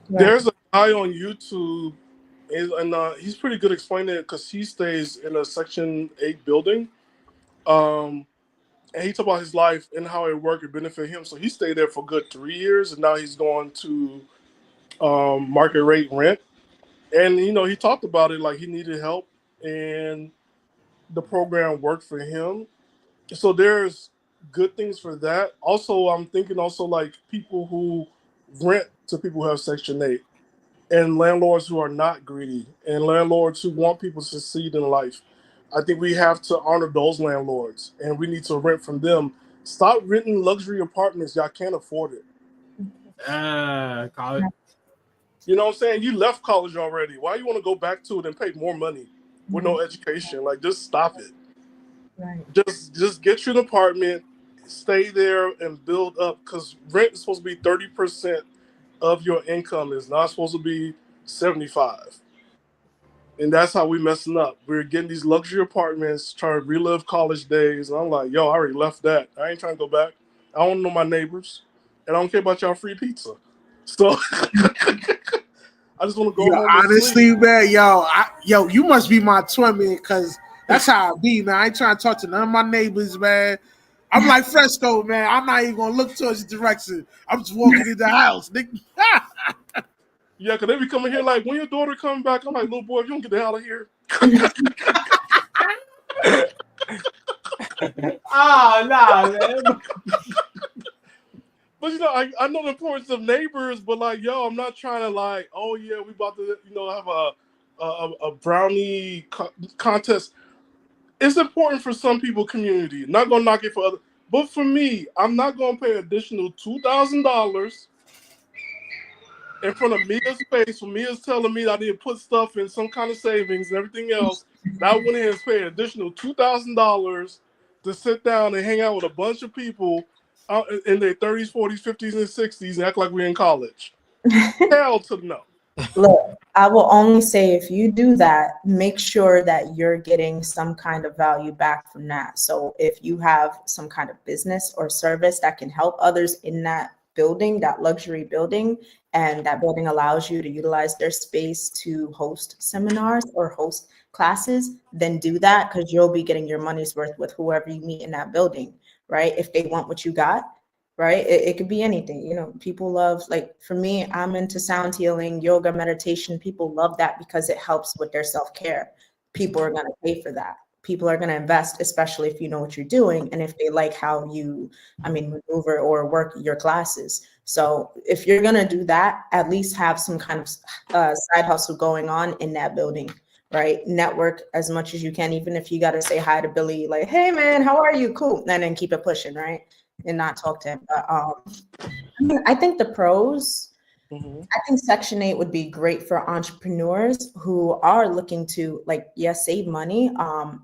There's a guy on YouTube, and he's pretty good explaining it because he stays in a Section 8 building. And he talked about his life and how it worked and benefit him. So he stayed there for a good 3 years, and now he's going to market rate rent. And, you know, he talked about it like he needed help, and the program worked for him. So there's good things for that. Also, I'm thinking also like people who rent to people who have Section 8, and landlords who are not greedy, and landlords who want people to succeed in life. I think we have to honor those landlords, and we need to rent from them. Stop renting luxury apartments. Y'all can't afford it. College. You know what I'm saying? You left college already. Why you want to go back to it and pay more money with no education? Like, just stop it. Right. Just get you an apartment, stay there, and build up. Because rent is supposed to be 30% of your income. It's not supposed to be 75%. And that's how we messing up. We're getting these luxury apartments, trying to relive college days. And I'm like, yo, I already left that. I ain't trying to go back. I don't know my neighbors, and I don't care about y'all free pizza. So I just want to go home. Honestly, and sleep. Man, you must be my twin, man, because that's how I be, man. I ain't trying to talk to none of my neighbors, man. I'm like Fresco, man. I'm not even gonna look towards the direction. I'm just walking in the house, nigga. Yeah, because they be coming here like, when your daughter coming back? I'm like, little boy, if you don't get the hell out of here. Oh, nah, man. But, you know, I know the importance of neighbors, but, like, yo, I'm not trying to, like, oh, yeah, we about to, you know, have a brownie contest. It's important for some people community. Not going to knock it for others. But for me, I'm not going to pay additional $2,000 in front of Mia's face when Mia's telling me that I need to put stuff in some kind of savings and everything else. I went in and paid additional $2,000 to sit down and hang out with a bunch of people out in their 30s, 40s, 50s, and 60s and act like we're in college. Hell to no. Look, I will only say if you do that, make sure that you're getting some kind of value back from that. So if you have some kind of business or service that can help others in that building, that luxury building, and that building allows you to utilize their space to host seminars or host classes, then do that, because you'll be getting your money's worth with whoever you meet in that building, right? If they want what you got, right? It could be anything. You know, people love, like for me, I'm into sound healing, yoga, meditation. People love that because it helps with their self-care. People are going to pay for that. People are going to invest, especially if you know what you're doing and if they like how you, maneuver or work your classes. So if you're going to do that, at least have some kind of side hustle going on in that building, right? Network as much as you can, even if you got to say hi to Billy, like, hey man, how are you? Cool. And then keep it pushing, right? And not talk to him. But I think the pros, I think Section 8 would be great for entrepreneurs who are looking to, like, save money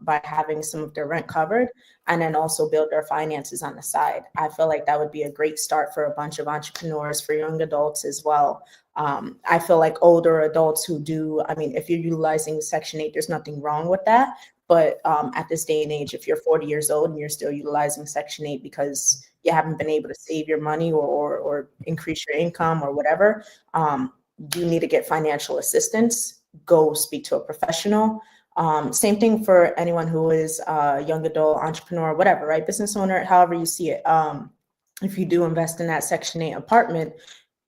by having some of their rent covered and then also build their finances on the side. I feel like that would be a great start for a bunch of entrepreneurs, for young adults as well. I feel like older adults who do, if you're utilizing Section 8, there's nothing wrong with that. But at this day and age, if you're 40 years old and you're still utilizing Section 8 because you haven't been able to save your money or increase your income or whatever, you need to get financial assistance. Go speak to a professional. Same thing for anyone who is a young adult, entrepreneur, whatever, right? Business owner, however you see it. If you do invest in that Section 8 apartment,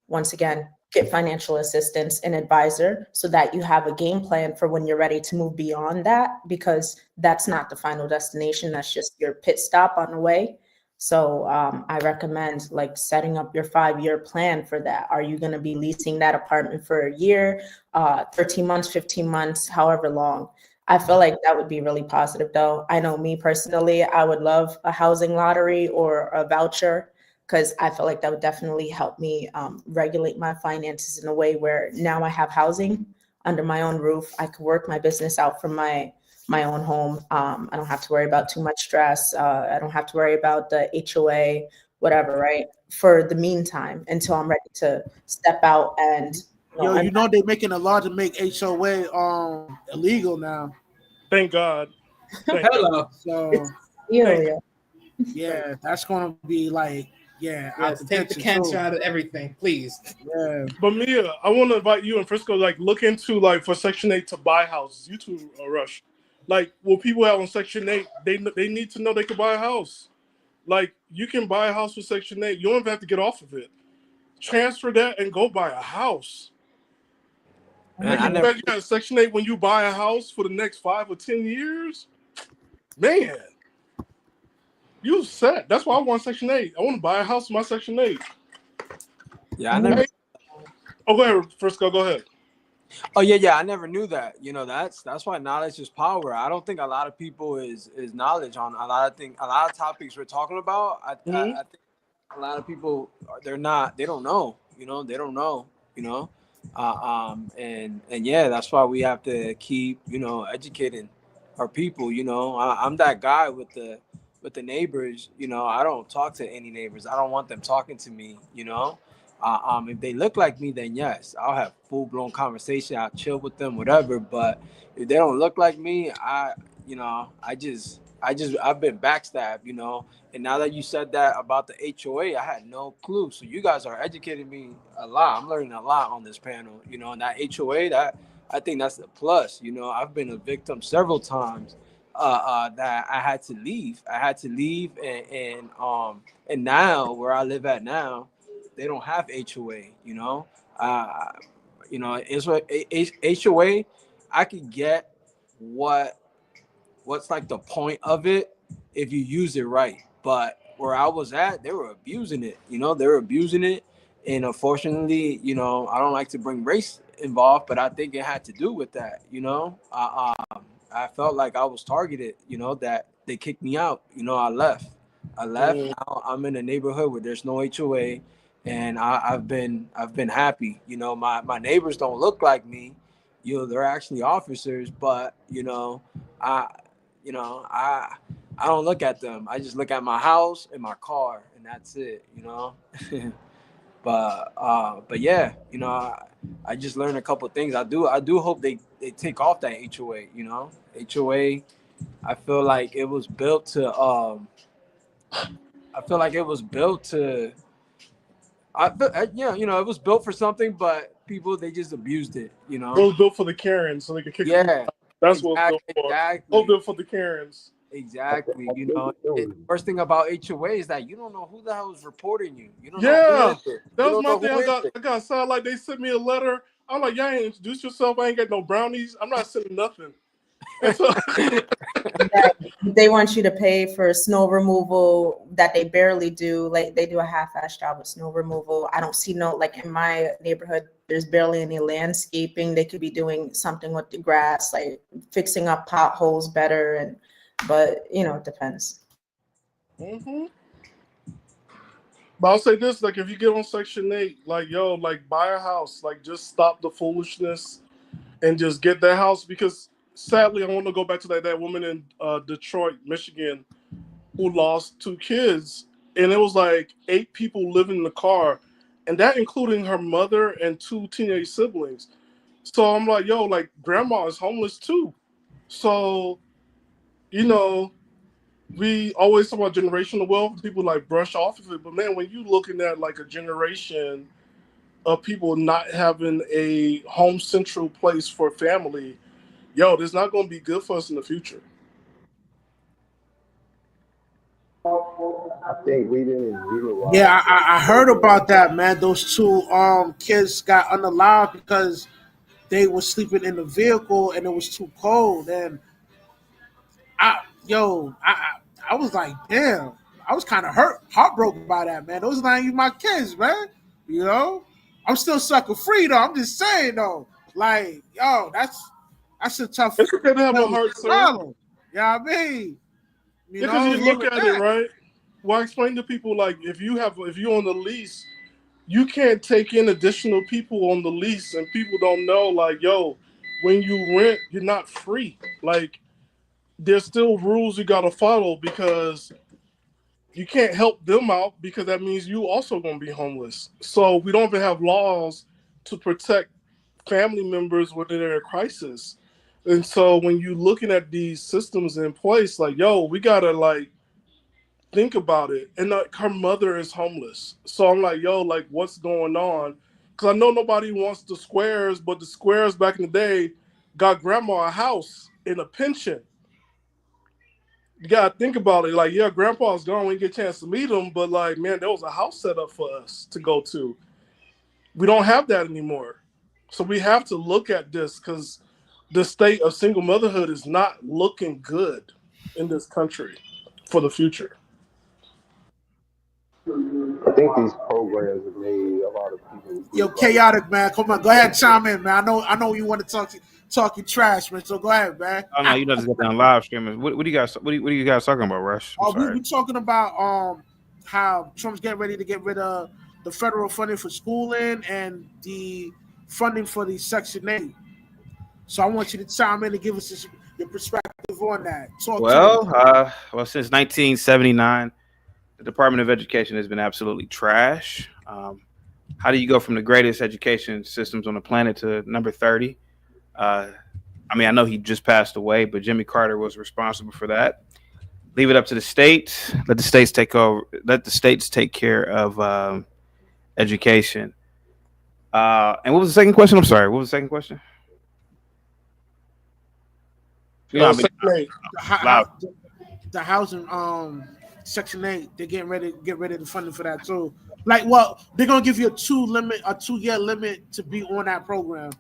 once again, get financial assistance, an advisor, so that you have a game plan for when you're ready to move beyond that, because that's not the final destination. That's just your pit stop on the way. So I recommend like setting up your 5-year plan for that. Are you going to be leasing that apartment for a year, 13 months, 15 months, however long? I feel like that would be really positive though. I know me personally, I would love a housing lottery or a voucher, because I feel like that would definitely help me regulate my finances in a way where now I have housing. under my own roof. I could work my business out from my own home. I don't have to worry about too much stress. I don't have to worry about the HOA, whatever, right? For the meantime, until I'm ready to step out and Yo, you know they're making a law to make HOA illegal now. Thank God. Hello. So yeah, that's gonna be like Yes, take the cancer out of everything, please. Yeah. But Mia, I want to invite you and Frisco, like, look into, like, for Section 8 to buy houses. You too, Rush. Like, what people have on Section 8, they need to know they could buy a house. Like, you can buy a house with Section 8. You don't even have to get off of it. Transfer that and go buy a house. Man, you got Section 8 when you buy a house for the next 5 or 10 years? Man. You set. That's why I want Section 8. I want to buy a house with my Section 8. Yeah, I never. Oh, go ahead, Frisco. Go ahead. Oh yeah, I never knew that. You know, that's why knowledge is power. I don't think a lot of people is knowledge on a lot of topics we're talking about. I think a lot of people they don't know. You know, they don't know. You know, and yeah, that's why we have to keep educating our people. You know, I'm that guy with the neighbors. You know, I don't talk to any neighbors. I don't want them talking to me. You know. If they look like me, then yes, I'll have full-blown conversation. I'll chill with them, whatever. But if they don't look like me, I've been backstabbed, you know. And now that you said that about the HOA, I had no clue. So you guys are educating me a lot. I'm learning a lot on this panel, you know. And that HOA, I think that's a plus. You know, I've been a victim several times that I had to leave. And now where I live at now, they don't have HOA, you know. It's HOA. I could get what's like the point of it if you use it right. But where I was at, they were abusing it. You know, and unfortunately, you know, I don't like to bring race involved, but I think it had to do with that. You know, I felt like I was targeted. You know, that they kicked me out. You know, I left. Now I'm in a neighborhood where there's no HOA. And I've been happy. You know, my neighbors don't look like me. You know, they're actually officers, but I don't look at them. I just look at my house and my car, and that's it. You know, but yeah, you know, I just learned a couple of things. I do hope they take off that HOA. You know, HOA. I feel like it was built to. It was built for something, but people, they just abused it, you know. It was built for the Karens, so they could kick you out. That's what it was built for. Exactly. It was built for the Karens. Exactly. You know, the worst thing about HOA is that you don't know who the hell is reporting you. You don't know who is it. That was my thing. I got sound like they sent me a letter. I'm like, y'all ain't introduce yourself. I ain't got no brownies. I'm not sending nothing. They want you to pay for snow removal that they barely do. Like, they do a half-ass job with snow removal. I don't see like in my neighborhood, there's barely any landscaping. They could be doing something with the grass, like fixing up potholes better. But you know, it depends. Mm-hmm. But I'll say this: like, if you get on Section 8, like, buy a house. Like, just stop the foolishness and just get that house, because sadly, I want to go back to that woman in Detroit, Michigan, who lost 2 kids, and it was like 8 people living in the car, and that including her mother and 2 teenage siblings. So I'm like, like, grandma is homeless too. So, you know, we always talk about generational wealth. People like brush off of it, but man, when you looking at like a generation of people not having a home central place for family, this is not going to be good for us in the future. I think we didn't realize. Yeah, I heard about that, man. Those 2 kids got unalive because they were sleeping in the vehicle and it was too cold. And I was like, damn. I was kind of heartbroken by that, man. Those are not even my kids, man. You know, I'm still sucker free though. I'm just saying though, like, that's a tough. It's okay to have a heart, sir. Problem. Yeah, you know what I mean, because you look at it, right? Well, I explain to people, like, if you're on the lease, you can't take in additional people on the lease, and people don't know, like, when you rent, you're not free. Like, there's still rules you gotta follow because you can't help them out because that means you also gonna be homeless. So we don't even have laws to protect family members when they're in a crisis. And so when you looking at these systems in place, like, yo, we gotta like think about it. And like her mother is homeless. So I'm like, yo, like what's going on? Because I know nobody wants the squares, but the squares back in the day got grandma a house and a pension. You gotta think about it. Like, yeah, grandpa's gone. We didn't get a chance to meet him, but like, man, there was a house set up for us to go to. We don't have that anymore. So we have to look at this because the state of single motherhood is not looking good in this country for the future. I think these programs have made a lot of people. Yo, chaotic man, come on, go ahead, and chime in, man. I know you want to talk your trash, man. So go ahead, man. Oh no, you know, just get down live streaming. What do you guys? What are you guys talking about, Rush? We talking about how Trump's getting ready to get rid of the federal funding for schooling and the funding for the Section 8. So I want you to chime in and give us your perspective on that. Well, since 1979, the Department of Education has been absolutely trash. How do you go from the greatest education systems on the planet to number 30? I mean, I know he just passed away, but Jimmy Carter was responsible for that. Leave it up to the states. Let the states take over. Let the states take care of education. And what was the second question? I'm sorry. What was the second question? The housing, Section 8, they're getting ready to get rid of the funding for that too. Like, well, they're gonna give you a 2-year limit to be on that program.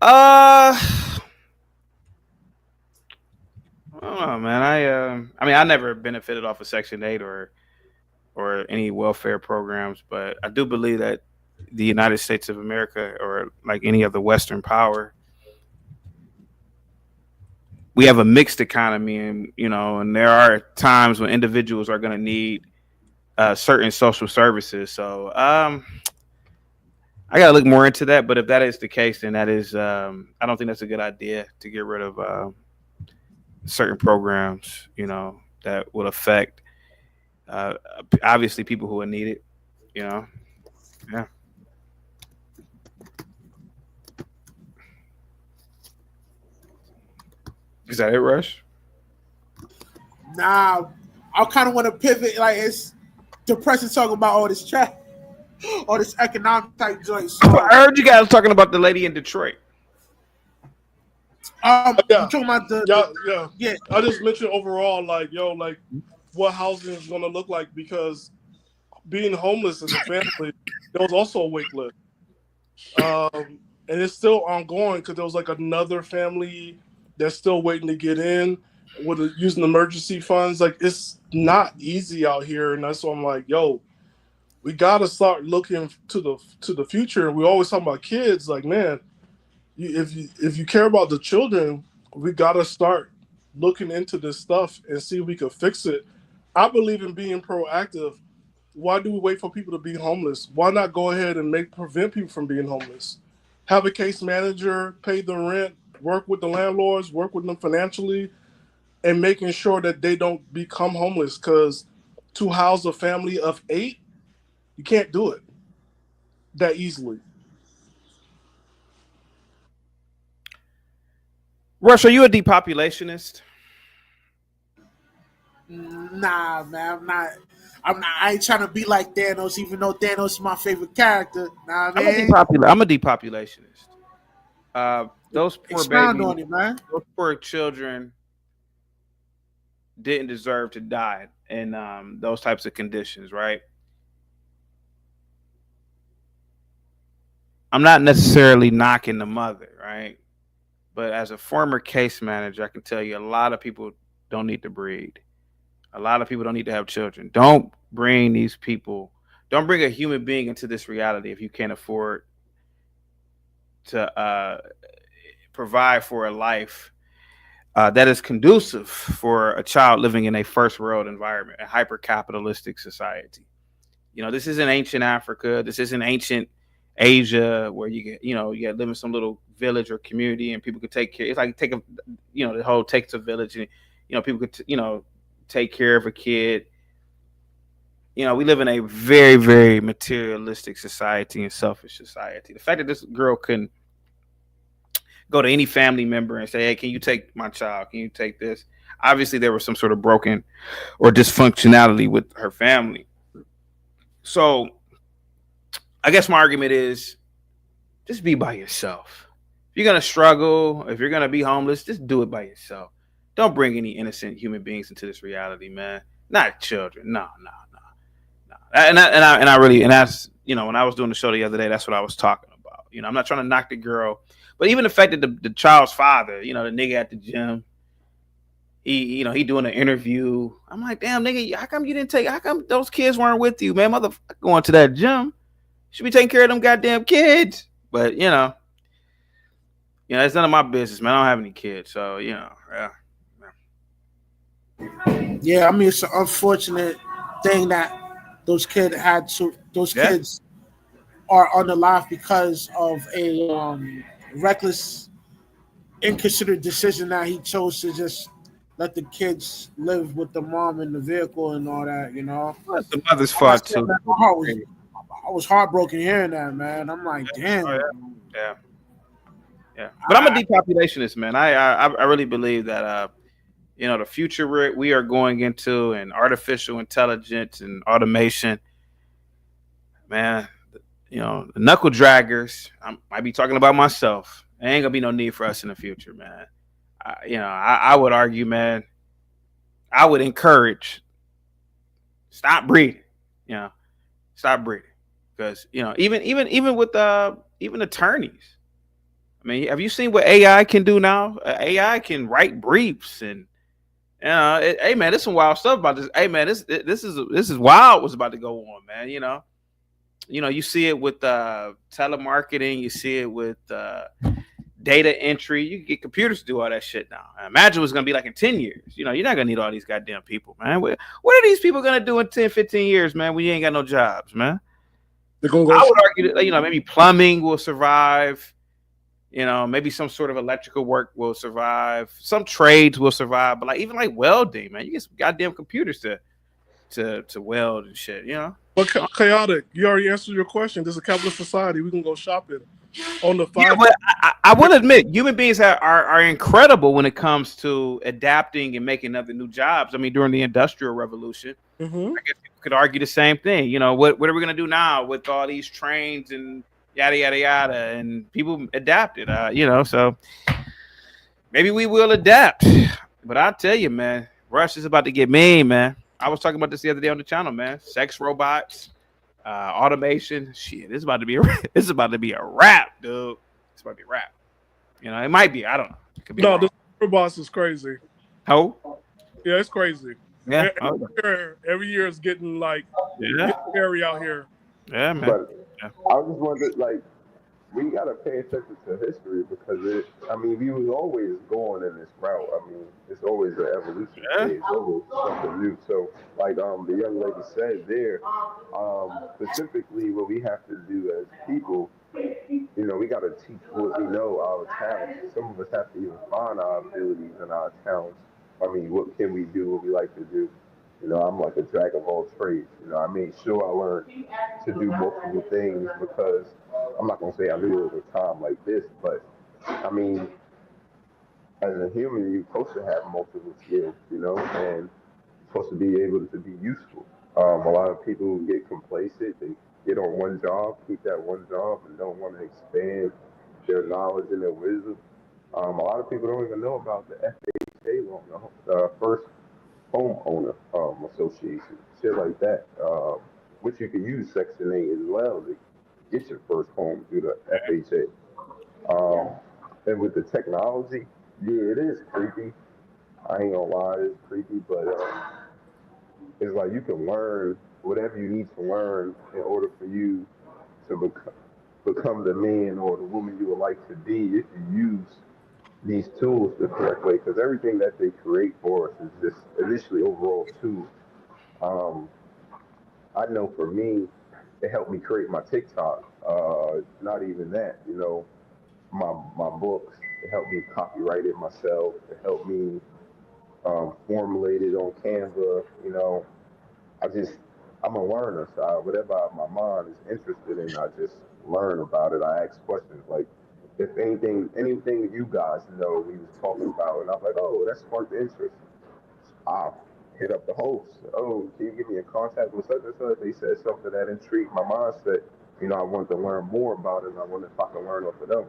I don't know, man. I mean, I never benefited off of Section 8 or any welfare programs, but I do believe that the United States of America, or like any other Western power, we have a mixed economy, and and there are times when individuals are going to need certain social services. So I got to look more into that. But if that is the case, then that is I don't think that's a good idea to get rid of certain programs, that would affect obviously people who are needed. Yeah. Is that it, Rush? Nah, I kind of want to pivot. Like, it's depressing talking about all this trash, all this economic type joints. So, I heard you guys talking about the lady in Detroit. Yeah. Talking about yeah. I just mentioned overall, like, what housing is going to look like, because being homeless as a family, there was also a wait list. And it's still ongoing because there was like another family that's still waiting to get in with using emergency funds. Like, it's not easy out here, and that's why I'm like, we gotta start looking to the future. We always talk about kids. Like, man, if you care about the children, we gotta start looking into this stuff and see if we can fix it. I believe in being proactive. Why do we wait for people to be homeless? Why not go ahead and prevent people from being homeless? Have a case manager, pay the rent, work with the landlords, work with them financially, and making sure that they don't become homeless. Because to house a family of 8, you can't do it that easily. Rush, are you a depopulationist? Nah, man, I'm not. I ain't trying to be like Thanos, even though Thanos is my favorite character. Nah, man. I'm a depopulationist. Those poor Expound babies, on it, man. those poor children didn't deserve to die in those types of conditions, right? I'm not necessarily knocking the mother, right? But as a former case manager, I can tell you a lot of people don't need to breed. A lot of people don't need to have children. Don't bring a human being into this reality if you can't afford to provide for a life that is conducive for a child living in a first world environment, a hyper capitalistic society. This isn't ancient Africa. This isn't ancient Asia, where you get, you live in some little village or community, and people could take care. It's like the whole takes a village, and people could, take care of a kid. We live in a very, very materialistic society and selfish society. The fact that this girl couldn't go to any family member and say, "Hey, can you take my child? Can you take this?" Obviously, there was some sort of broken or dysfunctionality with her family. So, I guess my argument is, just be by yourself. If you're gonna struggle, if you're gonna be homeless, just do it by yourself. Don't bring any innocent human beings into this reality, man. Not children. No. And that's when I was doing the show the other day, that's what I was talking about. I'm not trying to knock the girl, but even the fact that the child's father, the nigga at the gym, he doing an interview. I'm like, damn, nigga, how come those kids weren't with you, man? Motherfucker, going to that gym. Should be taking care of them goddamn kids. But it's none of my business, man. I don't have any kids, so yeah. Yeah, I mean, it's an unfortunate thing that those kids are on the life because of a reckless, inconsiderate decision that he chose to just let the kids live with the mom in the vehicle and all that. That's the mother's fault too. Man, I was heartbroken hearing that, man. I'm like, damn. Yeah. But I'm a depopulationist, man. I really believe that the future we are going into, and artificial intelligence and automation, man, the knuckle draggers, I might be talking about myself. There ain't gonna be no need for us in the future, man. I would argue, man, I would encourage, stop breeding, stop breeding. Because, even with even attorneys, I mean, have you seen what AI can do now? AI can write briefs, and hey man, there's some wild stuff about this. Hey man, this is wild what's about to go on, man. You see it with telemarketing, you see it with data entry. You can get computers to do all that shit now. Imagine what's gonna be like in 10 years. You're not gonna need all these goddamn people, man. What are these people gonna do in 10, 15 years, man, when you ain't got no jobs, man? I would argue that, maybe plumbing will survive. Maybe some sort of electrical work will survive. Some trades will survive, but even welding, man, you get some goddamn computers to weld and shit. But chaotic, you already answered your question. This is a capitalist society. We can go shopping on the 5. Yeah, but I will admit, human beings are incredible when it comes to adapting and making other new jobs. I mean, during the Industrial Revolution, I guess people could argue the same thing. What are we gonna do now with all these trains and yada yada yada? And people adapted. So maybe we will adapt. But I'll tell you, man, Rush is about to get mean, man. I was talking about this the other day on the channel, man. Sex robots, automation. Shit, this is about to be a wrap, dude. It's about to be a wrap. It might be. I don't know. It could be the robots is crazy. How? Yeah, it's crazy. Yeah. Every year it's getting scary out here. Yeah, man. But I just wondered, we gotta pay attention to history because we was always going in this route. I mean, it's always an evolution phase, it's always something new. So, the young lady said there, specifically what we have to do as people, we gotta teach what we know, our talents. Some of us have to even find our abilities and our talents. I mean, what can we do? What we like to do? I'm like a jack of all trades. I made sure I learned to do multiple things because I'm not going to say I knew it over time like this, but I mean, as a human, you're supposed to have multiple skills, and you're supposed to be able to be useful. A lot of people get complacent. They get on one job, keep that one job, and don't want to expand their knowledge and their wisdom. A lot of people don't even know about the FHA loan, the first homeowner association, shit like that, which you can use Section 8 as well to get your first home through the FHA. And with the technology, yeah, it is creepy. I ain't gonna lie, it's creepy, but it's like you can learn whatever you need to learn in order for you to become the man or the woman you would like to be if you use these tools the correct way, because everything that they create for us is just initially overall tools. I know for me, it helped me create my TikTok. Not even that, you know, my books. It helped me copyright it myself. It helped me formulate it on Canva. You know, I'm a learner. So whatever my mind is interested in, I just learn about it. I ask questions like, if anything that you guys know we was talking about, and I'm like, oh, that sparked interest. I hit up the host. Oh, can you get me in contact with such and such? They said something that intrigued my mindset. You know, I wanted to learn more about it, and I wondered if I could learn off of them.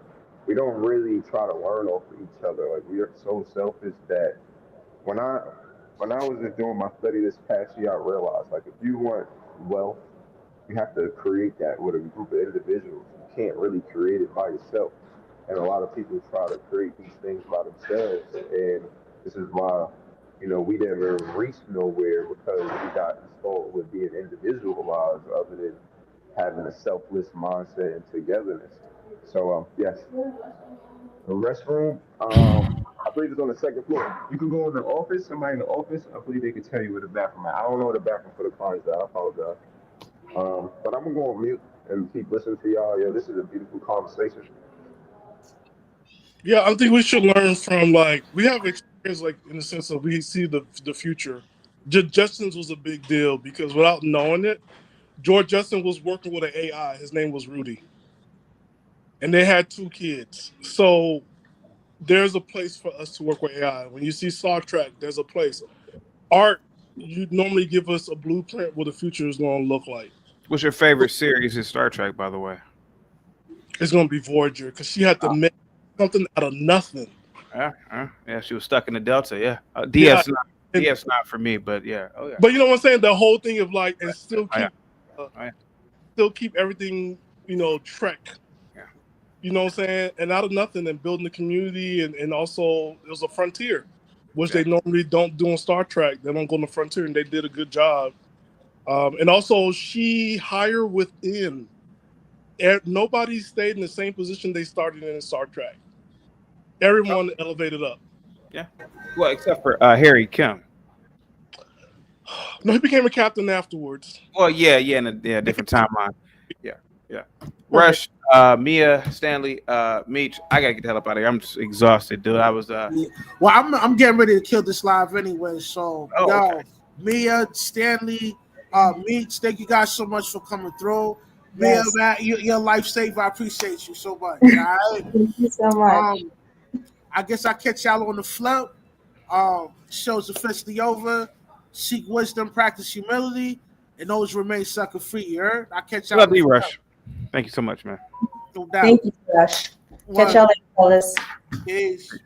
We don't really try to learn off of each other. Like, we are so selfish that when I was just doing my study this past year, I realized, like, if you want wealth, you have to create that with a group of individuals. You can't really create it by yourself. And a lot of people try to create these things by themselves. And this is why, you know, we never reached nowhere, because we got installed with being individualized other than having a selfless mindset and togetherness. So, yes, the restroom, I believe it's on the second floor. You can go in the office, somebody in the office, I believe they can tell you where the bathroom is. I don't know where the bathroom for the clients is. I apologize. But I'm going to go on mute and keep listening to y'all. Yo, this is a beautiful conversation. Yeah, I think we should learn from, like, we have experience, like, in the sense of we see the future. Justin's was a big deal because without knowing it, George Justin was working with an AI. His name was Rudy. And they had 2 kids. So there's a place for us to work with AI. When you see Star Trek, there's a place. Art, you normally give us a blueprint what the future is going to look like. What's your favorite series in Star Trek, by the way? It's going to be Voyager, because she had to make something out of nothing. Yeah, she was stuck in the Delta. Yeah, DS not for me, but yeah. Oh yeah. But you know what I'm saying? The whole thing of, like, and still keep everything, you know, Trek. Yeah. You know what I'm saying? And out of nothing, and building the community, and also it was a frontier, which they normally don't do on Star Trek. They don't go on the frontier, and they did a good job. And also, she hired within. Nobody stayed in the same position they started in Star Trek. Everyone elevated up. Yeah. Well, except for Harry Kim. No, he became a captain afterwards. Well, yeah, in a different timeline. Yeah. Rush, Mia, Stanley, Meech. I gotta get the hell up out of here. I'm just exhausted, dude. I was Well, I'm getting ready to kill this live anyway. So, okay. Mia, Stanley, Meech, thank you guys so much for coming through. Mia, man, you're a lifesaver. I appreciate you so much. All right. Thank you so much. I guess I'll catch y'all on the flip. Show's officially over. Seek wisdom, practice humility, and always remain sucker free. You heard? I'll catch y'all. Love you, Rush. Thank you so much, man. No doubt. Thank you, Rush. Catch y'all later, fellas. Peace.